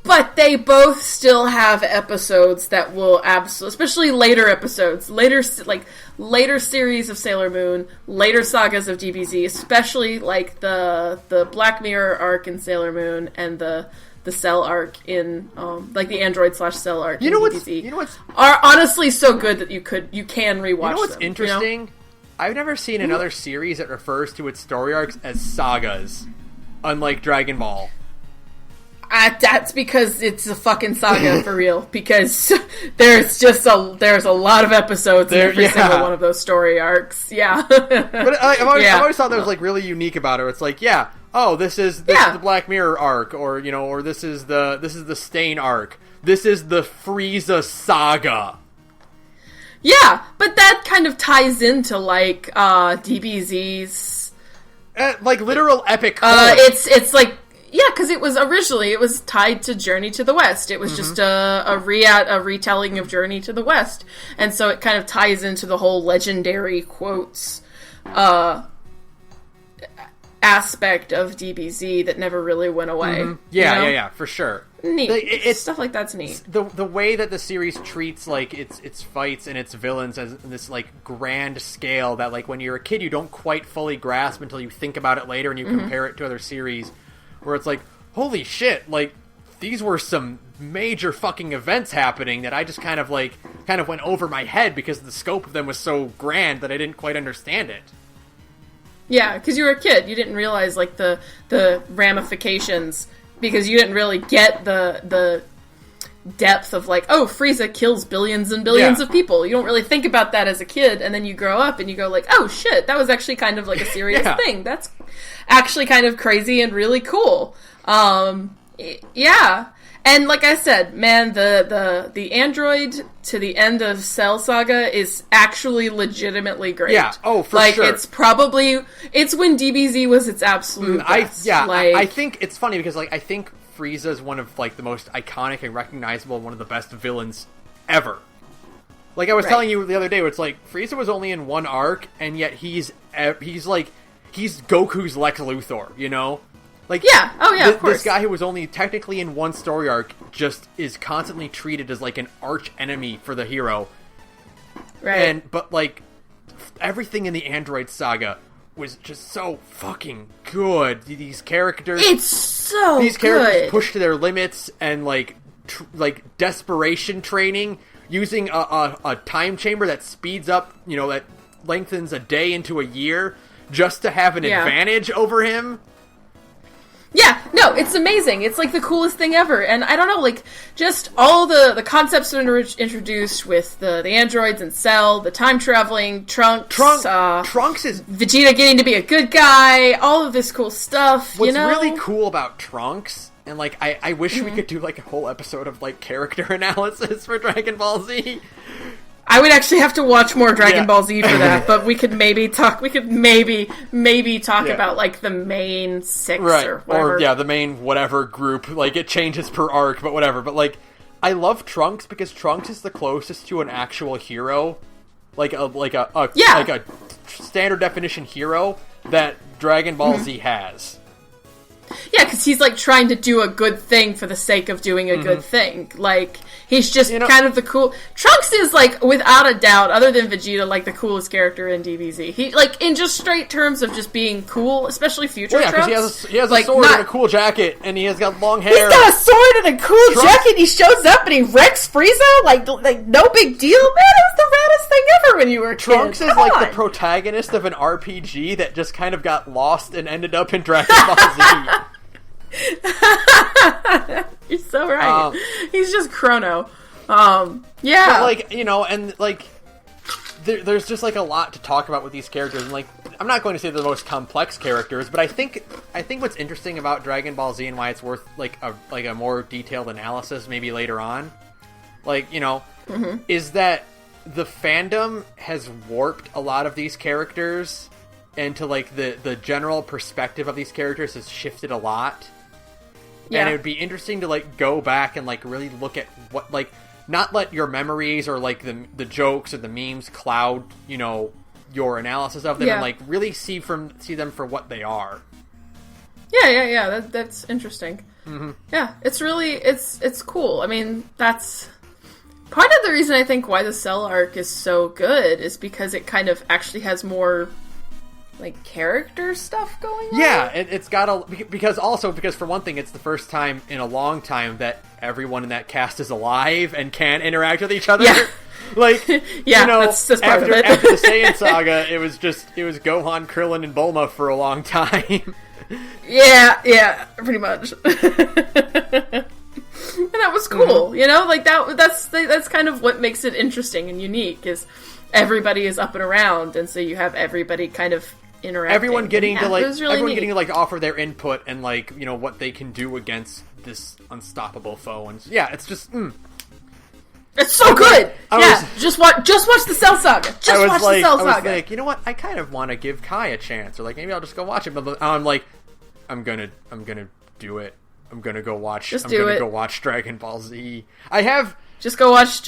But they both still have episodes that will absolutely, especially later episodes, later series of Sailor Moon, later sagas of DBZ, especially like the Black Mirror arc in Sailor Moon and the Cell arc in like the Android/Cell arc in DBZ. You know what's are honestly so good that you can rewatch them. You know what's interesting? You know? I've never seen another series that refers to its story arcs as sagas, unlike Dragon Ball. That's because it's a fucking saga for real. Because there's a lot of episodes in every single one of those story arcs. Yeah, but I've always thought that was like really unique about her. It's like, this is the Black Mirror arc, or or this is the Stain arc. This is the Frieza saga. Yeah, but that kind of ties into like DBZ's like literal epic. It's like. Yeah, because it was tied to Journey to the West. It was just a retelling of Journey to the West, and so it kind of ties into the whole legendary quotes. aspect of DBZ that never really went away. Mm-hmm. Yeah, for sure. Neat. It's stuff like that's neat. The way that the series treats like its fights and its villains as this like grand scale that like when you're a kid you don't quite fully grasp until you think about it later and you compare it to other series where it's like, holy shit, like these were some major fucking events happening that I just kind of went over my head because the scope of them was so grand that I didn't quite understand it. Yeah, because you were a kid. You didn't realize, like, the ramifications, because you didn't really get the depth of, like, oh, Frieza kills billions and billions of people. You don't really think about that as a kid, and then you grow up and you go, like, oh, shit, that was actually kind of, like, a serious thing. That's actually kind of crazy and really cool. Yeah. And like I said, man, the android to the end of Cell Saga is actually legitimately great. Yeah, oh, for sure. Like, it's when DBZ was its absolute best. I think it's funny because, like, I think Frieza is one of, like, the most iconic and recognizable, one of the best villains ever. Like, I was telling you the other day, where it's like, Frieza was only in one arc, and yet he's Goku's Lex Luthor, you know? Like, of course. This guy who was only technically in one story arc just is constantly treated as, like, an arch enemy for the hero. Right. But, like, everything in the Android Saga was just so fucking good. These characters... It's so These characters pushed to their limits and, like, desperation training, using a time chamber that speeds up, you know, that lengthens a day into a year, just to have an advantage over him. Yeah, no, it's amazing. It's, like, the coolest thing ever. And I don't know, like, just all the concepts that are introduced with the androids and Cell, the time traveling, Trunks is... Vegeta getting to be a good guy, all of this cool stuff, What's really cool about Trunks, and, like, I wish we could do, like, a whole episode of, like, character analysis for Dragon Ball Z. I would actually have to watch more Dragon Ball Z for that, but we could maybe talk about, like, the main 6 or whatever. Or, the main whatever group. Like, it changes per arc, but whatever. But, like, I love Trunks because Trunks is the closest to an actual hero. Like a standard definition hero that Dragon Ball Z has. Yeah, because he's, like, trying to do a good thing for the sake of doing a good thing. Like, he's just kind of the cool... Trunks is, like, without a doubt, other than Vegeta, like, the coolest character in DBZ. He, like, in just straight terms of just being cool, especially future Trunks. Because he has like, a sword and a cool jacket, and he has got long hair. He's got a sword and a cool jacket, he shows up and he wrecks Frieza? Like, no big deal? Man, it was the raddest thing ever when you were a kid. Trunks is, like, the protagonist of an RPG that just kind of got lost and ended up in Dragon Ball Z. You're so right. He's just Chrono. But, like, you know, and, like, there's just, like, a lot to talk about with these characters. And, like, I'm not going to say they're the most complex characters, but I think what's interesting about Dragon Ball Z and why it's worth, like a more detailed analysis maybe later on, like, you know, is that the fandom has warped a lot of these characters, and to, like, the general perspective of these characters has shifted a lot. Yeah. And it would be interesting to, like, go back and, like, really look at what, like, not let your memories or, like, the jokes or the memes cloud, you know, your analysis of them, and, like, really see them for what they are. Yeah. That's interesting. Mm-hmm. Yeah, it's really, it's cool. I mean, that's part of the reason I think why the Cell arc is so good is because it kind of actually has more, like, character stuff going on? Yeah, it's got because for one thing, it's the first time in a long time that everyone in that cast is alive and can interact with each other. Yeah. Like, you know, that's part of it. After the Saiyan saga, it was Gohan, Krillin, and Bulma for a long time. Yeah, pretty much. And that was cool, you know? Like, that's kind of what makes it interesting and unique, is everybody is up and around, and so you have everybody kind of interacting. Everyone getting to offer their input and, like, you know, what they can do against this unstoppable foe. And yeah, it's just it's so good. Just watch the Cell Saga. I was like, you know what? I kind of want to give Kai a chance, or, like, maybe I'll just go watch it. But I'm like, I'm gonna do it. I'm gonna go watch. Go watch Dragon Ball Z. Just go watch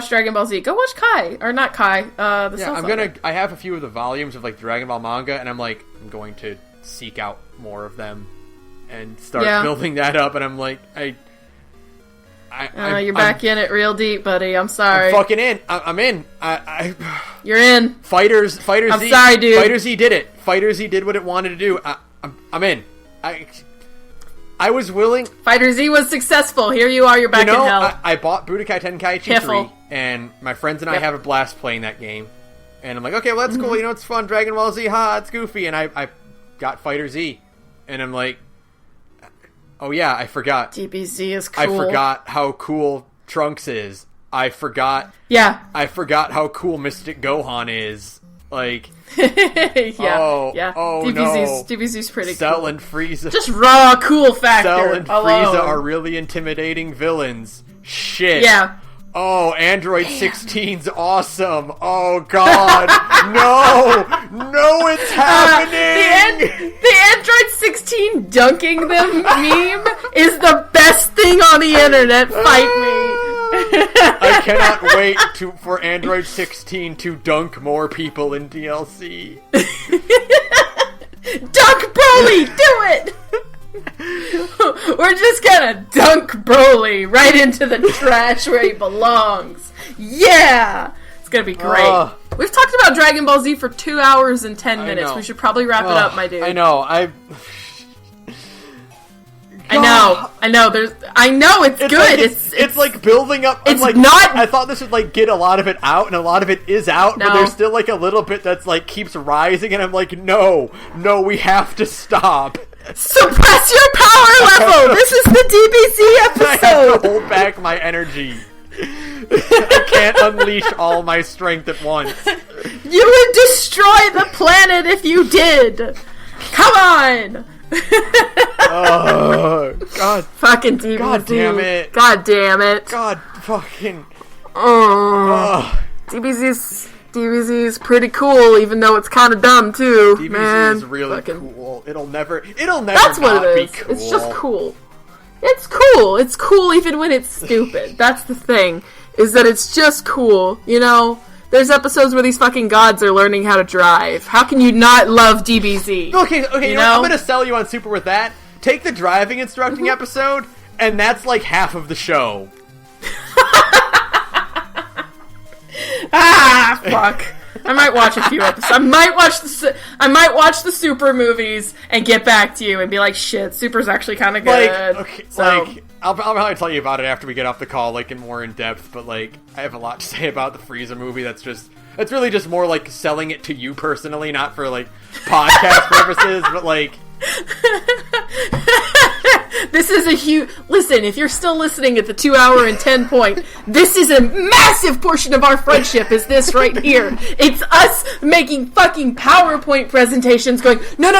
Dragon Ball Z. Go watch Kai, or not Kai. Cell Saga. I have a few of the volumes of, like, Dragon Ball manga, and I'm like, I'm going to seek out more of them and start building that up. And I'm like, you're back in it real deep, buddy. I'm sorry. I'm fucking in. I'm in. You're in. Fighter Z. I'm sorry, dude. Fighter Z did it. Fighter Z did what it wanted to do. I'm in. I was willing. Fighter Z was successful. Here you are. You're back in hell. I bought Budokai Tenkaichi 3, and my friends and I have a blast playing that game. And I'm like, okay, well, that's cool. You know, it's fun. Dragon Ball Z, it's goofy. And I got Fighter Z. And I'm like, oh, yeah, I forgot. DBZ is cool. I forgot how cool Trunks is. I forgot. Yeah. I forgot how cool Mystic Gohan is. Like, DBZ's pretty Cell cool. and Frieza. Just raw cool factor. Cell and Frieza are really intimidating villains. Shit. Yeah. Oh, Android 16's awesome. Oh, God. No, it's happening. The Android 16 dunking them meme is the best thing on the internet. Fight me. I cannot wait for Android 16 to dunk more people in DLC. Dunk Broly! Do it! We're just gonna dunk Broly right into the trash where he belongs. Yeah! It's gonna be great. We've talked about Dragon Ball Z for 2 hours and 10 minutes. We should probably wrap it up, my dude. I know. I know. It's good. It's like building up. It's like, not. I thought this would like get a lot of it out, and a lot of it is out. No. But there's still like a little bit that's like keeps rising, and I'm like, no, we have to stop. Suppress your power level. This is the DBZ episode. I have to hold back my energy. I can't unleash all my strength at once. You would destroy the planet if you did. Come on. Oh, God. Fucking DBZ. God damn it. God damn it. God fucking. DBZ's pretty cool, even though it's kind of dumb too. DBZ man. is really cool. It'll never That's what it is. Be cool. It's just cool. It's cool. It's cool even when it's stupid. That's the thing, is that it's just cool. You know, there's episodes where these fucking gods are learning how to drive. How can you not love DBZ? Okay, you know what? I'm gonna sell you on Super with that. Take the driving instructing episode, and that's like half of the show. Fuck. I might watch a few episodes. I might watch the Super movies and get back to you and be like, shit, Super's actually kind of good. I'll probably tell you about it after we get off the call, like in more in depth. But like, I have a lot to say about the Frieza movie. That's really just more like selling it to you personally, not for like podcast purposes. But like. This is a huge... Listen, if you're still listening at the 2 hour and 10 point, this is a massive portion of our friendship, is this right here. It's us making fucking PowerPoint presentations going, no,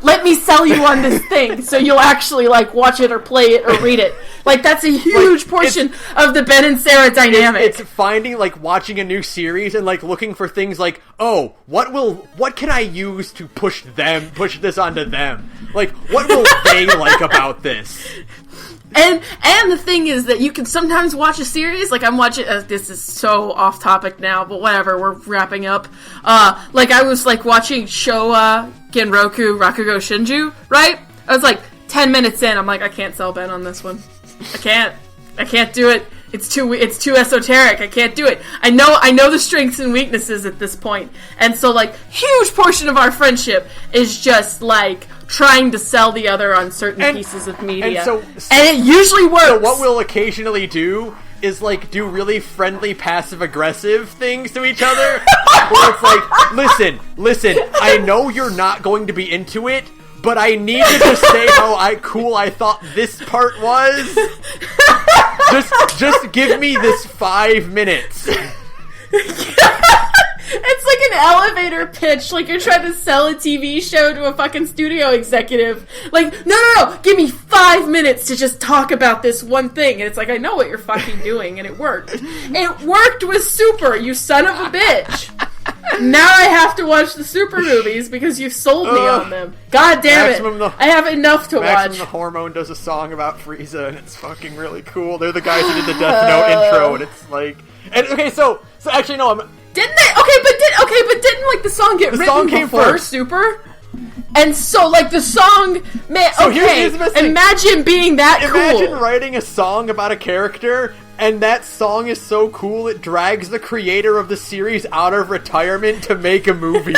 let me sell you on this thing, so you'll actually, like, watch it or play it or read it. Like, that's a huge portion of the Ben and Sara dynamic. It's finding, like, watching a new series and, like, looking for things like, oh, what can I use to push this onto them? Like, what will they like about this? And the thing is that you can sometimes watch a series, like I'm watching, this is so off topic now, but whatever, we're wrapping up. Like I was like watching Showa Genroku Rakugo Shinju, right? I was like 10 minutes in, I'm like, I can't sell Ben on this one. I can't do it. It's too esoteric. I can't do it. I know the strengths and weaknesses at this point. And so like huge portion of our friendship is just like trying to sell the other on certain pieces of media. And it usually works. So what we'll occasionally do is like do really friendly passive aggressive things to each other. Where it's like, listen, I know you're not going to be into it, but I need to just say how cool I thought this part was. Just give me this 5 minutes. It's like an elevator pitch, like you're trying to sell a TV show to a fucking studio executive. Like, no, give me 5 minutes to just talk about this one thing. And it's like, I know what you're fucking doing, and it worked. It worked with Super, you son of a bitch. Now I have to watch the Super movies because you sold me on them. God damn it. I have enough to watch. Maximum the Hormone does a song about Frieza, and it's fucking really cool. They're the guys who did the Death Note intro, and it's like... And okay, so actually, no, Didn't they? Okay, but didn't like the song get written before Super? And so, like, the song, man, So okay, here's the thing. imagine being that Imagine cool. writing a song about a character, and that song is so cool it drags the creator of the series out of retirement to make a movie.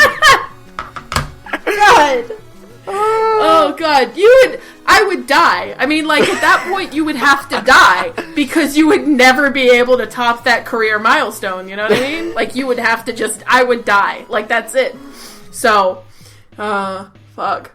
God. Oh, God. I would die. I mean, like, at that point, you would have to die, because you would never be able to top that career milestone, you know what I mean? Like, you would have to I would die. Like, that's it. So, fuck.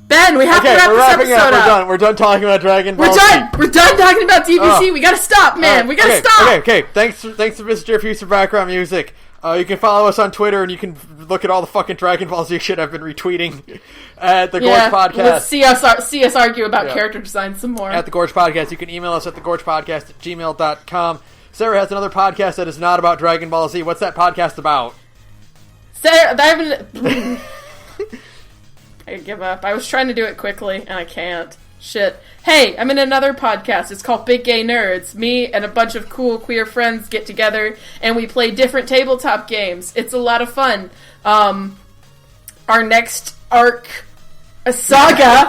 Ben, we have to wrap we're this wrapping episode up. We're done talking about Dragon Ball We're Z. done. We're done talking about DBZ. We gotta stop, man. We gotta stop. Okay. Thanks to Mr. Jeffuse for background music. You can follow us on Twitter, and you can look at all the fucking Dragon Ball Z shit I've been retweeting at the Gorge Podcast. Let's see us argue about character design some more. At the Gorge Podcast. You can email us at thegorgepodcast@gmail.com. Sarah has another podcast that is not about Dragon Ball Z. What's that podcast about? Sarah, I give up. I was trying to do it quickly, and I can't. Shit. Hey, I'm in another podcast. It's called Big Gay Nerds. Me and a bunch of cool queer friends get together, and we play different tabletop games. It's a lot of fun. Our next arc, a saga,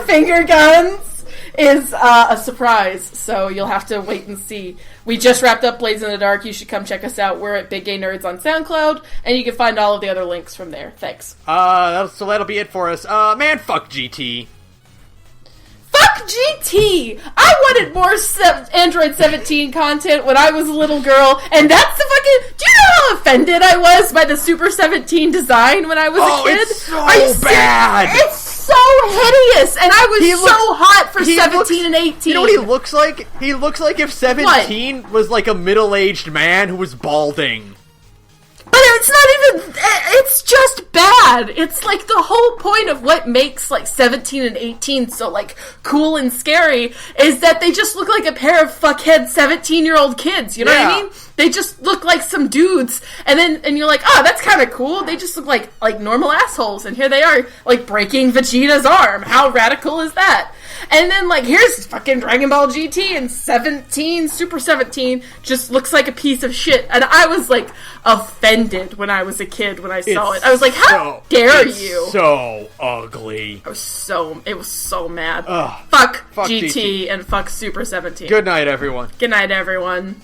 finger guns, is a surprise. So you'll have to wait and see. We just wrapped up Blades in the Dark. You should come check us out. We're at Big Gay Nerds on SoundCloud, and you can find all of the other links from there. Thanks. So that'll be it for us. Man, fuck GT. Fuck GT! I wanted more Android 17 content when I was a little girl, and that's the fucking... Do you know how offended I was by the Super 17 design when I was a kid? It's so bad! It's so hideous! And I was so hot for 17 and 18. You know what he looks like? He looks like if 17 was like a middle-aged man who was balding. But it's not even... It's just bad. It's like the whole point of what makes like 17 and 18 so like cool and scary is that they just look like a pair of fuckhead 17-year-old kids. You know what I mean? They just look like some dudes. And you're like, oh, that's kind of cool. They just look like normal assholes. And here they are like breaking Vegeta's arm. How radical is that? And then, like, here's fucking Dragon Ball GT, and 17, Super 17, just looks like a piece of shit. And I was, like, offended when I was a kid when I saw it. I was like, how dare you? So ugly. It was so mad. Ugh, fuck GT and fuck Super 17. Good night, everyone. Good night, everyone.